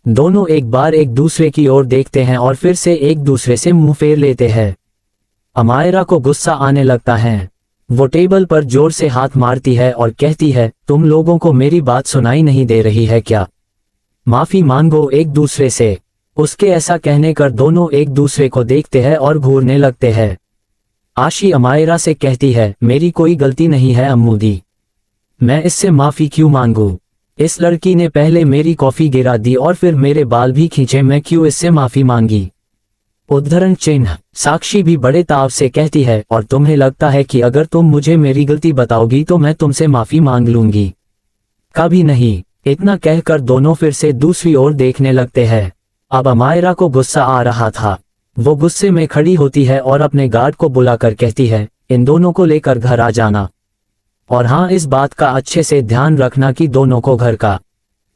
दोनों एक बार एक दूसरे की ओर देखते हैं और फिर से एक दूसरे से मुंह फेर लेते हैं। अमायरा को गुस्सा आने लगता है। वो टेबल पर जोर से हाथ मारती है और कहती है, तुम लोगों को मेरी बात सुनाई नहीं दे रही है क्या? माफी मांगो एक दूसरे से। उसके ऐसा कहने कर दोनों एक दूसरे को देखते हैं और घूरने लगते हैं। आशी अमायरा से कहती है, मेरी कोई गलती नहीं है अम्मू दी, मैं इससे माफी क्यों मांगू? इस लड़की ने पहले मेरी कॉफी गिरा दी और फिर मेरे बाल भी खींचे, मैं क्यों इससे माफी मांगी? उद्धरण चिन्ह। साक्षी भी बड़े ताव से कहती है, और तुम्हें लगता है कि अगर तुम मुझे मेरी गलती बताओगी तो मैं तुमसे माफी मांग लूंगी? कभी नहीं। इतना कहकर दोनों फिर से दूसरी ओर देखने लगते हैं। अब अमायरा को गुस्सा आ रहा था। वो गुस्से में खड़ी होती है और अपने गार्ड को बुलाकर कहती है, इन दोनों को लेकर घर आ जाना। और हाँ, इस बात का अच्छे से ध्यान रखना कि दोनों को घर का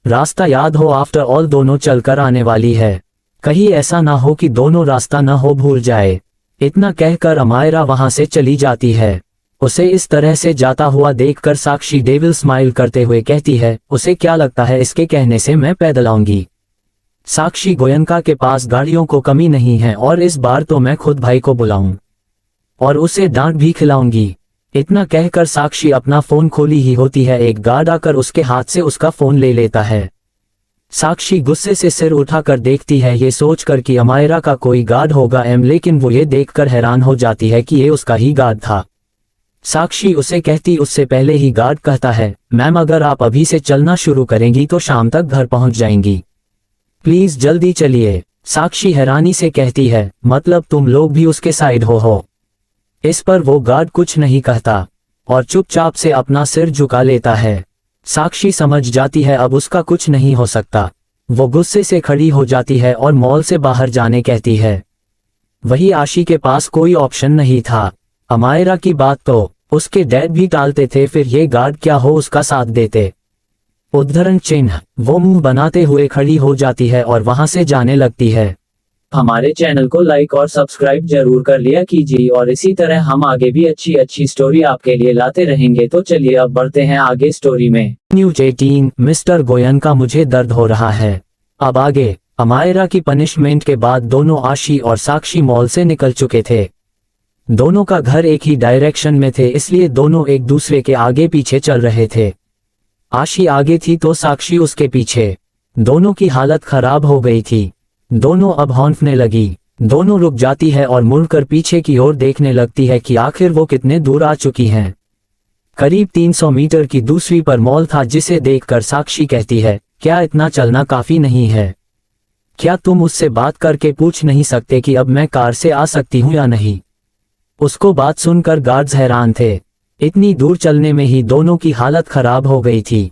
रास्ता याद हो। आफ्टर ऑल दोनों चलकर आने वाली है, कहीं ऐसा ना हो कि दोनों रास्ता ना हो भूल जाए। इतना कहकर अमायरा वहां से चली जाती है। उसे इस तरह से जाता हुआ देखकर साक्षी डेविल स्माइल करते हुए कहती है, उसे क्या लगता है इसके कहने से मैं पैदल आऊंगी। साक्षी गोयनका के पास गाड़ियों को कमी नहीं है और इस बार तो मैं खुद भाई को बुलाऊं और उसे डांट भी खिलाऊंगी। इतना कहकर साक्षी अपना फोन खोली ही होती है, एक गार्ड आकर उसके हाथ से उसका फोन ले लेता है। साक्षी गुस्से से सिर उठाकर देखती है, ये सोचकर कि अमायरा का कोई गार्ड होगा लेकिन वो ये देखकर हैरान हो जाती है कि ये उसका ही गार्ड था। साक्षी उसे कहती उससे पहले ही गार्ड कहता है, मैम अगर आप अभी से चलना शुरू करेंगी तो शाम तक घर पहुंच जाएंगी, प्लीज जल्दी चलिए। साक्षी हैरानी से कहती है, मतलब तुम लोग भी उसके साइड हो। इस पर वो गार्ड कुछ नहीं कहता और चुपचाप से अपना सिर झुका लेता है। साक्षी समझ जाती है अब उसका कुछ नहीं हो सकता। वो गुस्से से खड़ी हो जाती है और मॉल से बाहर जाने कहती है। वही आशी के पास कोई ऑप्शन नहीं था। अमायरा की बात तो उसके डैड भी टालते थे, फिर ये गार्ड क्या हो उसका साथ देते। उद्धरण चिन्ह, वो मुंह बनाते हुए खड़ी हो जाती है और वहां से जाने लगती है। हमारे चैनल को लाइक और सब्सक्राइब जरूर कर लिया कीजिए और इसी तरह हम आगे भी अच्छी अच्छी स्टोरी आपके लिए लाते रहेंगे। तो चलिए अब बढ़ते हैं आगे स्टोरी में। न्यूज 18, मिस्टर गोयनका मुझे दर्द हो रहा है। अब आगे। अमायरा की पनिशमेंट के बाद दोनों आशी और साक्षी मॉल से निकल चुके थे। दोनों का घर एक ही डायरेक्शन में थे, इसलिए दोनों एक दूसरे के आगे पीछे चल रहे थे। आशी आगे थी तो साक्षी उसके पीछे। दोनों की हालत खराब हो गई थी। दोनों अब हौंफने लगी। दोनों रुक जाती है और मुड़कर पीछे की ओर देखने लगती है कि आखिर वो कितने दूर आ चुकी हैं। करीब 300 मीटर की दूसरी पर मॉल था, जिसे देखकर साक्षी कहती है, क्या इतना चलना काफी नहीं है? क्या तुम उससे बात करके पूछ नहीं सकते कि अब मैं कार से आ सकती हूँ या नहीं? उसको बात सुनकर गार्ड्स हैरान थे। इतनी दूर चलने में ही दोनों की हालत खराब हो गई थी।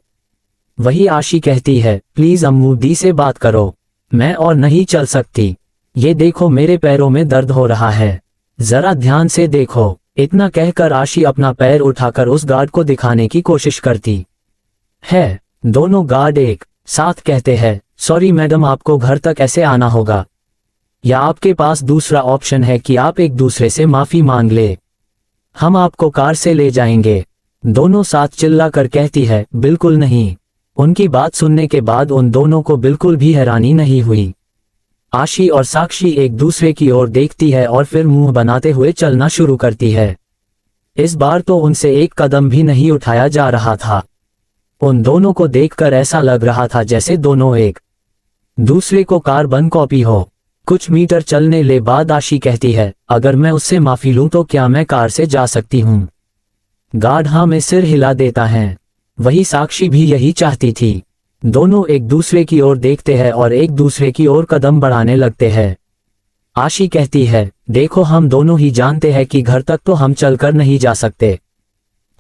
वही आशी कहती है, प्लीज अम्मू दी से बात करो, मैं और नहीं चल सकती। ये देखो मेरे पैरों में दर्द हो रहा है, जरा ध्यान से देखो। इतना कहकर आशी अपना पैर उठाकर उस गार्ड को दिखाने की कोशिश करती है। दोनों गार्ड एक साथ कहते हैं, सॉरी मैडम, आपको घर तक ऐसे आना होगा, या आपके पास दूसरा ऑप्शन है कि आप एक दूसरे से माफी मांग ले, हम आपको कार से ले जाएंगे। दोनों साथ चिल्लाकर कहती है, बिल्कुल नहीं। उनकी बात सुनने के बाद उन दोनों को बिल्कुल भी हैरानी नहीं हुई। आशी और साक्षी एक दूसरे की ओर देखती है और फिर मुंह बनाते हुए चलना शुरू करती है। इस बार तो उनसे एक कदम भी नहीं उठाया जा रहा था। उन दोनों को देखकर ऐसा लग रहा था जैसे दोनों एक दूसरे को कार्बन कॉपी हो। कुछ मीटर चलने ले बाद आशी कहती है, अगर मैं उससे माफी लूं तो क्या मैं कार से जा सकती हूँ? गार्ड हाँ में सिर हिला देता है। वही साक्षी भी यही चाहती थी। दोनों एक दूसरे की ओर देखते हैं और एक दूसरे की ओर कदम बढ़ाने लगते हैं। आशी कहती है, देखो हम दोनों ही जानते हैं कि घर तक तो हम चलकर नहीं जा सकते,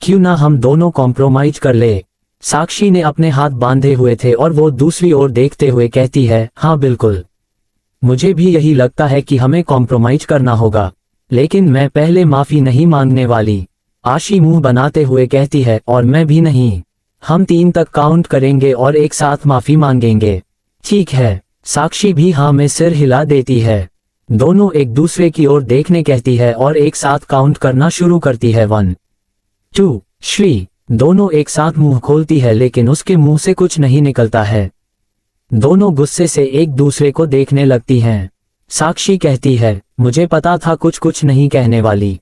क्यों ना हम दोनों कॉम्प्रोमाइज कर ले। साक्षी ने अपने हाथ बांधे हुए थे और वो दूसरी ओर देखते हुए कहती है, हाँ बिल्कुल, मुझे भी यही लगता है कि हमें कॉम्प्रोमाइज करना होगा, लेकिन मैं पहले माफी नहीं मांगने वाली। आशी मुंह बनाते हुए कहती है, और मैं भी नहीं। हम 3 तक काउंट करेंगे और एक साथ माफी मांगेंगे, ठीक है? साक्षी भी हाँ में सिर हिला देती है। दोनों एक दूसरे की ओर देखने कहती है और एक साथ काउंट करना शुरू करती है। 1 2 3। दोनों एक साथ मुंह खोलती है लेकिन उसके मुंह से कुछ नहीं निकलता है। दोनों गुस्से से एक दूसरे को देखने लगती हैं। साक्षी कहती है, मुझे पता था कुछ नहीं कहने वाली,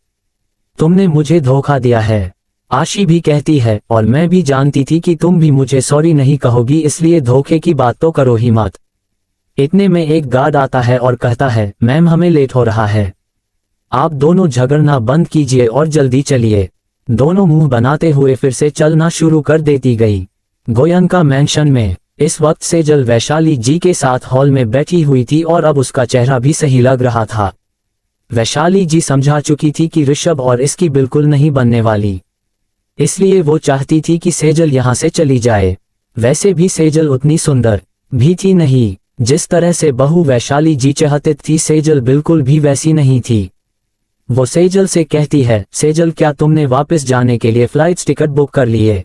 तुमने मुझे धोखा दिया है। आशी भी कहती है, और मैं भी जानती थी कि तुम भी मुझे सॉरी नहीं कहोगी, इसलिए धोखे की बात तो करो ही मत। इतने में एक गार्ड आता है और कहता है, मैम हमें लेट हो रहा है, आप दोनों झगड़ना बंद कीजिए और जल्दी चलिए। दोनों मुंह बनाते हुए फिर से चलना शुरू कर देती गई। गोयनका मैंशन में इस वक्त सेजल वैशाली जी के साथ हॉल में बैठी हुई थी और अब उसका चेहरा भी सही लग रहा था। वैशाली जी समझा चुकी थी कि ऋषभ और इसकी बिल्कुल नहीं बनने वाली, इसलिए वो चाहती थी कि सेजल यहाँ से चली जाए। वैसे भी सेजल उतनी सुंदर भी थी नहीं, जिस तरह से बहू वैशाली जी चाहती थी सेजल बिल्कुल भी वैसी नहीं थी। वो सेजल से कहती है, सेजल क्या तुमने वापस जाने के लिए फ्लाइट्स टिकट बुक कर लिए?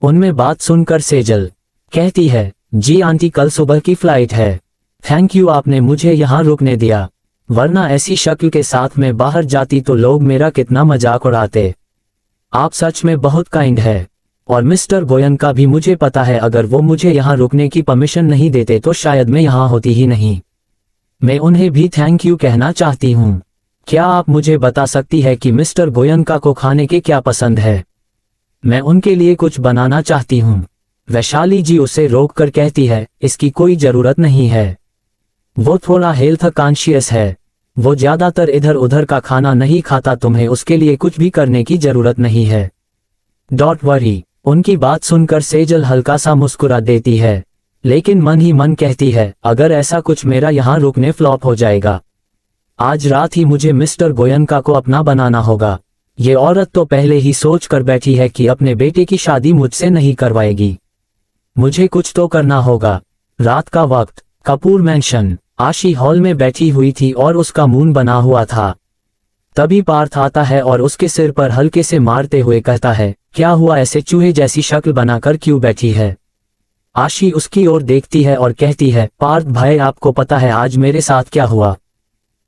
उनमें बात सुनकर सेजल कहती है, जी आंटी कल सुबह की फ्लाइट है। थैंक यू आपने मुझे यहाँ रुकने दिया, वरना ऐसी शक्ल के साथ मैं बाहर जाती तो लोग मेरा कितना मजाक उड़ाते। आप सच में बहुत काइंड है। और मिस्टर गोयनका भी मुझे पता है अगर वो मुझे यहाँ रुकने की परमिशन नहीं देते तो शायद मैं यहाँ होती ही नहीं। मैं उन्हें भी थैंक यू कहना चाहती हूँ। क्या आप मुझे बता सकती है कि मिस्टर गोयनका को खाने के क्या पसंद है? मैं उनके लिए कुछ बनाना चाहती हूँ। वैशाली जी उसे रोककर कहती है, इसकी कोई जरूरत नहीं है। वो थोड़ा हेल्थ कॉन्शियस है। वो ज्यादातर इधर उधर का खाना नहीं खाता, तुम्हें उसके लिए कुछ भी करने की जरूरत नहीं है। Don't worry. उनकी बात सुनकर सेजल हल्का सा मुस्कुरा देती है, लेकिन मन ही मन कहती है, अगर ऐसा कुछ मेरा यहाँ रुकने फ्लॉप हो जाएगा। आज रात ही मुझे मिस्टर गोयनका को अपना बनाना होगा। ये औरत तो पहले ही सोच कर बैठी है कि अपने बेटे की शादी मुझसे नहीं करवाएगी। मुझे कुछ तो करना होगा। रात का वक्त, कपूर मैंशन। आशी हॉल में बैठी हुई थी और उसका मुंह बना हुआ था। तभी पार्थ आता है और उसके सिर पर हल्के से मारते हुए कहता है, क्या हुआ, ऐसे चूहे जैसी शक्ल बनाकर क्यों बैठी है? आशी उसकी ओर देखती है और कहती है, पार्थ भाई आपको पता है आज मेरे साथ क्या हुआ?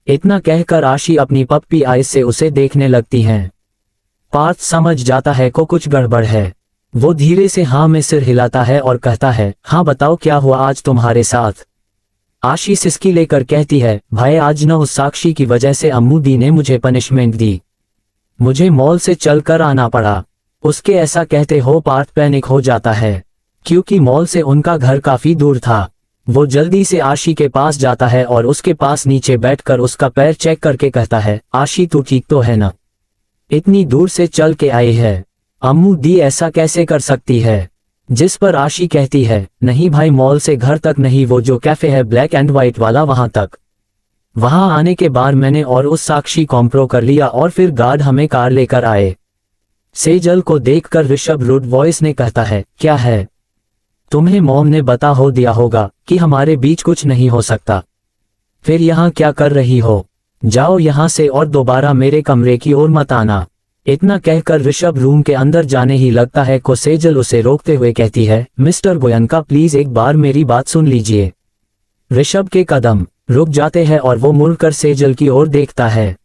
इतना कहकर आशी अपनी पप्पी आइज से उसे देखने लगती हैं। पार्थ समझ जाता है को कुछ गड़बड़ है। वो धीरे से हाँ में सिर हिलाता है और कहता है, हाँ बताओ क्या हुआ आज तुम्हारे साथ? आशी सिसकी लेकर कहती है, भाई आज न उस साक्षी की वजह से अम्मू दी ने मुझे पनिशमेंट दी। मुझे मॉल से चलकर आना पड़ा। उसके ऐसा कहते हो पार्थ पैनिक हो जाता है, क्योंकि मॉल से उनका घर काफी दूर था। वो जल्दी से आशी के पास जाता है और उसके पास नीचे बैठकर उसका पैर चेक करके कहता है, आशी तू ठीक तो है ना? इतनी दूर से चल के आई है, अम्मू दी ऐसा कैसे कर सकती है? जिस पर आशी कहती है, नहीं भाई मॉल से घर तक नहीं, वो जो कैफे है ब्लैक एंड व्हाइट वाला वहां तक। वहां आने के बाद मैंने और उस साक्षी कॉम्प्रो कर लिया और फिर गार्ड हमें कार लेकर आए। सेजल को देखकर ऋषभ रूड वॉइस ने कहता है, क्या है? तुम्हें मॉम ने बता हो दिया होगा कि हमारे बीच कुछ नहीं हो सकता। फिर यहाँ क्या कर रही हो? जाओ यहाँ से और दोबारा मेरे कमरे की ओर मत आना। इतना कहकर ऋषभ रूम के अंदर जाने ही लगता है को सेजल उसे रोकते हुए कहती है, मिस्टर गोयनका प्लीज एक बार मेरी बात सुन लीजिए। ऋषभ के कदम रुक जाते हैं और वो मुड़कर सेजल की ओर देखता है।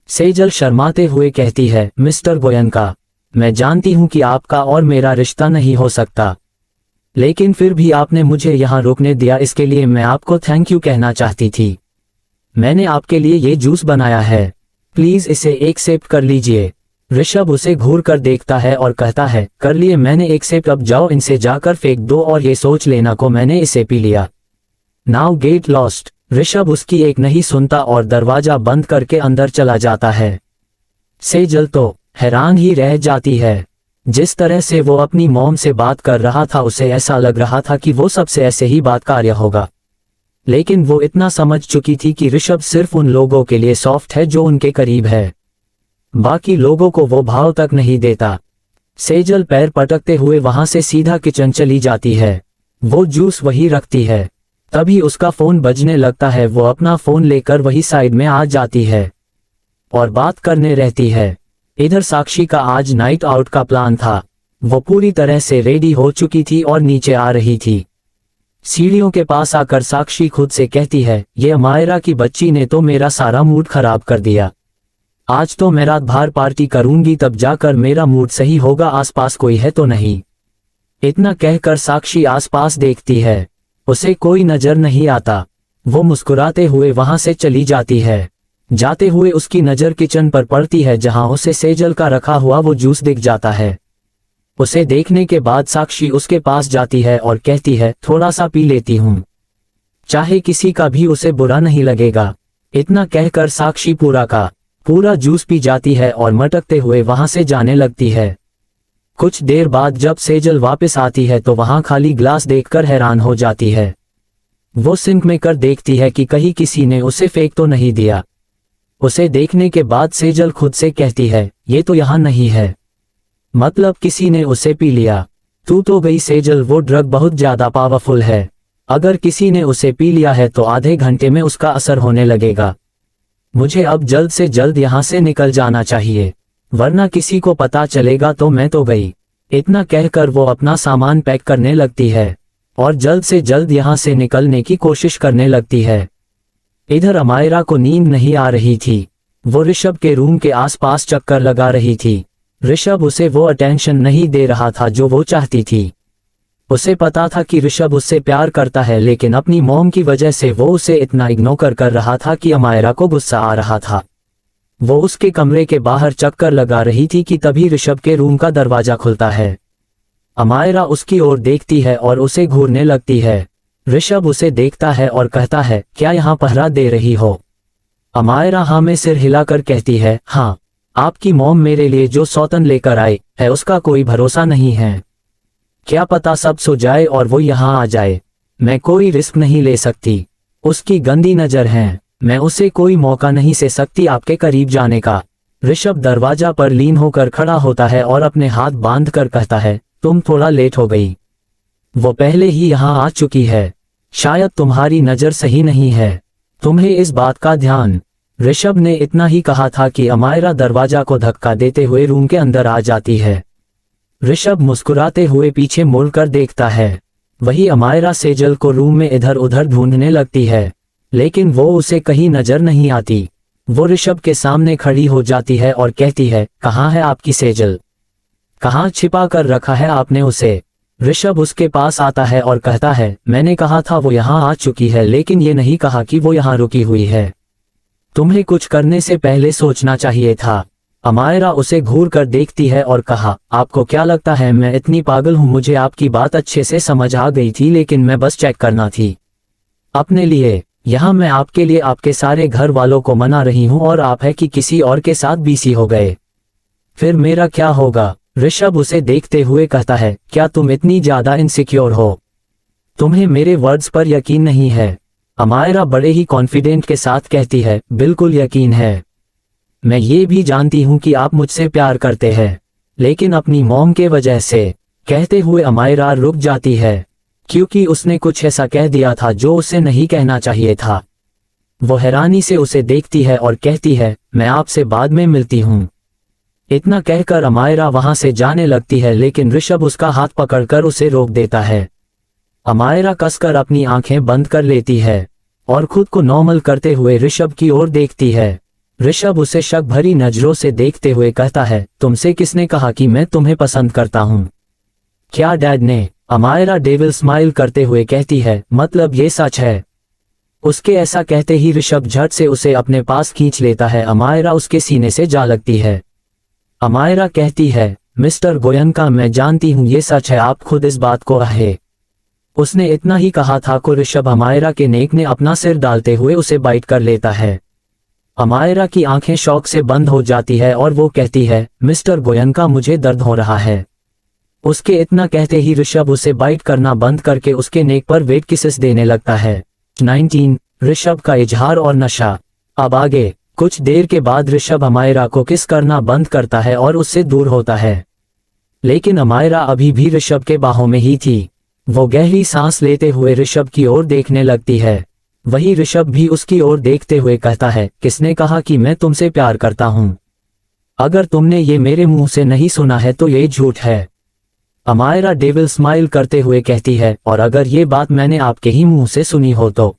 सेजल शर्माते हुए कहती है, मिस्टर गोयनका मैं जानती हूं कि आपका और मेरा रिश्ता नहीं हो सकता, लेकिन फिर भी आपने मुझे यहाँ रोकने दिया, इसके लिए मैं आपको थैंक यू कहना चाहती थी। मैंने आपके लिए ये जूस बनाया है, प्लीज इसे एक सिप कर लीजिए। ऋषभ उसे घूर कर देखता है और कहता है, कर लिए मैंने एक सिप, अब जाओ इनसे जाकर फेंक दो और ये सोच लेना को मैंने इसे पी लिया। Now get lost. ऋषभ उसकी एक नहीं सुनता और दरवाजा बंद करके अंदर चला जाता है। सेजल तो हैरान ही रह जाती है। जिस तरह से वो अपनी मॉम से बात कर रहा था उसे ऐसा लग रहा था कि वो सबसे ऐसे ही बात कार्य होगा, लेकिन वो इतना समझ चुकी थी कि ऋषभ सिर्फ उन लोगों के लिए सॉफ्ट है जो उनके करीब है, बाकी लोगों को वो भाव तक नहीं देता। सेजल पैर पटकते हुए वहां से सीधा किचन चली जाती है। वो जूस वही रखती है। तभी उसका फोन बजने लगता है। वो अपना फोन लेकर वही साइड में आ जाती है और बात करने रहती है। इधर साक्षी का आज नाइट आउट का प्लान था। वो पूरी तरह से रेडी हो चुकी थी और नीचे आ रही थी। सीढ़ियों के पास आकर साक्षी खुद से कहती है, ये अमायरा की बच्ची ने तो मेरा सारा मूड खराब कर दिया। आज तो मैं रात भर पार्टी करूंगी, तब जाकर मेरा मूड सही होगा। आसपास कोई है तो नहीं? इतना कहकर साक्षी आसपास देखती है, उसे कोई नजर नहीं आता। वो मुस्कुराते हुए वहां से चली जाती है। जाते हुए उसकी नजर किचन पर पड़ती है, जहां उसे सेजल का रखा हुआ वो जूस दिख जाता है। उसे देखने के बाद साक्षी उसके पास जाती है और कहती है, थोड़ा सा पी लेती हूँ, चाहे किसी का भी उसे बुरा नहीं लगेगा। इतना कहकर साक्षी पूरा जूस पी जाती है और मटकते हुए वहां से जाने लगती है। कुछ देर बाद जब सेजल वापस आती है तो वहां खाली ग्लास देखकर हैरान हो जाती है। वो सिंक में कर देखती है कि कहीं किसी ने उसे फेंक तो नहीं दिया। उसे देखने के बाद सेजल खुद से कहती है, ये तो यहाँ नहीं है, मतलब किसी ने उसे पी लिया। तू तो गई सेजल, वो ड्रग बहुत ज्यादा पावरफुल है। अगर किसी ने उसे पी लिया है तो आधे घंटे में उसका असर होने लगेगा। मुझे अब जल्द से जल्द यहाँ से निकल जाना चाहिए, वरना किसी को पता चलेगा तो मैं तो गई। इतना कहकर वो अपना सामान पैक करने लगती है और जल्द से जल्द यहाँ से निकलने की कोशिश करने लगती है। इधर अमायरा को नींद नहीं आ रही थी। वो ऋषभ के रूम के आसपास चक्कर लगा रही थी। ऋषभ उसे वो अटेंशन नहीं दे रहा था जो वो चाहती थी। उसे पता था कि ऋषभ उससे प्यार करता है, लेकिन अपनी मॉम की वजह से वो उसे इतना इग्नोर कर रहा था कि अमायरा को गुस्सा आ रहा था। वो उसके कमरे के बाहर चक्कर लगा रही थी कि तभी ऋषभ के रूम का दरवाजा खुलता है। अमायरा उसकी ओर देखती है और उसे घूरने लगती है। ऋषभ उसे देखता है और कहता है, क्या यहाँ पहरा दे रही हो? अमायरा हाँ में सिर हिलाकर कहती है, हाँ, आपकी मॉम मेरे लिए जो सौतन लेकर आई है उसका कोई भरोसा नहीं है। क्या पता सब सो जाए और वो यहाँ आ जाए। मैं कोई रिस्क नहीं ले सकती। उसकी गंदी नजर है, मैं उसे कोई मौका नहीं दे सकती आपके करीब जाने का। ऋषभ दरवाजा पर लीन होकर खड़ा होता है और अपने हाथ बांध कर कहता है, तुम थोड़ा लेट हो गई। वो पहले ही यहाँ आ चुकी है। शायद तुम्हारी नजर सही नहीं है, तुम्हें इस बात का ध्यान। ऋषभ ने इतना ही कहा था कि अमायरा दरवाजा को धक्का देते हुए रूम के अंदर आ जाती है। ऋषभ मुस्कुराते हुए पीछे मुड़कर देखता है। वही अमायरा सेजल को रूम में इधर उधर ढूंढने लगती है, लेकिन वो उसे कहीं नजर नहीं आती। वो ऋषभ के सामने खड़ी हो जाती है और कहती है, कहाँ है आपकी सेजल? कहाँ छिपा कर रखा है आपने उसे? ऋषभ उसके पास आता है और कहता है, मैंने कहा था वो यहाँ आ चुकी है, लेकिन ये नहीं कहा कि वो यहाँ रुकी हुई है। तुम्हें कुछ करने से पहले सोचना चाहिए था। अमायरा उसे घूर कर देखती है और कहा, आपको क्या लगता है मैं इतनी पागल हूँ? मुझे आपकी बात अच्छे से समझ आ गई थी, लेकिन मैं बस चेक करना थी अपने लिए। यहाँ मैं आपके लिए आपके सारे घर वालों को मना रही हूँ और आप है कि किसी और के साथ बीसी हो गए, फिर मेरा क्या होगा? ऋषभ उसे देखते हुए कहता है, क्या तुम इतनी ज्यादा इनसिक्योर हो? तुम्हें मेरे वर्ड्स पर यकीन नहीं है? अमायरा बड़े ही कॉन्फिडेंट के साथ कहती है, बिल्कुल यकीन है। मैं ये भी जानती हूँ कि आप मुझसे प्यार करते हैं, लेकिन अपनी मॉम के वजह से। कहते हुए अमायरा रुक जाती है, क्योंकि उसने कुछ ऐसा कह दिया था जो उसे नहीं कहना चाहिए था। वो हैरानी से उसे देखती है और कहती है, मैं आपसे बाद में मिलती हूँ। इतना कहकर अमायरा वहां से जाने लगती है, लेकिन ऋषभ उसका हाथ पकड़कर उसे रोक देता है। अमायरा कसकर अपनी आंखें बंद कर लेती है और खुद को नॉर्मल करते हुए ऋषभ की ओर देखती है। ऋषभ उसे शक भरी नजरों से देखते हुए कहता है, तुमसे किसने कहा कि मैं तुम्हें पसंद करता हूँ? क्या डैड ने? अमायरा डेविल स्माइल करते हुए कहती है, मतलब ये सच है? उसके ऐसा कहते ही ऋषभ झट से उसे अपने पास खींच लेता है। अमायरा उसके सीने से जा लगती है। अमायरा कहती है, मिस्टर गोयनका, मैं जानती हूँ ये सच है, आप खुद इस बात को है। उसने इतना ही कहा था को ऋषभ अमायरा के नेक ने अपना सिर डालते हुए उसे बाइट कर लेता है। अमायरा की आंखें शौक से बंद हो जाती है और वो कहती है, मिस्टर गोयनका, मुझे दर्द हो रहा है। उसके इतना कहते ही ऋषभ उसे बाइट करना बंद करके उसके नेक पर वेट किसेस देने लगता है। 19 ऋषभ का इजहार और नशा। अब आगे कुछ देर के बाद ऋषभ अमायरा को किस करना बंद करता है और उससे दूर होता है, लेकिन अमायरा अभी भी ऋषभ के बाहों में ही थी। वो गहरी सांस लेते हुए ऋषभ की ओर देखने लगती है। वही ऋषभ भी उसकी ओर देखते हुए कहता है, किसने कहा कि मैं तुमसे प्यार करता हूँ? अगर तुमने ये मेरे मुंह से नहीं सुना है तो ये झूठ है। अमायरा डेविल स्माइल करते हुए कहती है, और अगर ये बात मैंने आपके ही मुंह से सुनी हो तो?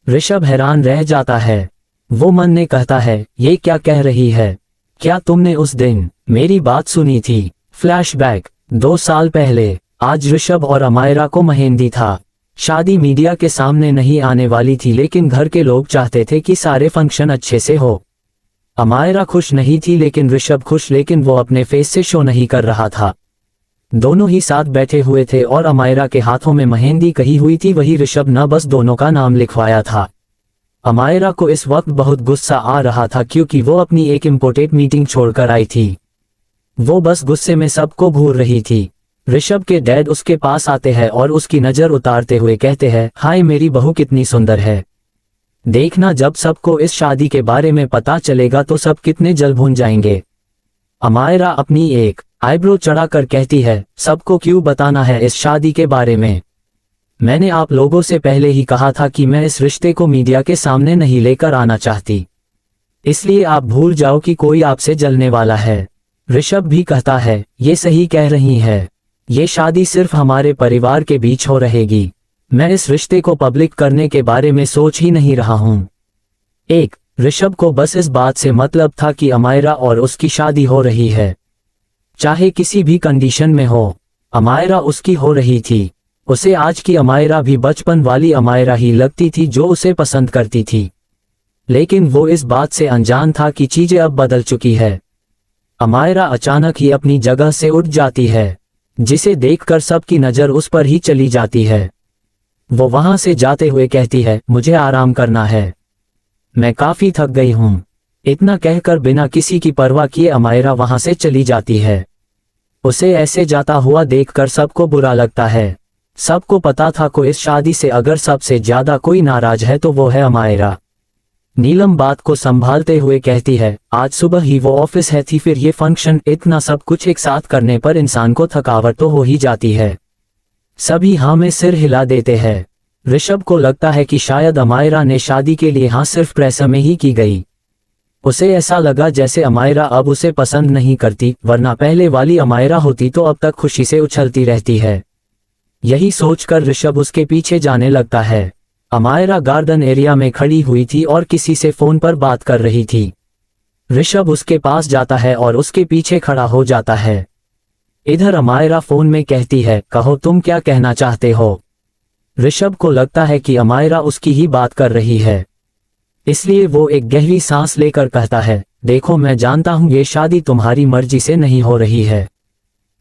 ऋषभ हैरान रह जाता है। वो मन ने कहता है, ये क्या कह रही है? क्या तुमने उस दिन मेरी बात सुनी थी? फ्लैशबैक 2 साल पहले। आज ऋषभ और अमायरा को मेहंदी था। शादी मीडिया के सामने नहीं आने वाली थी, लेकिन घर के लोग चाहते थे कि सारे फंक्शन अच्छे से हो। अमायरा खुश नहीं थी, लेकिन ऋषभ खुश, लेकिन वो अपने फेस से शो नहीं कर रहा था। दोनों ही साथ बैठे हुए थे और अमायरा के हाथों में मेहंदी कही हुई थी। वही ऋषभ न बस दोनों का नाम लिखवाया था। अमायरा को इस वक्त बहुत गुस्सा आ रहा था, क्योंकि वो अपनी एक इम्पोर्टेंट मीटिंग छोड़कर आई थी। वो बस गुस्से में सबको घूर रही थी। ऋषभ के डैड उसके पास आते हैं और उसकी नजर उतारते हुए कहते हैं, हाय मेरी बहू कितनी सुंदर है। देखना जब सबको इस शादी के बारे में पता चलेगा तो सब कितने जल भून जाएंगे। अमायरा अपनी एक आईब्रो चढ़ाकर कहती है, सबको क्यों बताना है इस शादी के बारे में? मैंने आप लोगों से पहले ही कहा था कि मैं इस रिश्ते को मीडिया के सामने नहीं लेकर आना चाहती। इसलिए आप भूल जाओ कि कोई आपसे जलने वाला है। ऋषभ भी कहता है, ये सही कह रही है, ये शादी सिर्फ हमारे परिवार के बीच हो रहेगी। मैं इस रिश्ते को पब्लिक करने के बारे में सोच ही नहीं रहा हूँ। एक ऋषभ को बस इस बात से मतलब था कि अमायरा और उसकी शादी हो रही है, चाहे किसी भी कंडीशन में हो। अमायरा उसकी हो रही थी। उसे आज की अमायरा भी बचपन वाली अमायरा ही लगती थी जो उसे पसंद करती थी, लेकिन वो इस बात से अनजान था कि चीजें अब बदल चुकी है। अमायरा अचानक ही अपनी जगह से उठ जाती है, जिसे देखकर सबकी नजर उस पर ही चली जाती है। वो वहां से जाते हुए कहती है, मुझे आराम करना है, मैं काफी थक गई हूं। इतना कहकर बिना किसी की परवाह किए अमायरा वहां से चली जाती है। उसे ऐसे जाता हुआ देखकर सबको बुरा लगता है। सबको पता था को इस शादी से अगर सबसे ज्यादा कोई नाराज है तो वो है अमायरा। नीलम बात को संभालते हुए कहती है, आज सुबह ही वो ऑफिस है थी, फिर ये फंक्शन, इतना सब कुछ एक साथ करने पर इंसान को थकावट तो हो ही जाती है। सभी हाँ में सिर हिला देते हैं। ऋषभ को लगता है कि शायद अमायरा ने शादी के लिए हाँ सिर्फ प्रेशर में ही की गई। उसे ऐसा लगा जैसे अमायरा अब उसे पसंद नहीं करती, वरना पहले वाली अमायरा होती तो अब तक खुशी से उछलती रहती है। यही सोचकर ऋषभ उसके पीछे जाने लगता है। अमायरा गार्डन एरिया में खड़ी हुई थी और किसी से फोन पर बात कर रही थी। ऋषभ उसके पास जाता है और उसके पीछे खड़ा हो जाता है। इधर अमायरा फोन में कहती है, कहो तुम क्या कहना चाहते हो। ऋषभ को लगता है कि अमायरा उसकी ही बात कर रही है, इसलिए वो एक गहरी सांस लेकर कहता है, देखो मैं जानता हूं ये शादी तुम्हारी मर्जी से नहीं हो रही है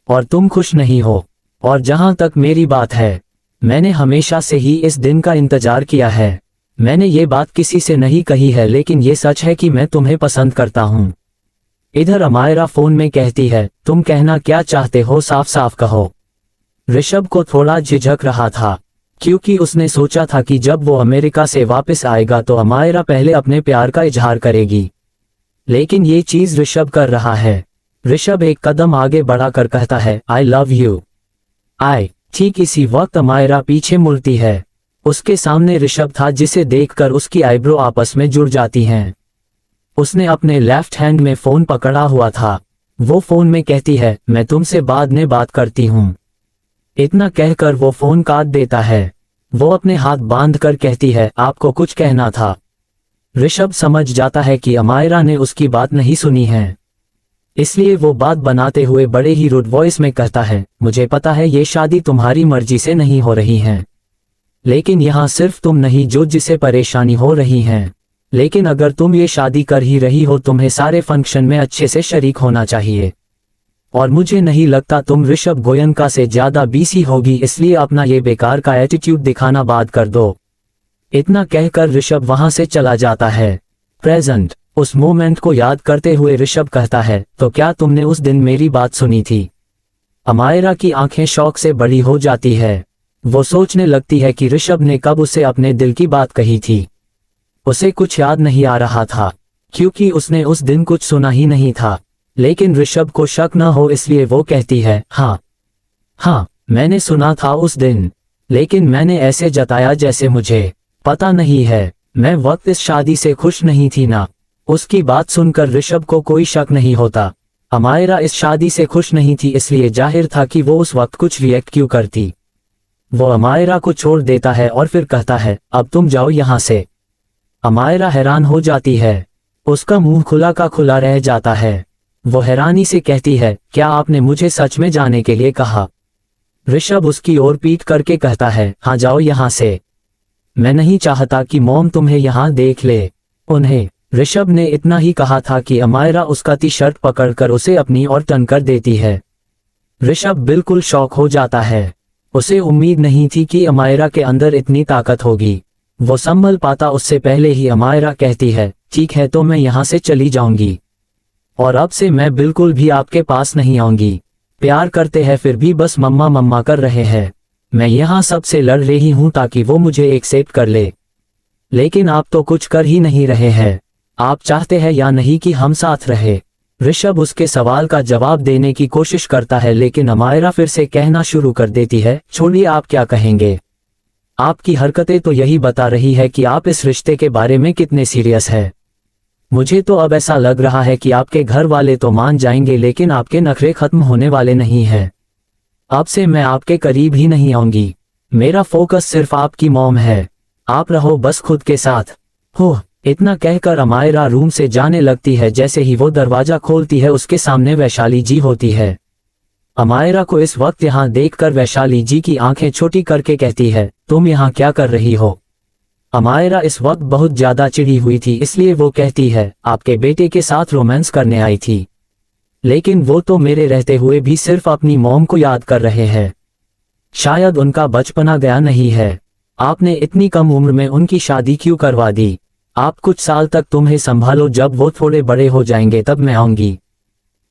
और तुम खुश नहीं हो, और जहां तक मेरी बात है, मैंने हमेशा से ही इस दिन का इंतजार किया है। मैंने ये बात किसी से नहीं कही है, लेकिन ये सच है कि मैं तुम्हें पसंद करता हूं। इधर अमायरा फोन में कहती है, तुम कहना क्या चाहते हो, साफ साफ कहो। ऋषभ को थोड़ा झिझक रहा था, क्योंकि उसने सोचा था कि जब वो अमेरिका से वापस आएगा तो अमायरा पहले अपने प्यार का इजहार करेगी, लेकिन ये चीज ऋषभ कर रहा है। ऋषभ एक कदम आगे बढ़ाकर कहता है, आई लव यू। आई। ठीक इसी वक्त अमायरा पीछे मुड़ती है। उसके सामने ऋषभ था, जिसे देखकर उसकी आईब्रो आपस में जुड़ जाती हैं। उसने अपने लेफ्ट हैंड में फोन पकड़ा हुआ था। वो फोन में कहती है, मैं तुमसे बाद में बात करती हूँ। इतना कहकर वो फोन काट देता है। वो अपने हाथ बांधकर कहती है, आपको कुछ कहना था। ऋषभ समझ जाता है कि अमायरा ने उसकी बात नहीं सुनी है, इसलिए वो बात बनाते हुए बड़े ही रूड वॉइस में कहता है, मुझे पता है ये शादी तुम्हारी मर्जी से नहीं हो रही है, लेकिन यहाँ सिर्फ तुम नहीं जो जिसे परेशानी हो रही है। लेकिन अगर तुम ये शादी कर ही रही हो, तुम्हें सारे फंक्शन में अच्छे से शरीक होना चाहिए, और मुझे नहीं लगता तुम ऋषभ गोयनका से ज्यादा बीसी होगी, इसलिए अपना ये बेकार का एटीट्यूड दिखाना बंद कर दो। इतना कहकर ऋषभ वहां से चला जाता है। प्रेजेंट उस मोमेंट को याद करते हुए ऋषभ कहता है, तो क्या तुमने उस दिन मेरी बात सुनी थी। अमायरा की आंखें शौक से बड़ी हो जाती है। वो सोचने लगती है कि ऋषभ ने कब उसे अपने दिल की बात कही थी। उसे कुछ याद नहीं आ रहा था, क्योंकि उसने उस दिन कुछ सुना ही नहीं था, लेकिन ऋषभ को शक न हो इसलिए वो कहती है, हाँ मैंने सुना था उस दिन, लेकिन मैंने ऐसे जताया जैसे मुझे पता नहीं है। मैं वक्त इस शादी से खुश नहीं थी ना। उसकी बात सुनकर ऋषभ को कोई शक नहीं होता। अमायरा इस शादी से खुश नहीं थी, इसलिए जाहिर था कि वो उस वक्त कुछ रिएक्ट क्यों करती। वो अमायरा को छोड़ देता है और फिर कहता है, अब तुम जाओ यहाँ से। अमायरा हैरान हो जाती है। उसका मुंह खुला का खुला रह जाता है। वो हैरानी से कहती है, क्या आपने मुझे सच में जाने के लिए कहा। ऋषभ उसकी ओर पीट करके कहता है, हाँ जाओ यहाँ से। मैं नहीं चाहता कि मॉम तुम्हें यहाँ देख ले। उन्हें ऋषभ ने इतना ही कहा था कि अमायरा उसका टी शर्ट पकड़कर उसे अपनी ओर टर्न कर देती है। ऋषभ बिल्कुल शॉक हो जाता है। उसे उम्मीद नहीं थी कि अमायरा के अंदर इतनी ताकत होगी। वो संभल पाता उससे पहले ही अमायरा कहती है, ठीक है तो मैं यहाँ से चली जाऊंगी, और अब से मैं बिल्कुल भी आपके पास नहीं आऊंगी। प्यार करते हैं फिर भी बस मम्मा मम्मा कर रहे हैं। मैं यहाँ सबसे लड़ रही हूँ ताकि वो मुझे एक्सेप्ट कर ले, लेकिन आप तो कुछ कर ही नहीं रहे हैं। आप चाहते हैं या नहीं कि हम साथ रहे। ऋषभ उसके सवाल का जवाब देने की कोशिश करता है, लेकिन अमायरा फिर से कहना शुरू कर देती है, छोड़िए आप क्या कहेंगे। आपकी हरकतें तो यही बता रही है कि आप इस रिश्ते के बारे में कितने सीरियस है। मुझे तो अब ऐसा लग रहा है कि आपके घर वाले तो मान जाएंगे, लेकिन आपके नखरे खत्म होने वाले नहीं हैं। अब से मैं आपके करीब ही नहीं आऊंगी। मेरा फोकस सिर्फ आपकी मॉम है। आप रहो बस खुद के साथ। हो, इतना कहकर अमायरा रूम से जाने लगती है। जैसे ही वो दरवाजा खोलती है, उसके सामने वैशाली जी होती है। अमायरा को इस वक्त यहाँ देखकर वैशाली जी की आंखें छोटी करके कहती है, तुम यहाँ क्या कर रही हो? अमायरा इस वक्त बहुत ज्यादा चिढ़ी हुई थी, इसलिए वो कहती है, आपके बेटे के साथ रोमांस करने आई थी। लेकिन वो तो मेरे रहते हुए भी सिर्फ अपनी मॉम को याद कर रहे हैं। शायद उनका बचपना गया नहीं है। आपने इतनी कम उम्र में उनकी शादी क्यों करवा दी? आप कुछ साल तक तुम्हें संभालो, जब वो थोड़े बड़े हो जाएंगे तब मैं आऊंगी।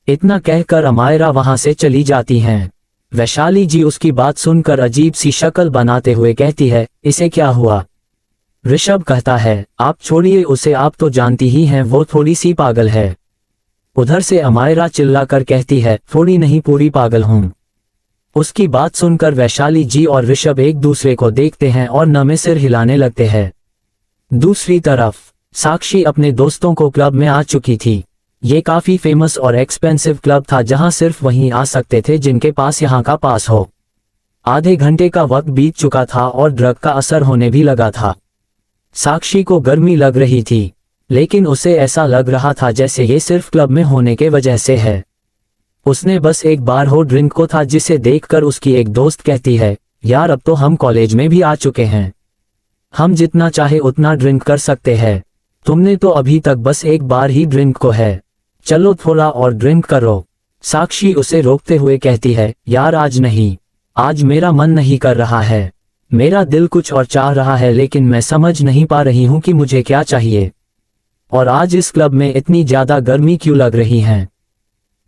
इतना कहकर अमायरा वहां से चली जाती हैं। वैशाली जी उसकी बात सुनकर अजीब सी शक्ल बनाते हुए कहती है, इसे क्या हुआ? ऋषभ कहता है, आप छोड़िए उसे, आप तो जानती ही हैं वो थोड़ी सी पागल है। उधर से अमायरा चिल्लाकर कहती है, थोड़ी नहीं पूरी पागल हूं। उसकी बात सुनकर वैशाली जी और ऋषभ एक दूसरे को देखते हैं और न में सिर हिलाने लगते हैं। दूसरी तरफ साक्षी अपने दोस्तों को क्लब में आ चुकी थी। ये काफी फेमस और एक्सपेंसिव क्लब था, जहां सिर्फ वहीं आ सकते थे जिनके पास यहाँ का पास हो। आधे घंटे का वक्त बीत चुका था और ड्रग का असर होने भी लगा था। साक्षी को गर्मी लग रही थी, लेकिन उसे ऐसा लग रहा था जैसे ये सिर्फ क्लब में होने के वजह से है। उसने बस एक बार हो ड्रिंक को था, जिसे देखकर उसकी एक दोस्त कहती है, यार अब तो हम कॉलेज में भी आ चुके हैं, हम जितना चाहे उतना ड्रिंक कर सकते हैं। तुमने तो अभी तक बस एक बार ही ड्रिंक को है, चलो थोड़ा और ड्रिंक करो। साक्षी उसे रोकते हुए कहती है, यार आज नहीं, आज मेरा मन नहीं कर रहा है, मेरा दिल कुछ और चाह रहा है, लेकिन मैं समझ नहीं पा रही हूँ कि मुझे क्या चाहिए। और आज इस क्लब में इतनी ज्यादा गर्मी क्यों लग रही है?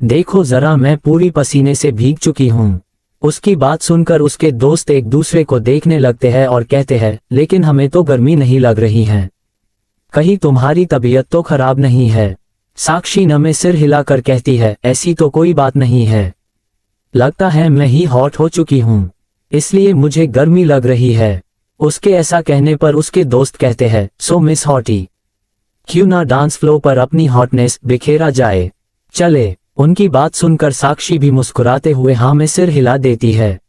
देखो जरा, मैं पूरी पसीने से भीग चुकी हूँ। उसकी बात सुनकर उसके दोस्त एक दूसरे को देखने लगते हैं और कहते हैं, लेकिन हमें तो गर्मी नहीं लग रही है, कहीं तुम्हारी तबीयत तो खराब नहीं है? साक्षी न में सिर हिलाकर कहती है, ऐसी तो कोई बात नहीं है, लगता है मैं ही हॉट हो चुकी हूँ, इसलिए मुझे गर्मी लग रही है। उसके ऐसा कहने पर उसके दोस्त कहते हैं, सो मिस हॉटी, क्यों ना डांस फ्लोर पर अपनी हॉटनेस बिखेरा जाए, चले। उनकी बात सुनकर साक्षी भी मुस्कुराते हुए हाँ में सिर हिला देती है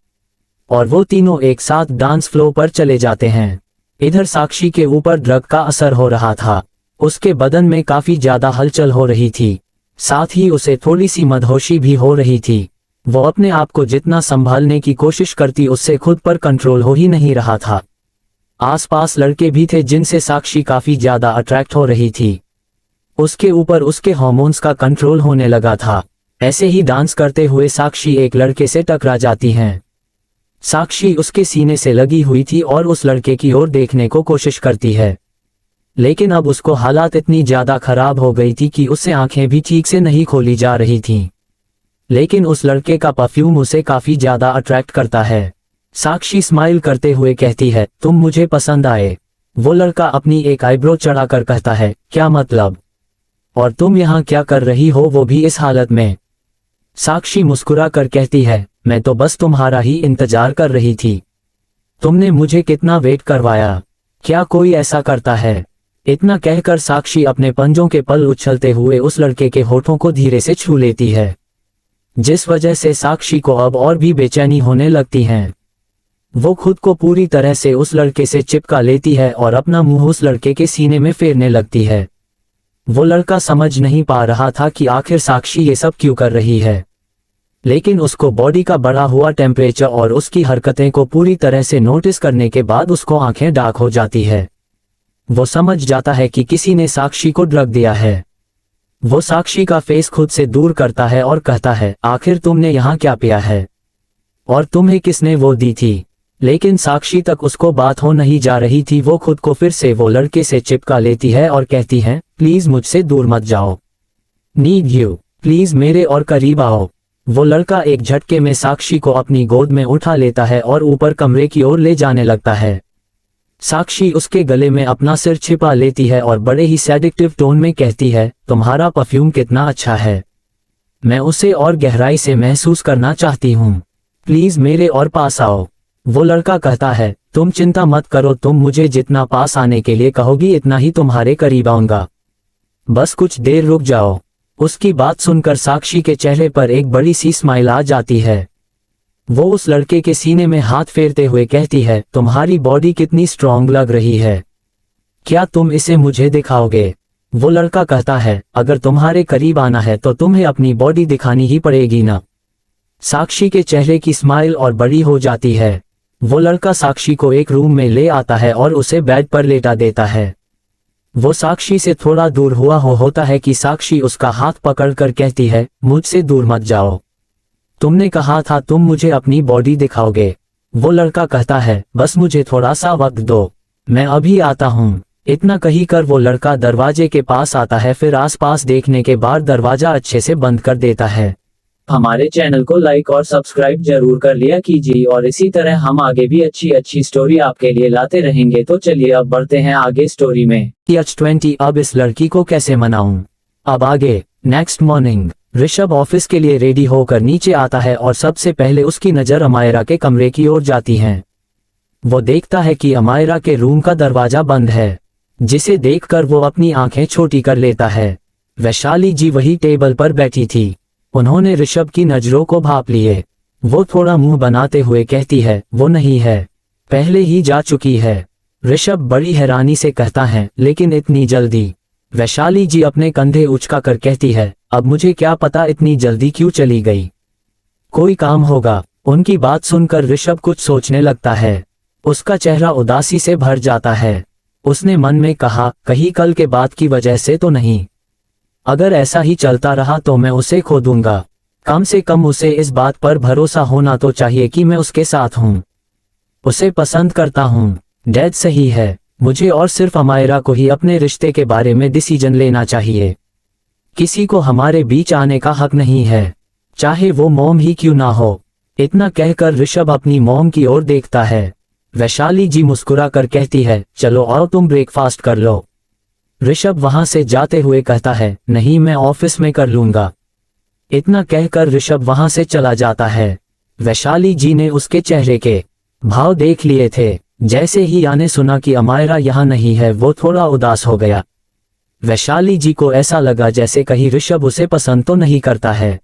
और वो तीनों एक साथ डांस फ्लोर पर चले जाते हैं। इधर साक्षी के ऊपर ड्रग का असर हो रहा था। उसके बदन में काफी ज्यादा हलचल हो रही थी, साथ ही उसे थोड़ी सी मदहोशी भी हो रही थी। वो अपने आप को जितना संभालने की कोशिश करती, उससे खुद पर कंट्रोल हो ही नहीं रहा था। आसपास लड़के भी थे जिनसे साक्षी काफी ज्यादा अट्रैक्ट हो रही थी। उसके ऊपर उसके हार्मोन्स का कंट्रोल होने लगा था। ऐसे ही डांस करते हुए साक्षी एक लड़के से टकरा जाती हैं। साक्षी उसके सीने से लगी हुई थी और उस लड़के की ओर देखने को कोशिश करती है, लेकिन अब उसको हालात इतनी ज्यादा खराब हो गई थी कि उससे आंखें भी ठीक से नहीं खोली जा रही थीं। लेकिन उस लड़के का परफ्यूम उसे काफी ज्यादा अट्रैक्ट करता है। साक्षी स्माइल करते हुए कहती है, तुम मुझे पसंद आए। वो लड़का अपनी एक आईब्रो चढ़ाकर कहता है, क्या मतलब? और तुम यहाँ क्या कर रही हो, वो भी इस हालत में? साक्षी मुस्कुरा कर कहती है, मैं तो बस तुम्हारा ही इंतजार कर रही थी। तुमने मुझे कितना वेट करवाया, क्या कोई ऐसा करता है? इतना कहकर साक्षी अपने पंजों के पल उछलते हुए उस लड़के के होठों को धीरे से छू लेती है, जिस वजह से साक्षी को अब और भी बेचैनी होने लगती है। वो खुद को पूरी तरह से उस लड़के से चिपका लेती है और अपना मुंह उस लड़के के सीने में फेरने लगती है। वो लड़का समझ नहीं पा रहा था कि आखिर साक्षी ये सब क्यों कर रही है, लेकिन उसको बॉडी का बढ़ा हुआ टेम्परेचर और उसकी हरकतें को पूरी तरह से नोटिस करने के बाद उसको आंखें डार्क हो जाती है। वो समझ जाता है कि किसी ने साक्षी को ड्रग दिया है। वो साक्षी का फेस खुद से दूर करता है और कहता है, आखिर तुमने यहाँ क्या पिया है और तुम्हें किसने वो दी थी? लेकिन साक्षी तक उसको बात हो नहीं जा रही थी। वो खुद को फिर से वो लड़के से चिपका लेती है और कहती है, प्लीज मुझसे दूर मत जाओ, नीड यू, प्लीज मेरे और करीब आओ। वो लड़का एक झटके में साक्षी को अपनी गोद में उठा लेता है और ऊपर कमरे की ओर ले जाने लगता है। साक्षी उसके गले में अपना सिर छिपा लेती है और बड़े ही सेडिक्टिव टोन में कहती है, तुम्हारा परफ्यूम कितना अच्छा है, मैं उसे और गहराई से महसूस करना चाहती हूँ, प्लीज मेरे और पास आओ। वो लड़का कहता है, तुम चिंता मत करो, तुम मुझे जितना पास आने के लिए कहोगी इतना ही तुम्हारे करीब आऊंगा। बस कुछ देर रुक जाओ। उसकी बात सुनकर साक्षी के चेहरे पर एक बड़ी सी स्माइल आ जाती है। वो उस लड़के के सीने में हाथ फेरते हुए कहती है, तुम्हारी बॉडी कितनी स्ट्रांग लग रही है, क्या तुम इसे मुझे दिखाओगे? वो लड़का कहता है, अगर तुम्हारे करीब आना है तो तुम्हें अपनी बॉडी दिखानी ही पड़ेगी ना। साक्षी के चेहरे की स्माइल और बड़ी हो जाती है। वो लड़का साक्षी को एक रूम में ले आता है और उसे बेड पर लेटा देता है। वो साक्षी से थोड़ा दूर हुआ होता है कि साक्षी उसका हाथ पकड़कर कहती है, मुझसे दूर मत जाओ, तुमने कहा था तुम मुझे अपनी बॉडी दिखाओगे। वो लड़का कहता है, बस मुझे थोड़ा सा वक्त दो, मैं अभी आता हूँ। इतना कही कर वो लड़का दरवाजे के पास आता है, फिर आसपास देखने के बाद दरवाजा अच्छे से बंद कर देता है। हमारे चैनल को लाइक और सब्सक्राइब जरूर कर लिया कीजिए और इसी तरह हम आगे भी अच्छी अच्छी स्टोरी आपके लिए लाते रहेंगे। तो चलिए अब बढ़ते हैं आगे स्टोरी में। H20 अब इस लड़की को कैसे मनाऊं? अब आगे। नेक्स्ट मॉर्निंग ऋषभ ऑफिस के लिए रेडी होकर नीचे आता है और सबसे पहले उसकी नजर अमायरा के कमरे की ओर जाती है। वो देखता है कि अमायरा के रूम का दरवाजा बंद है, जिसे देखकर वो अपनी आंखें छोटी कर लेता है। वैशाली जी वही टेबल पर बैठी थी। उन्होंने ऋषभ की नजरों को भांप लिए। वो थोड़ा मुंह बनाते हुए कहती है, वो नहीं है, पहले ही जा चुकी है। ऋषभ बड़ी हैरानी से कहता है, लेकिन इतनी जल्दी? वैशाली जी अपने कंधे उचकाकर कहती है, अब मुझे क्या पता इतनी जल्दी क्यों चली गई, कोई काम होगा। उनकी बात सुनकर ऋषभ कुछ सोचने लगता है। उसका चेहरा उदासी से भर जाता है। उसने मन में कहा, कहीं कल के बाद की वजह से तो नहीं? अगर ऐसा ही चलता रहा तो मैं उसे खो दूंगा। कम से कम उसे इस बात पर भरोसा होना तो चाहिए कि मैं उसके साथ हूँ, उसे पसंद करता हूँ। डैड सही है, मुझे और सिर्फ अमायरा को ही अपने रिश्ते के बारे में डिसीजन लेना चाहिए। किसी को हमारे बीच आने का हक नहीं है, चाहे वो मॉम ही क्यों ना हो। इतना कहकर ऋषभ अपनी मॉम की ओर देखता है। वैशाली जी मुस्कुरा कर कहती है, चलो आओ तुम ब्रेकफास्ट कर लो। ऋषभ वहां से जाते हुए कहता है, नहीं मैं ऑफिस में कर लूंगा। इतना कहकर ऋषभ वहां से चला जाता है। वैशाली जी ने उसके चेहरे के भाव देख लिए थे। जैसे ही आने सुना कि अमायरा यहाँ नहीं है, वो थोड़ा उदास हो गया। वैशाली जी को ऐसा लगा जैसे कहीं ऋषभ उसे पसंद तो नहीं करता है।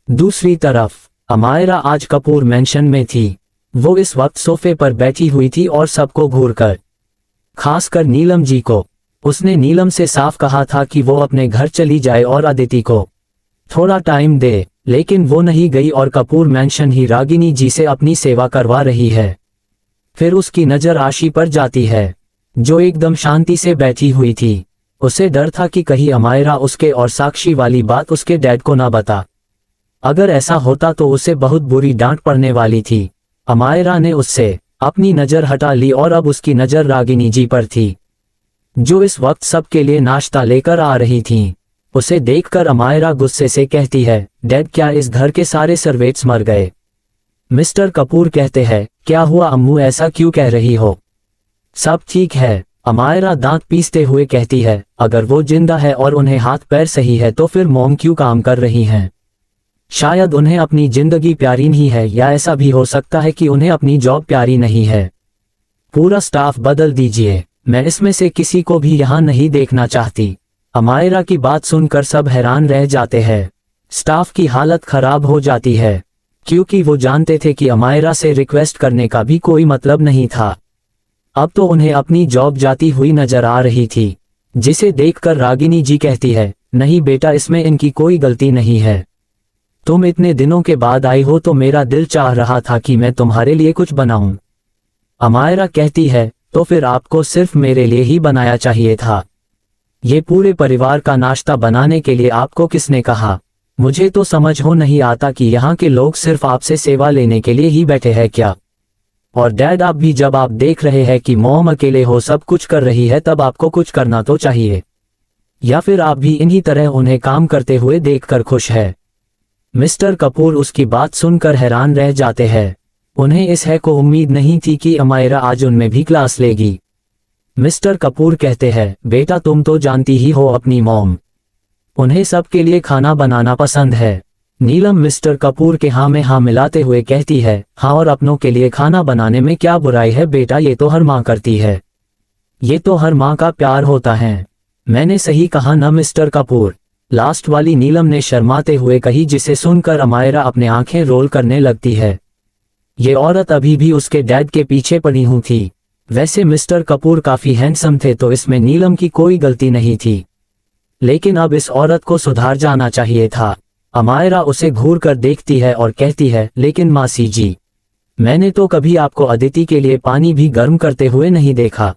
दूसरी तरफ अमायरा आज कपूर मैंशन में थी। वो इस वक्त सोफे पर बैठी हुई थी और सबको घूरकर, खासकर नीलम जी को। उसने नीलम से साफ कहा था कि वो अपने घर चली जाए और अदिति को थोड़ा टाइम दे, लेकिन वो नहीं गई और कपूर मैंशन ही रागिनी जी से अपनी सेवा करवा रही है। फिर उसकी नजर आशी पर जाती है, जो एकदम शांति से बैठी हुई थी। उसे डर था कि कहीं अमायरा उसके और साक्षी वाली बात उसके डैड को ना बता। अगर ऐसा होता तो उसे बहुत बुरी डांट पड़ने वाली थी। अमायरा ने उससे अपनी नजर हटा ली और अब उसकी नजर रागिनी जी पर थी, जो इस वक्त सबके लिए नाश्ता लेकर आ रही थीं। उसे देखकर अमायरा गुस्से से कहती है, डैड क्या इस घर के सारे सर्वेंट्स मर गए? मिस्टर कपूर कहते हैं, क्या हुआ अम्मू, ऐसा क्यों कह रही हो? सब ठीक है। अमायरा दांत पीसते हुए कहती है, अगर वो जिंदा है और उन्हें हाथ पैर सही है तो फिर मॉम क्यों काम कर रही हैं? शायद उन्हें अपनी जिंदगी प्यारी नहीं है, या ऐसा भी हो सकता है कि उन्हें अपनी जॉब प्यारी नहीं है। पूरा स्टाफ बदल दीजिए, मैं इसमें से किसी को भी यहाँ नहीं देखना चाहती। अमायरा की बात सुनकर सब हैरान रह जाते हैं। स्टाफ की हालत खराब हो जाती है, क्योंकि वो जानते थे कि अमायरा से रिक्वेस्ट करने का भी कोई मतलब नहीं था। अब तो उन्हें अपनी जॉब जाती हुई नजर आ रही थी, जिसे देखकर रागिनी जी कहती है, नहीं बेटा, इसमें इनकी कोई गलती नहीं है। तुम इतने दिनों के बाद आई हो तो मेरा दिल चाह रहा था कि मैं तुम्हारे लिए कुछ बनाऊं। अमायरा कहती है, तो फिर आपको सिर्फ मेरे लिए ही बनाया चाहिए था। ये पूरे परिवार का नाश्ता बनाने के लिए आपको किसने कहा? मुझे तो समझ हो नहीं आता कि यहाँ के लोग सिर्फ आपसे सेवा लेने के लिए ही बैठे हैं क्या? और डैड, आप भी जब आप देख रहे हैं कि मॉम अकेले हो सब कुछ कर रही है, तब आपको कुछ करना तो चाहिए। या फिर आप भी इन्हीं तरह उन्हें काम करते हुए देखकर खुश है? मिस्टर कपूर उसकी बात सुनकर हैरान रह जाते हैं। उन्हें इस है को उम्मीद नहीं थी कि अमायरा आज उनमें भी क्लास लेगी। मिस्टर कपूर कहते हैं, बेटा तुम तो जानती ही हो अपनी मॉम, उन्हें सबके लिए खाना बनाना पसंद है। नीलम मिस्टर कपूर के हाँ में हाँ मिलाते हुए कहती है, हाँ, और अपनों के लिए खाना बनाने में क्या बुराई है बेटा, ये तो हर माँ करती है, ये तो हर माँ का प्यार होता है। मैंने सही कहा ना मिस्टर कपूर? लास्ट वाली नीलम ने शर्माते हुए कही, जिसे सुनकर अमायरा अपने आंखें रोल करने लगती है। ये औरत अभी भी उसके डैड के पीछे पड़ी हुई थी। वैसे मिस्टर कपूर काफी हैंडसम थे, तो इसमें नीलम की कोई गलती नहीं थी, लेकिन अब इस औरत को सुधार जाना चाहिए था। अमायरा उसे घूर कर देखती है और कहती है, लेकिन मासी जी, मैंने तो कभी आपको अदिति के लिए पानी भी गर्म करते हुए नहीं देखा,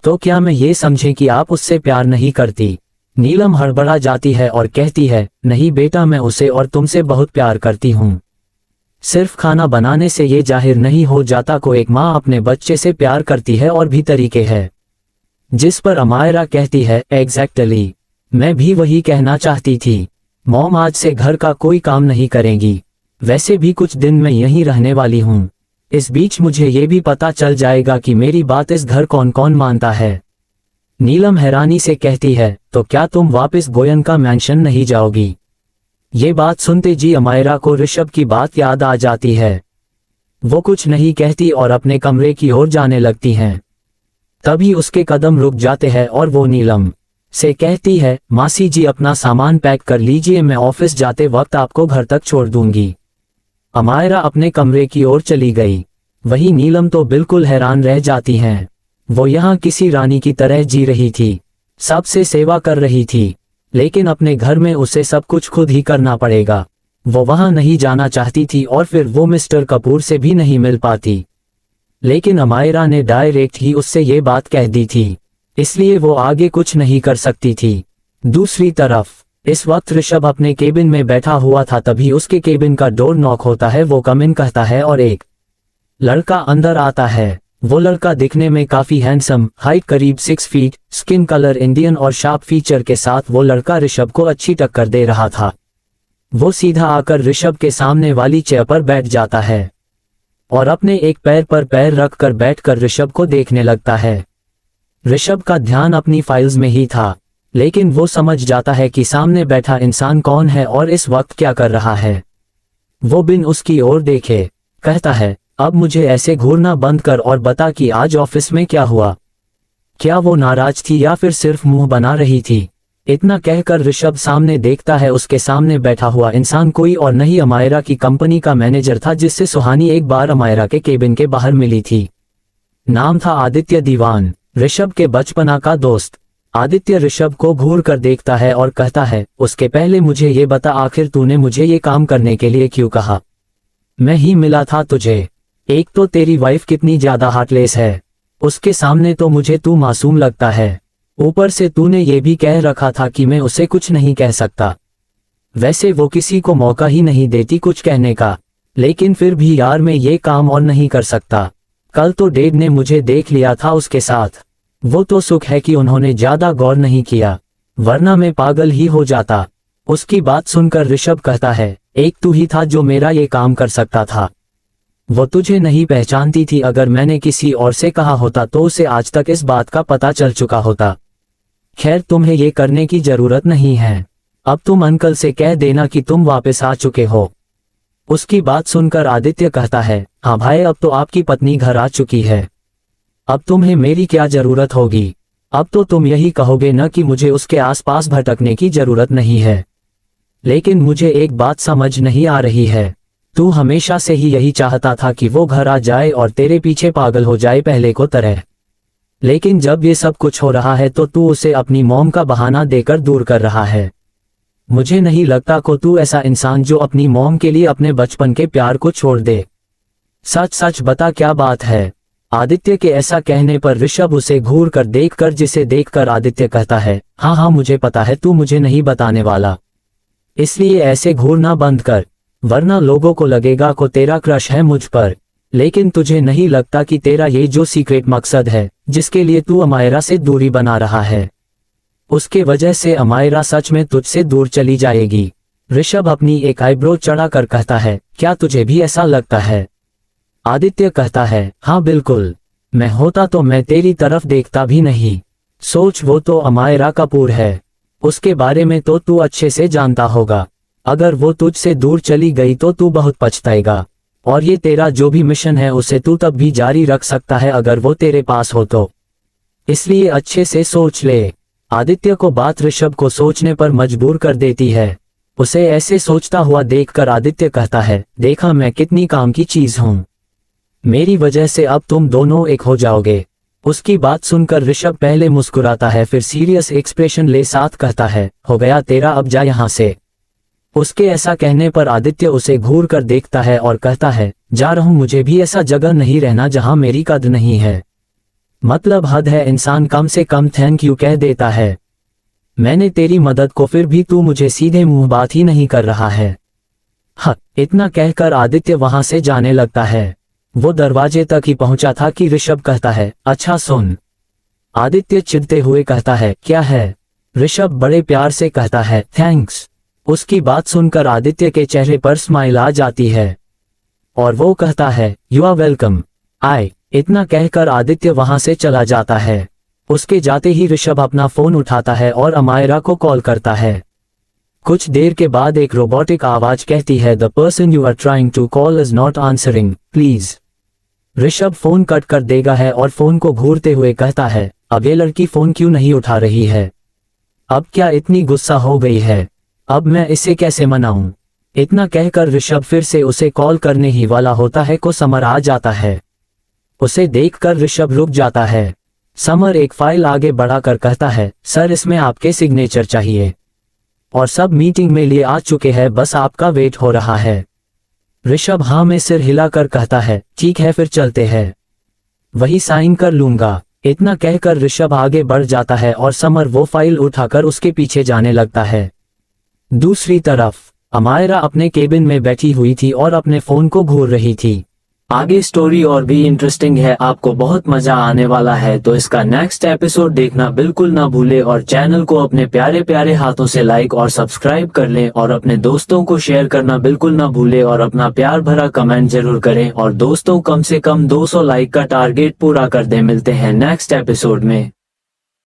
तो क्या मैं ये समझे कि आप उससे प्यार नहीं करती? नीलम हड़बड़ा जाती है और कहती है, नहीं बेटा, मैं उसे और तुमसे बहुत प्यार करती हूँ। सिर्फ खाना बनाने से ये जाहिर नहीं हो जाता को एक माँ अपने बच्चे से प्यार करती है, और भी तरीके हैं। जिस पर अमायरा कहती है, एग्जैक्टली, मैं भी वही कहना चाहती थी। मॉम आज से घर का कोई काम नहीं करेंगी, वैसे भी कुछ दिन मैं यहीं रहने वाली हूँ। इस बीच मुझे ये भी पता चल जाएगा कि मेरी बात इस घर कौन कौन मानता है। नीलम हैरानी से कहती है, तो क्या तुम वापस गोयनका मैंशन नहीं जाओगी? ये बात सुनते जी अमायरा को ऋषभ की बात याद आ जाती है। वो कुछ नहीं कहती और अपने कमरे की ओर जाने लगती हैं। तभी उसके कदम रुक जाते हैं और वो नीलम से कहती है, मासी जी अपना सामान पैक कर लीजिए, मैं ऑफिस जाते वक्त आपको घर तक छोड़ दूंगी। अमायरा अपने कमरे की ओर चली गई। वही नीलम तो बिल्कुल हैरान रह जाती हैं। वो यहाँ किसी रानी की तरह जी रही थी, सबसे सेवा कर रही थी, लेकिन अपने घर में उसे सब कुछ खुद ही करना पड़ेगा। वो वहाँ नहीं जाना चाहती थी और फिर वो मिस्टर कपूर से भी नहीं मिल पाती, लेकिन अमायरा ने डायरेक्ट ही उससे ये बात कह दी थी, इसलिए वो आगे कुछ नहीं कर सकती थी। दूसरी तरफ इस वक्त ऋषभ अपने केबिन में बैठा हुआ था। तभी उसके केबिन का डोर नॉक होता है। वो कम इन कहता है और एक लड़का अंदर आता है। वो लड़का दिखने में काफी हैंडसम, हाइट करीब 6 फीट, स्किन कलर इंडियन और शार्प फीचर के साथ वो लड़का ऋषभ को अच्छी टक्कर दे रहा था। वो सीधा आकर ऋषभ के सामने वाली चेयर पर बैठ जाता है और अपने एक पैर पर पैर रखकर बैठकर ऋषभ को देखने लगता है। ऋषभ का ध्यान अपनी फाइल्स में ही था, लेकिन वो समझ जाता है कि सामने बैठा इंसान कौन है और इस वक्त क्या कर रहा है। वो बिन उसकी ओर देखे कहता है, अब मुझे ऐसे घूरना बंद कर और बता कि आज ऑफिस में क्या हुआ। क्या वो नाराज थी या फिर सिर्फ मुंह बना रही थी? इतना कहकर ऋषभ सामने देखता है। उसके सामने बैठा हुआ इंसान कोई और नहीं अमायरा की कंपनी का मैनेजर था, जिससे सुहानी एक बार अमायरा के केबिन के बाहर मिली थी। नाम था आदित्य दीवान, ऋषभ के बचपना का दोस्त। आदित्य ऋषभ को घूर कर देखता है और कहता है, उसके पहले मुझे ये बता, आखिर तूने मुझे ये काम करने के लिए क्यों कहा? मैं ही मिला था तुझे। एक तो तेरी वाइफ कितनी ज्यादा हार्टलेस है, उसके सामने तो मुझे तू मासूम लगता है। ऊपर से तूने ये भी कह रखा था कि मैं उसे कुछ नहीं कह सकता। वैसे वो किसी को मौका ही नहीं देती कुछ कहने का, लेकिन फिर भी यार मैं ये काम और नहीं कर सकता। कल तो डैड ने मुझे देख लिया था उसके साथ। वो तो सुख है कि उन्होंने ज्यादा गौर नहीं किया, वरना मैं पागल ही हो जाता। उसकी बात सुनकर ऋषभ कहता है, एक तू ही था जो मेरा ये काम कर सकता था। वो तुझे नहीं पहचानती थी। अगर मैंने किसी और से कहा होता तो उसे आज तक इस बात का पता चल चुका होता। खैर तुम्हें ये करने की जरूरत नहीं है। अब तुम अंकल से कह देना कि तुम वापस आ चुके हो। उसकी बात सुनकर आदित्य कहता है, हाँ भाई, अब तो आपकी पत्नी घर आ चुकी है, अब तुम्हें मेरी क्या जरूरत होगी। अब तो तुम यही कहोगे न कि मुझे उसके आसपास भटकने की जरूरत नहीं है। लेकिन मुझे एक बात समझ नहीं आ रही है, तू हमेशा से ही यही चाहता था कि वो घर आ जाए और तेरे पीछे पागल हो जाए पहले को तरह। लेकिन जब ये सब कुछ हो रहा है तो तू उसे अपनी मॉम का बहाना देकर दूर कर रहा है। मुझे नहीं लगता को तू ऐसा इंसान जो अपनी मॉम के लिए अपने बचपन के प्यार को छोड़ दे। सच सच बता क्या बात है। आदित्य के ऐसा कहने पर ऋषभ उसे घूर कर देखकर, जिसे देखकर आदित्य कहता है, हाँ हाँ मुझे पता है तू मुझे नहीं बताने वाला, इसलिए ऐसे घूरना बंद कर, वरना लोगों को लगेगा को तेरा क्रश है मुझ पर। लेकिन तुझे नहीं लगता कि तेरा ये जो सीक्रेट मकसद है जिसके लिए तू अमायरा से दूरी बना रहा है, उसके वजह से अमायरा सच में तुझसे दूर चली जाएगी। ऋषभ अपनी एक आईब्रो चढ़ाकर कहता है, क्या तुझे भी ऐसा लगता है? आदित्य कहता है, हाँ बिल्कुल, मैं होता तो मैं तेरी तरफ देखता भी नहीं। सोच, वो तो अमायरा कपूर है, उसके बारे में तो तू अच्छे से जानता होगा। अगर वो तुझसे दूर चली गई तो तू बहुत पछताएगा, और ये तेरा जो भी मिशन है उसे तू तब भी जारी रख सकता है अगर वो तेरे पास हो तो। इसलिए अच्छे से सोच ले। आदित्य को बात ऋषभ को सोचने पर मजबूर कर देती है। उसे ऐसे सोचता हुआ देखकर आदित्य कहता है, देखा मैं कितनी काम की चीज हूँ, मेरी वजह से अब तुम दोनों एक हो जाओगे। उसकी बात सुनकर ऋषभ पहले मुस्कुराता है, फिर सीरियस एक्सप्रेशन ले साथ कहता है, हो गया तेरा, अब जा यहाँ से। उसके ऐसा कहने पर आदित्य उसे घूर कर देखता है और कहता है, जा रहा हूं, मुझे भी ऐसा जगह नहीं रहना जहां मेरी कद्र नहीं है। मतलब हद है, इंसान कम से कम थैंक यू कह देता है। मैंने तेरी मदद को, फिर भी तू मुझे सीधे मुंह बात ही नहीं कर रहा है। इतना कहकर आदित्य वहां से जाने लगता है। वो दरवाजे तक ही पहुंचा था कि ऋषभ कहता है, अच्छा सुन। आदित्य चिढ़ते हुए कहता है, क्या है? ऋषभ बड़े प्यार से कहता है, थैंक्स। उसकी बात सुनकर आदित्य के चेहरे पर स्माइल आ जाती है और वो कहता है, यू आर वेलकम, आए। इतना कहकर आदित्य वहां से चला जाता है। उसके जाते ही ऋषभ अपना फोन उठाता है और अमायरा को कॉल करता है। कुछ देर के बाद एक रोबोटिक आवाज कहती है, the person you are trying to call is not answering, please. Rishabh phone cut कर देगा है और फोन को घूरते हुए कहता है, अब ये लड़की फोन क्यों नहीं उठा रही है? अब क्या इतनी गुस्सा हो गई है? अब मैं इसे कैसे मनाऊं? इतना कहकर ऋषभ फिर से उसे कॉल करने ही वाला होता है को समर आ जाता है। उसे देखकर ऋषभ रुक जाता है। समर एक फाइल आगे बढ़ाकर कहता है, सर इसमें आपके सिग्नेचर चाहिए और सब मीटिंग में लिए आ चुके हैं, बस आपका वेट हो रहा है। ऋषभ हाँ में सिर हिलाकर कहता है, ठीक है फिर चलते हैं, वही साइन कर लूंगा। इतना कहकर ऋषभ आगे बढ़ जाता है और समर वो फाइल उठाकर उसके पीछे जाने लगता है। दूसरी तरफ अमायरा अपने केबिन में बैठी हुई थी और अपने फोन को घूर रही थी। आगे स्टोरी और भी इंटरेस्टिंग है, आपको बहुत मजा आने वाला है, तो इसका नेक्स्ट एपिसोड देखना बिल्कुल ना भूले और चैनल को अपने प्यारे प्यारे हाथों से लाइक और सब्सक्राइब कर लें और अपने दोस्तों को शेयर करना बिल्कुल ना भूले और अपना प्यार भरा कमेंट जरूर करें और दोस्तों कम से कम 200 लाइक का टारगेट पूरा कर दें। मिलते हैं नेक्स्ट एपिसोड में।